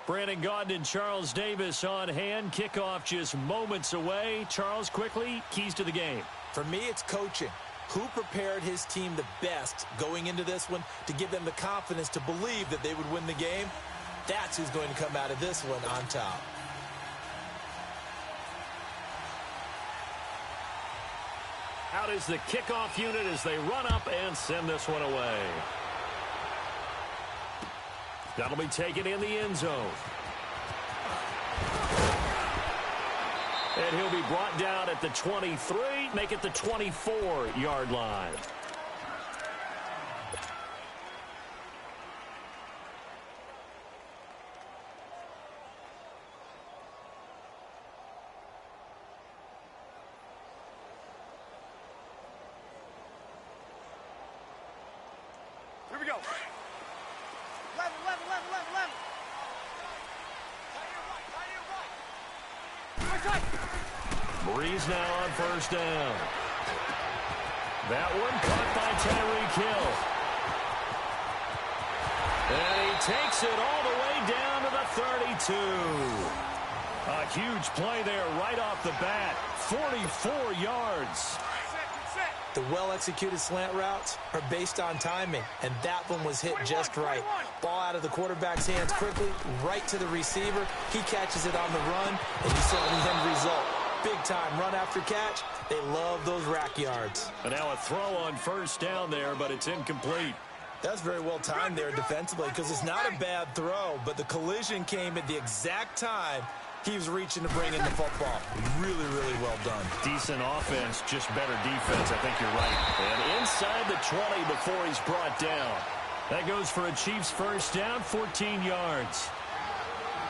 Brandon Gaudin and Charles Davis on hand. Kickoff just moments away. Charles, quickly, keys to the game. For me, it's coaching. Who prepared his team the best going into this one to give them the confidence to believe that they would win the game? That's who's going to come out of this one on top. Out is the kickoff unit as they run up and send this one away. That'll be taken in the end zone. And he'll be brought down at the 23, make it the 24-yard line. Here we go. Level. Tie Breeze now on first down. That one caught by Tyreek Hill. And he takes it all the way down to the 32. A huge play there right off the bat. 44 yards. The well-executed slant routes are based on timing, and that one was hit just right. Ball out of the quarterback's hands quickly, right to the receiver. He catches it on the run, and you saw the end result. Big-time run after catch. They love those rack yards. And now a throw on first down there, but it's incomplete. That's very well timed there defensively because it's not a bad throw, but the collision came at the exact time he was reaching to bring in the football. Really, really well done. Decent offense, just better defense. I think you're right. And inside the 20 before he's brought down. That goes for a Chiefs first down, 14 yards.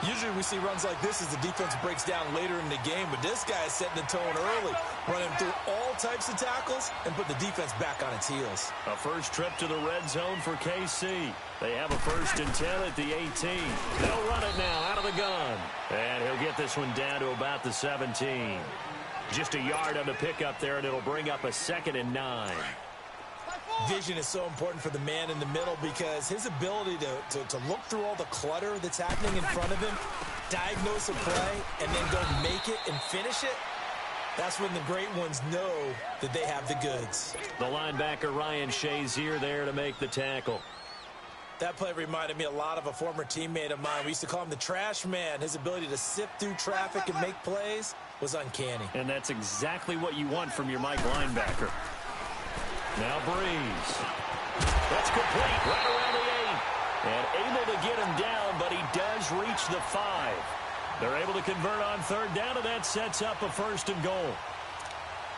Usually we see runs like this as the defense breaks down later in the game, but this guy is setting the tone early, running through all types of tackles and put the defense back on its heels. A first trip to the red zone for KC. They have a 1st and 10 at the 18. They'll run it now out of the gun. And he'll get this one down to about the 17. Just a yard on the pickup there, and it'll bring up a 2nd and 9. Vision is so important for the man in the middle because his ability to look through all the clutter that's happening in front of him, diagnose a play, and then go make it and finish it, that's when the great ones know that they have the goods. The linebacker Ryan Shazier there to make the tackle. That play reminded me a lot of a former teammate of mine. We used to call him the trash man. His ability to sift through traffic and make plays was uncanny. And that's exactly what you want from your Mike linebacker. Now Breeze. That's complete right around the 8. And able to get him down, but he does reach the 5. They're able to convert on 3rd down, and that sets up a 1st and goal.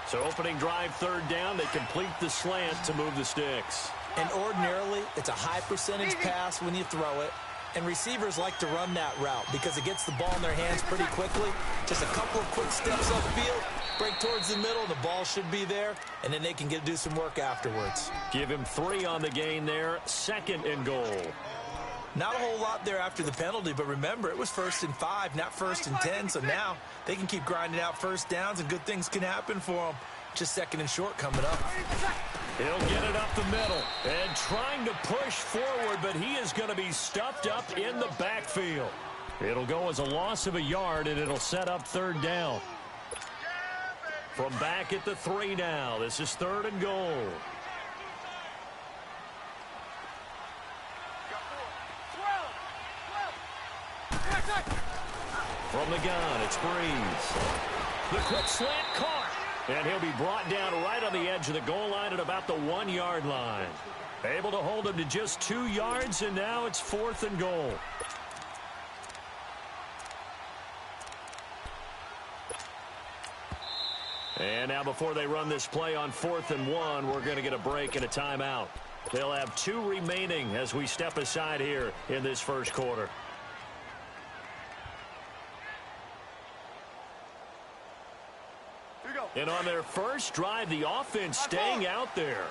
So opening drive 3rd down, they complete the slant to move the sticks. And ordinarily, it's a high percentage pass when you throw it. And receivers like to run that route because it gets the ball in their hands pretty quickly. Just a couple of quick steps upfield, break towards the middle, the ball should be there, and then they can do some work afterwards. Give him 3 on the gain there, 2nd and goal. Not a whole lot there after the penalty, but remember, it was 1st and 5, not 1st and 10, so now they can keep grinding out first downs, and good things can happen for them. Just 2nd and short coming up. He'll get it up the middle and trying to push forward, but he is going to be stuffed up in the backfield. It'll go as a loss of a yard, and it'll set up 3rd down. From back at the 3 now, this is 3rd and goal. From the gun, it's Breeze. The quick slant caught. And he'll be brought down right on the edge of the goal line at about the 1-yard line. Able to hold him to just 2 yards, and now it's 4th and goal. And now before they run this play on 4th and 1, we're going to get a break and a timeout. They'll have 2 remaining as we step aside here in this first quarter. And on their first drive, the offense staying out there.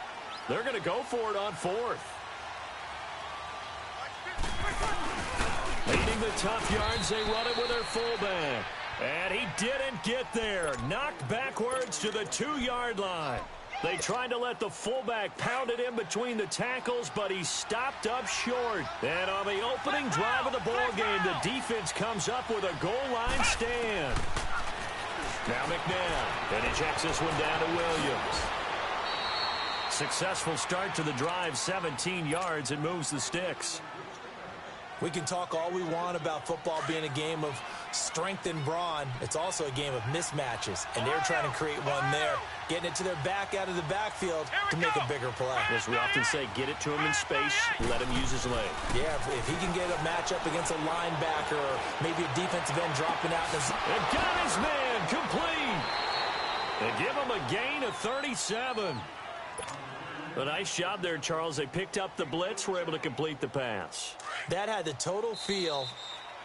They're going to go for it on 4th. Leading the tough yards, they run it with their fullback. And he didn't get there. Knocked backwards to the 2-yard line. They tried to let the fullback pound it in between the tackles, but he stopped up short. And on the opening drive of the ball game, the defense comes up with a goal line stand. Now McNabb, and he checks this one down to Williams. Successful start to the drive, 17 yards, and moves the sticks. We can talk all we want about football being a game of strength and brawn. It's also a game of mismatches, and they're trying to create one there, getting it to their back out of the backfield to make a bigger play. As we often say, get it to him in space, let him use his leg. Yeah, if he can get a matchup against a linebacker or maybe a defensive end dropping out. And got his man complete. They give him a gain of 37. A nice job there, Charles. They picked up the blitz, were able to complete the pass. That had the total feel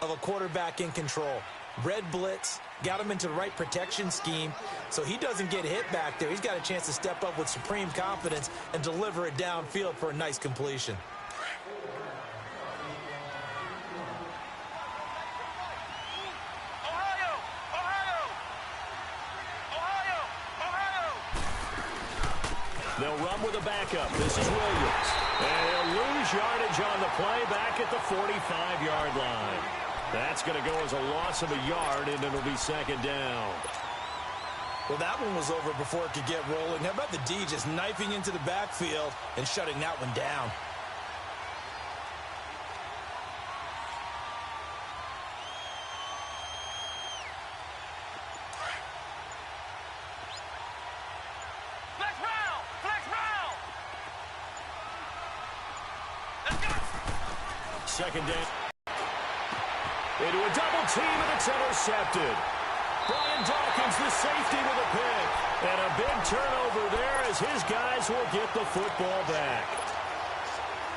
of a quarterback in control. Red blitz, got him into the right protection scheme, so he doesn't get hit back there. He's got a chance to step up with supreme confidence and deliver it downfield for a nice completion. They'll run with a backup. This is Williams. And he'll lose yardage on the play back at the 45-yard line. That's going to go as a loss of a yard, and it'll be second down. Well, that one was over before it could get rolling. How about the D just knifing into the backfield and shutting that one down? Second down. Into a double team, and it's intercepted. Brian Dawkins, the safety, with a pick. And a big turnover there as his guys will get the football back.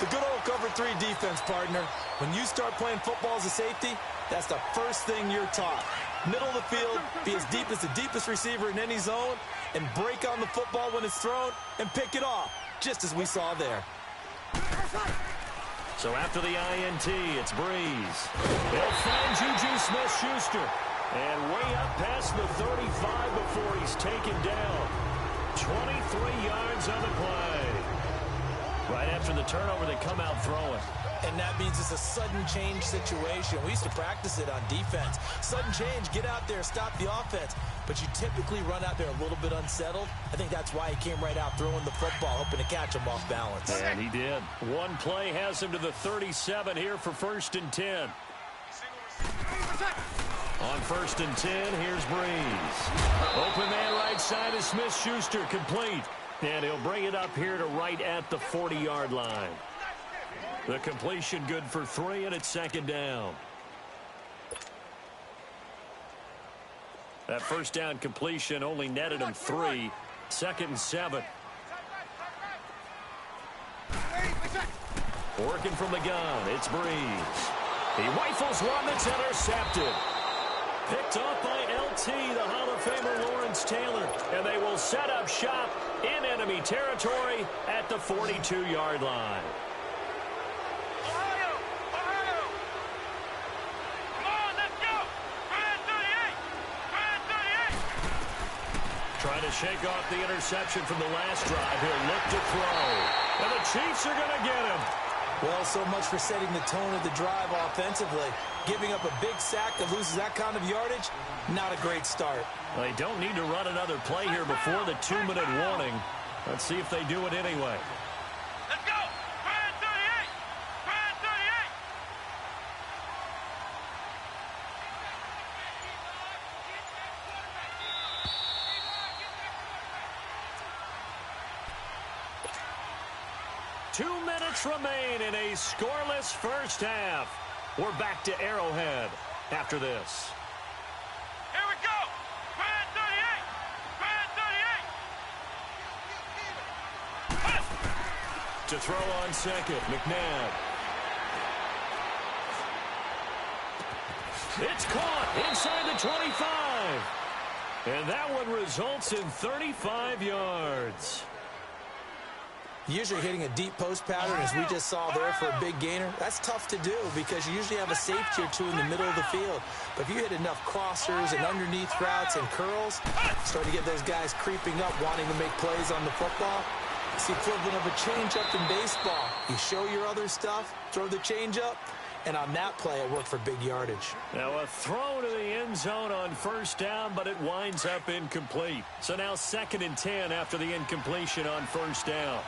The good old cover 3 defense, partner. When you start playing football as a safety, that's the first thing you're taught. Middle of the field, be as deep as the deepest receiver in any zone, and break on the football when it's thrown and pick it off, just as we saw there. So after the INT, it's Breeze. They'll find Juju Smith-Schuster. And way up past the 35 before he's taken down. 23 yards on the play. Right after the turnover, they come out throwing. And that means it's a sudden change situation. We used to practice it on defense. Sudden change, get out there, stop the offense. But you typically run out there a little bit unsettled. I think that's why he came right out throwing the football, hoping to catch him off balance. And he did. One play has him to the 37 here for 1st and 10. On 1st and 10, here's Breeze. Open man right side is Smith-Schuster, complete. And he'll bring it up here to right at the 40-yard line. The completion good for 3, and it's second down. That first down completion only netted him 3. 2nd and 7. Working from the gun, it's Breeze. He rifles one that's intercepted. Picked off by LT, the Hall of Famer Lawrence Taylor. And they will set up shop in enemy territory at the 42-yard line. Trying to shake off the interception from the last drive. He'll look to throw. And the Chiefs are going to get him. Well, so much for setting the tone of the drive offensively. Giving up a big sack that loses that kind of yardage, not a great start. Well, they don't need to run another play here before the 2-minute warning. Let's see if they do it anyway. Let's go! Brand 38! Brand 38! Two minutes remain in a scoreless first half. We're back to Arrowhead after this. Here we go! Brand 38! Brand 38! To throw on second, McNabb. It's caught inside the 25. And that one results in 35 yards. Usually hitting a deep post pattern, as we just saw there for a big gainer, that's tough to do because you usually have a safety or two in the middle of the field. But if you hit enough crossers and underneath routes and curls, start to get those guys creeping up, wanting to make plays on the football. It's the equivalent of a changeup in baseball. You show your other stuff, throw the changeup, and on that play, it worked for big yardage. Now a throw to the end zone on first down, but it winds up incomplete. So now 2nd and 10 after the incompletion on first down.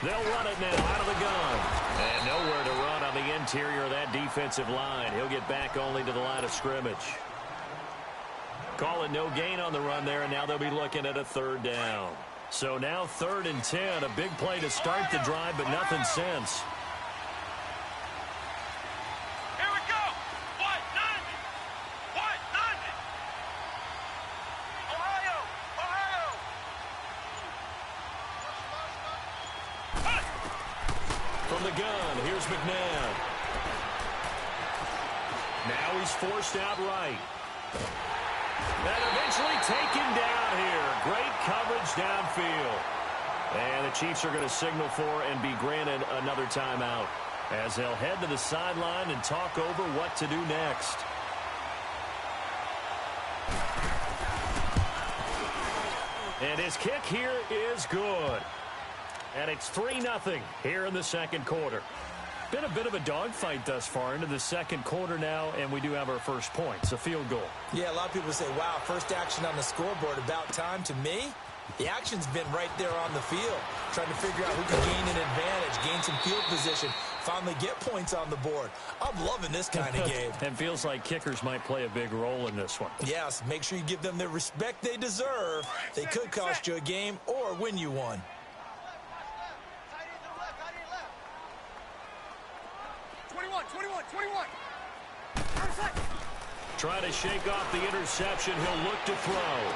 They'll run it now out of the gun. And nowhere to run on the interior of that defensive line. He'll get back only to the line of scrimmage. Calling no gain on the run there, and now they'll be looking at a 3rd down. So now 3rd and 10, a big play to start the drive, but nothing since. Here we go. What? 90. What? 90. Ohio. From the gun, here's McNabb. Now he's forced out right. And eventually taken down here. Great coverage downfield. And the Chiefs are going to signal for and be granted another timeout as they'll head to the sideline and talk over what to do next. And his kick here is good. And it's 3-0 here in the second quarter. Been a bit of a dogfight thus far into the second quarter now, and we do have our first point. It's a field goal. Yeah, a lot of people say, wow, first action on the scoreboard, about time. To me, the action's been right there on the field, trying to figure out who can gain an advantage, gain some field position, finally get points on the board. I'm loving this kind of game. And feels like kickers might play a big role in this one. Yes, make sure you give them the respect they deserve. They could cost you a game or win you one. Try to shake off the interception. He'll look to throw.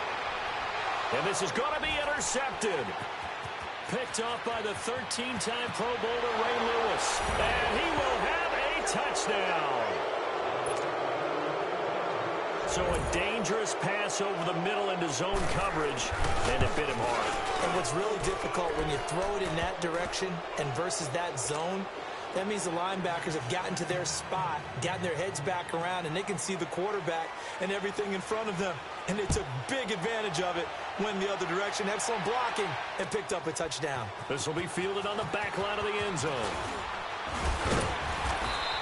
And this is going to be intercepted. Picked off by the 13-time Pro Bowler Ray Lewis. And he will have a touchdown. So a dangerous pass over the middle into zone coverage, and it bit him hard. And what's really difficult when you throw it in that direction and versus that zone, that means the linebackers have gotten to their spot, gotten their heads back around, and they can see the quarterback and everything in front of them. And they took big advantage of it, went the other direction, excellent blocking, and picked up a touchdown. This will be fielded on the back line of the end zone.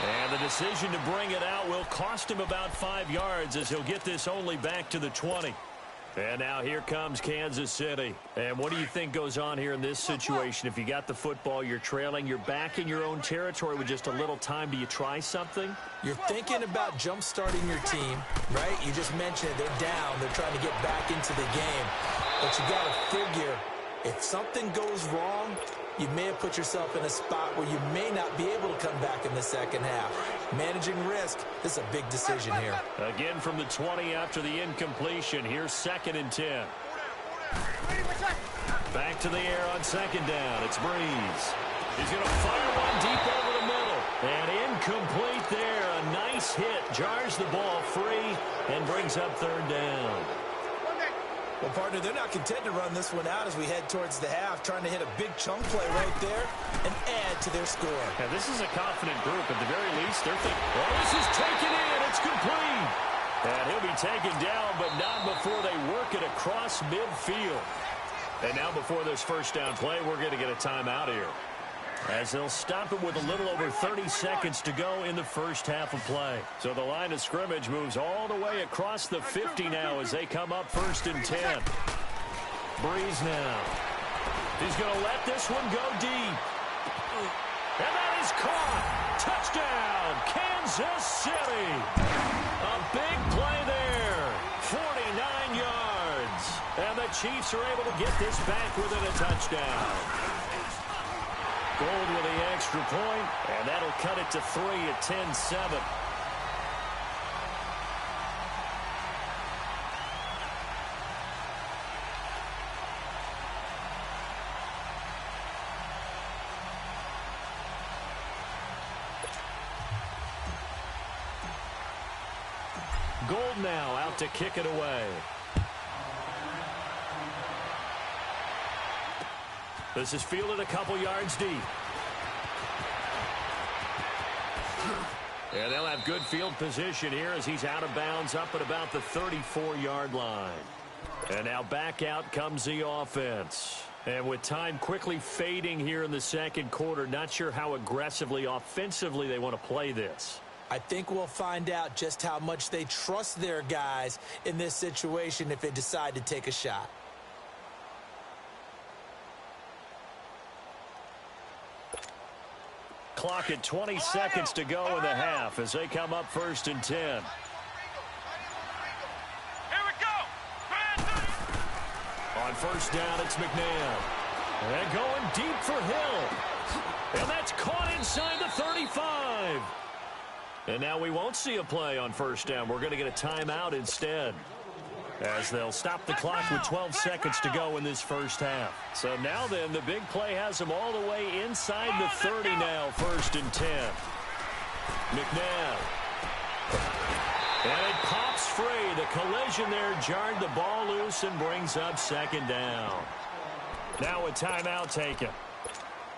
And the decision to bring it out will cost him about 5 yards as he'll get this only back to the 20. And now here comes Kansas City. And what do you think goes on here in this situation? If you got the football, you're trailing, you're back in your own territory with just a little time. Do you try something? You're thinking about jump-starting your team, right? You just mentioned it. They're down. They're trying to get back into the game. But you got to figure, if something goes wrong, you may have put yourself in a spot where you may not be able to come back in the second half. Managing risk, this is a big decision here. Again from the 20 after the incompletion. Here's 2nd and 10. Back to the air on 2nd down. It's Breeze. He's going to fire one deep over the middle. And incomplete there. A nice hit. Jars the ball free and brings up 3rd down. Well, partner, they're not content to run this one out as we head towards the half, trying to hit a big chunk play right there and add to their score. Yeah, this is a confident group. At the very least, they're thinking, well, this is taken in. It's complete. And he'll be taken down, but not before they work it across midfield. And now before this first down play, we're going to get a timeout here, as they'll stop it with a little over 30 seconds to go in the first half of play. So the line of scrimmage moves all the way across the 50 now as they come up 1st and 10. Breeze now. He's going to let this one go deep. And that is caught. Touchdown, Kansas City. A big play there. 49 yards. And the Chiefs are able to get this back within a touchdown. Gold with the extra point, and that'll cut it to 3 at 10-7. Gold now out to kick it away. This is fielded a couple yards deep. And they'll have good field position here as he's out of bounds up at about the 34-yard line. And now back out comes the offense. And with time quickly fading here in the second quarter, not sure how aggressively, offensively they want to play this. I think we'll find out just how much they trust their guys in this situation if they decide to take a shot. Clock at 20 seconds to go in the half as they come up 1st and 10. Here we go. On 1st down, it's McNabb. And going deep for Hill. And that's caught inside the 35. And now we won't see a play on 1st down. We're going to get a timeout instead, as they'll stop the clock with 12 seconds to go in this first half. So now then, the big play has them all the way inside the 30 now, 1st and 10. McNabb. And it pops free. The collision there jarred the ball loose and brings up 2nd down. Now a timeout taken.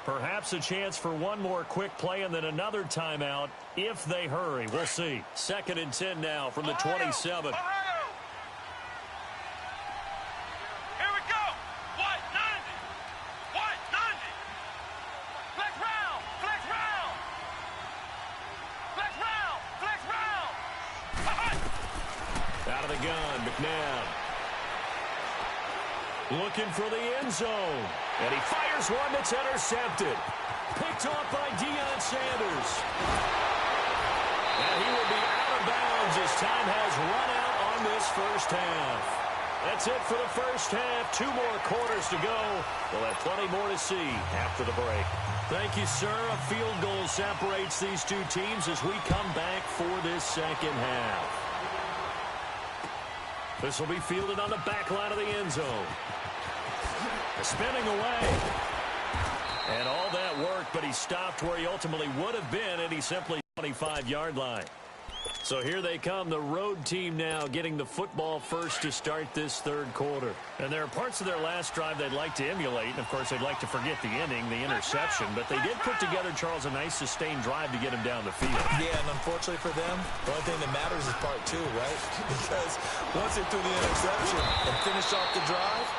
Perhaps a chance for one more quick play and then another timeout if they hurry. We'll see. 2nd and 10 now from the 27. Out of the gun, McNabb. Looking for the end zone. And he fires one that's intercepted. Picked off by Deion Sanders. And he will be out of bounds as time has run out on this first half. That's it for the first half. 2 more quarters to go. We'll have plenty more to see after the break. Thank you, sir. A field goal separates these two teams as we come back for this second half. This will be fielded on the back line of the end zone. Spinning away. And all that work, but he stopped where he ultimately would have been, and he's simply 25-yard line. So here they come, the road team now getting the football first to start this third quarter. And there are parts of their last drive they'd like to emulate. And, of course, they'd like to forget the inning, the interception. But they did put together, Charles, a nice sustained drive to get him down the field. Yeah, and unfortunately for them, the only thing that matters is part 2, right? Because once they threw the interception and finished off the drive,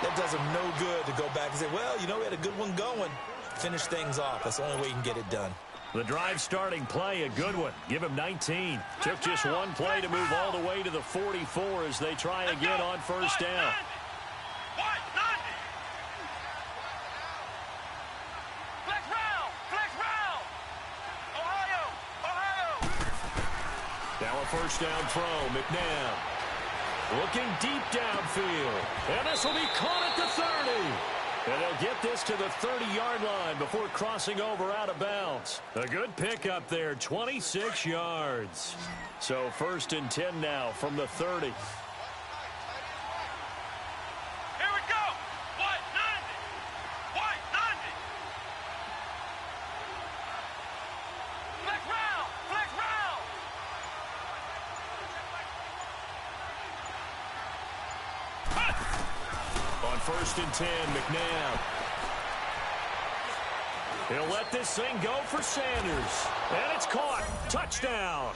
that does them no good to go back and say, well, you know, we had a good one going. Finish things off. That's the only way you can get it done. The drive starting play, a good one. Give him 19. Took just one play to move all the way to the 44 as they try again on first down. Now a first down throw, McNabb. Looking deep downfield. And this will be caught at the 30. And they'll get this to the 30-yard line before crossing over out of bounds. A good pickup there, 26 yards. So 1st and 10 now from the 30. On 1st and 10, McNabb. He'll let this thing go for Sanders. And it's caught. Touchdown.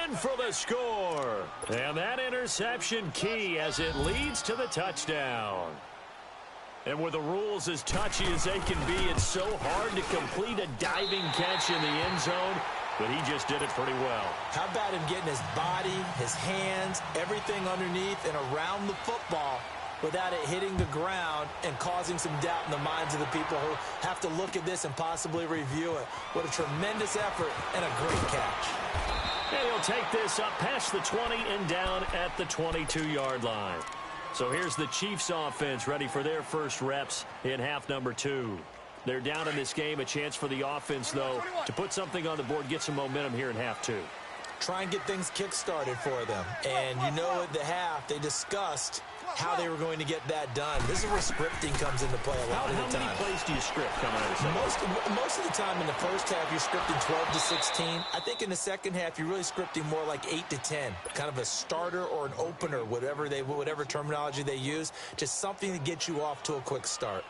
In for the score. And that interception key as it leads to the touchdown. And with the rules as touchy as they can be, it's so hard to complete a diving catch in the end zone. But he just did it pretty well. How about him getting his body, his hands, everything underneath and around the football without it hitting the ground and causing some doubt in the minds of the people who have to look at this and possibly review it. What a tremendous effort and a great catch. And he'll take this up past the 20 and down at the 22-yard line. So here's the Chiefs offense ready for their first reps in half number 2. They're down in this game. A chance for the offense, though, to put something on the board, get some momentum here in half 2. Try and get things kick-started for them. And you know at the half, they discussed how they were going to get that done. This is where scripting comes into play a lot of the time. How many plays do you script coming out of the second? Most of the time in the first half, you're scripting 12 to 16. I think in the second half, you're really scripting more like 8 to 10. Kind of a starter or an opener, whatever terminology they use. Just something to get you off to a quick start.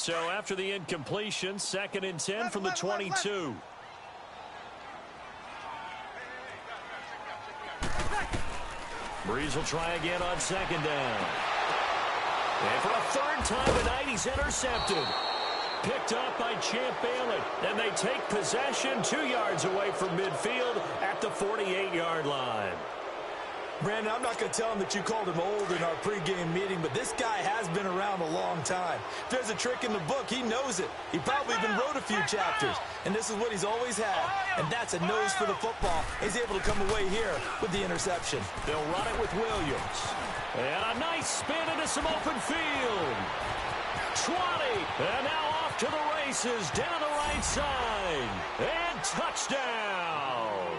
So after the incompletion, 2nd and 10 from the 22. Breeze will try again on 2nd down. And for a 3rd time tonight, he's intercepted. Picked up by Champ Bailey. And they take possession 2 yards away from midfield at the 48-yard line. Brandon, I'm not going to tell him that you called him old in our pregame meeting, but this guy has been around a long time. If there's a trick in the book, he knows it. He probably even wrote a few chapters, and this is what he's always had, and that's a nose for the football. He's able to come away here with the interception. They'll run it with Williams. And a nice spin into some open field. 20, and now off to the races down the right side. And touchdown.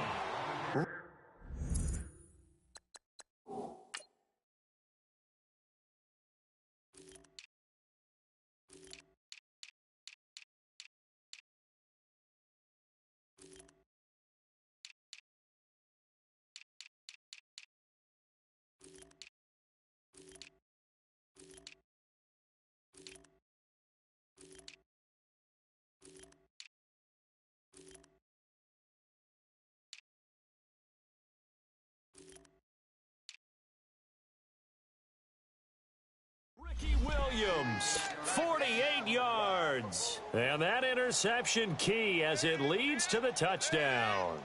Williams, 48 yards. And that interception key as it leads to the touchdown.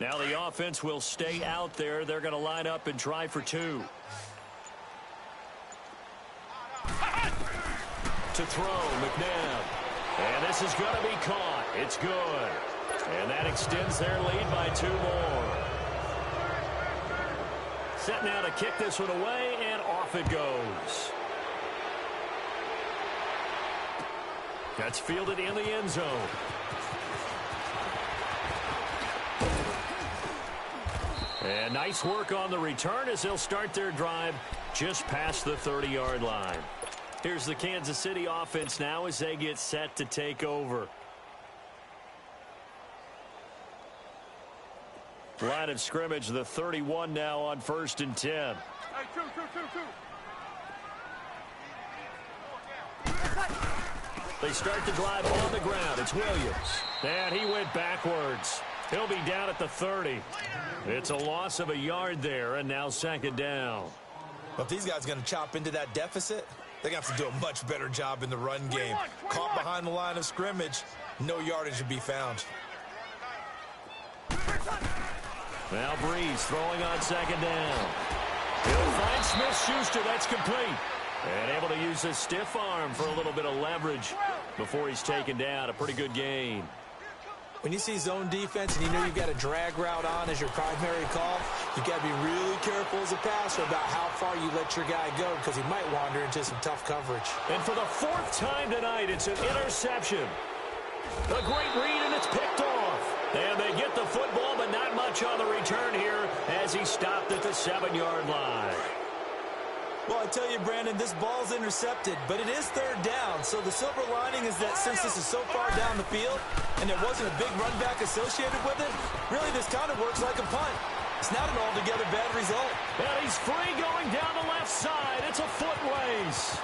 Now the offense will stay out there. They're going to line up and try for 2. To throw, McNabb. And this is going to be caught. It's good. And that extends their lead by 2 more. Set now to kick this one away, and off it goes. That's fielded in the end zone. And nice work on the return as they'll start their drive just past the 30-yard line. Here's the Kansas City offense now as they get set to take over. Line of scrimmage, the 31 now on 1st and 10. Hey, two. They start the drive on the ground. It's Williams. And he went backwards. He'll be down at the 30. It's a loss of a yard there, and now 2nd down. Well, if these guys are going to chop into that deficit, they're going to have to do a much better job in the run game. Caught behind the line of scrimmage, no yardage to be found. Now Breeze throwing on 2nd down. He'll find Smith-Schuster. That's complete. And able to use his stiff arm for a little bit of leverage before he's taken down. A pretty good gain. When you see zone defense and you know you've got a drag route on as your primary call, you've got to be really careful as a passer about how far you let your guy go because he might wander into some tough coverage. And for the 4th time tonight, it's an interception. A great read, and it's picked off. And they get the football, but not much on the return here as he stopped at the 7-yard line. Well, I tell you, Brandon, this ball's intercepted, but it is 3rd down. So the silver lining is that since this is so far down the field and there wasn't a big run back associated with it, really this kind of works like a punt. It's not an altogether bad result. And he's free going down the left side. It's a foot race.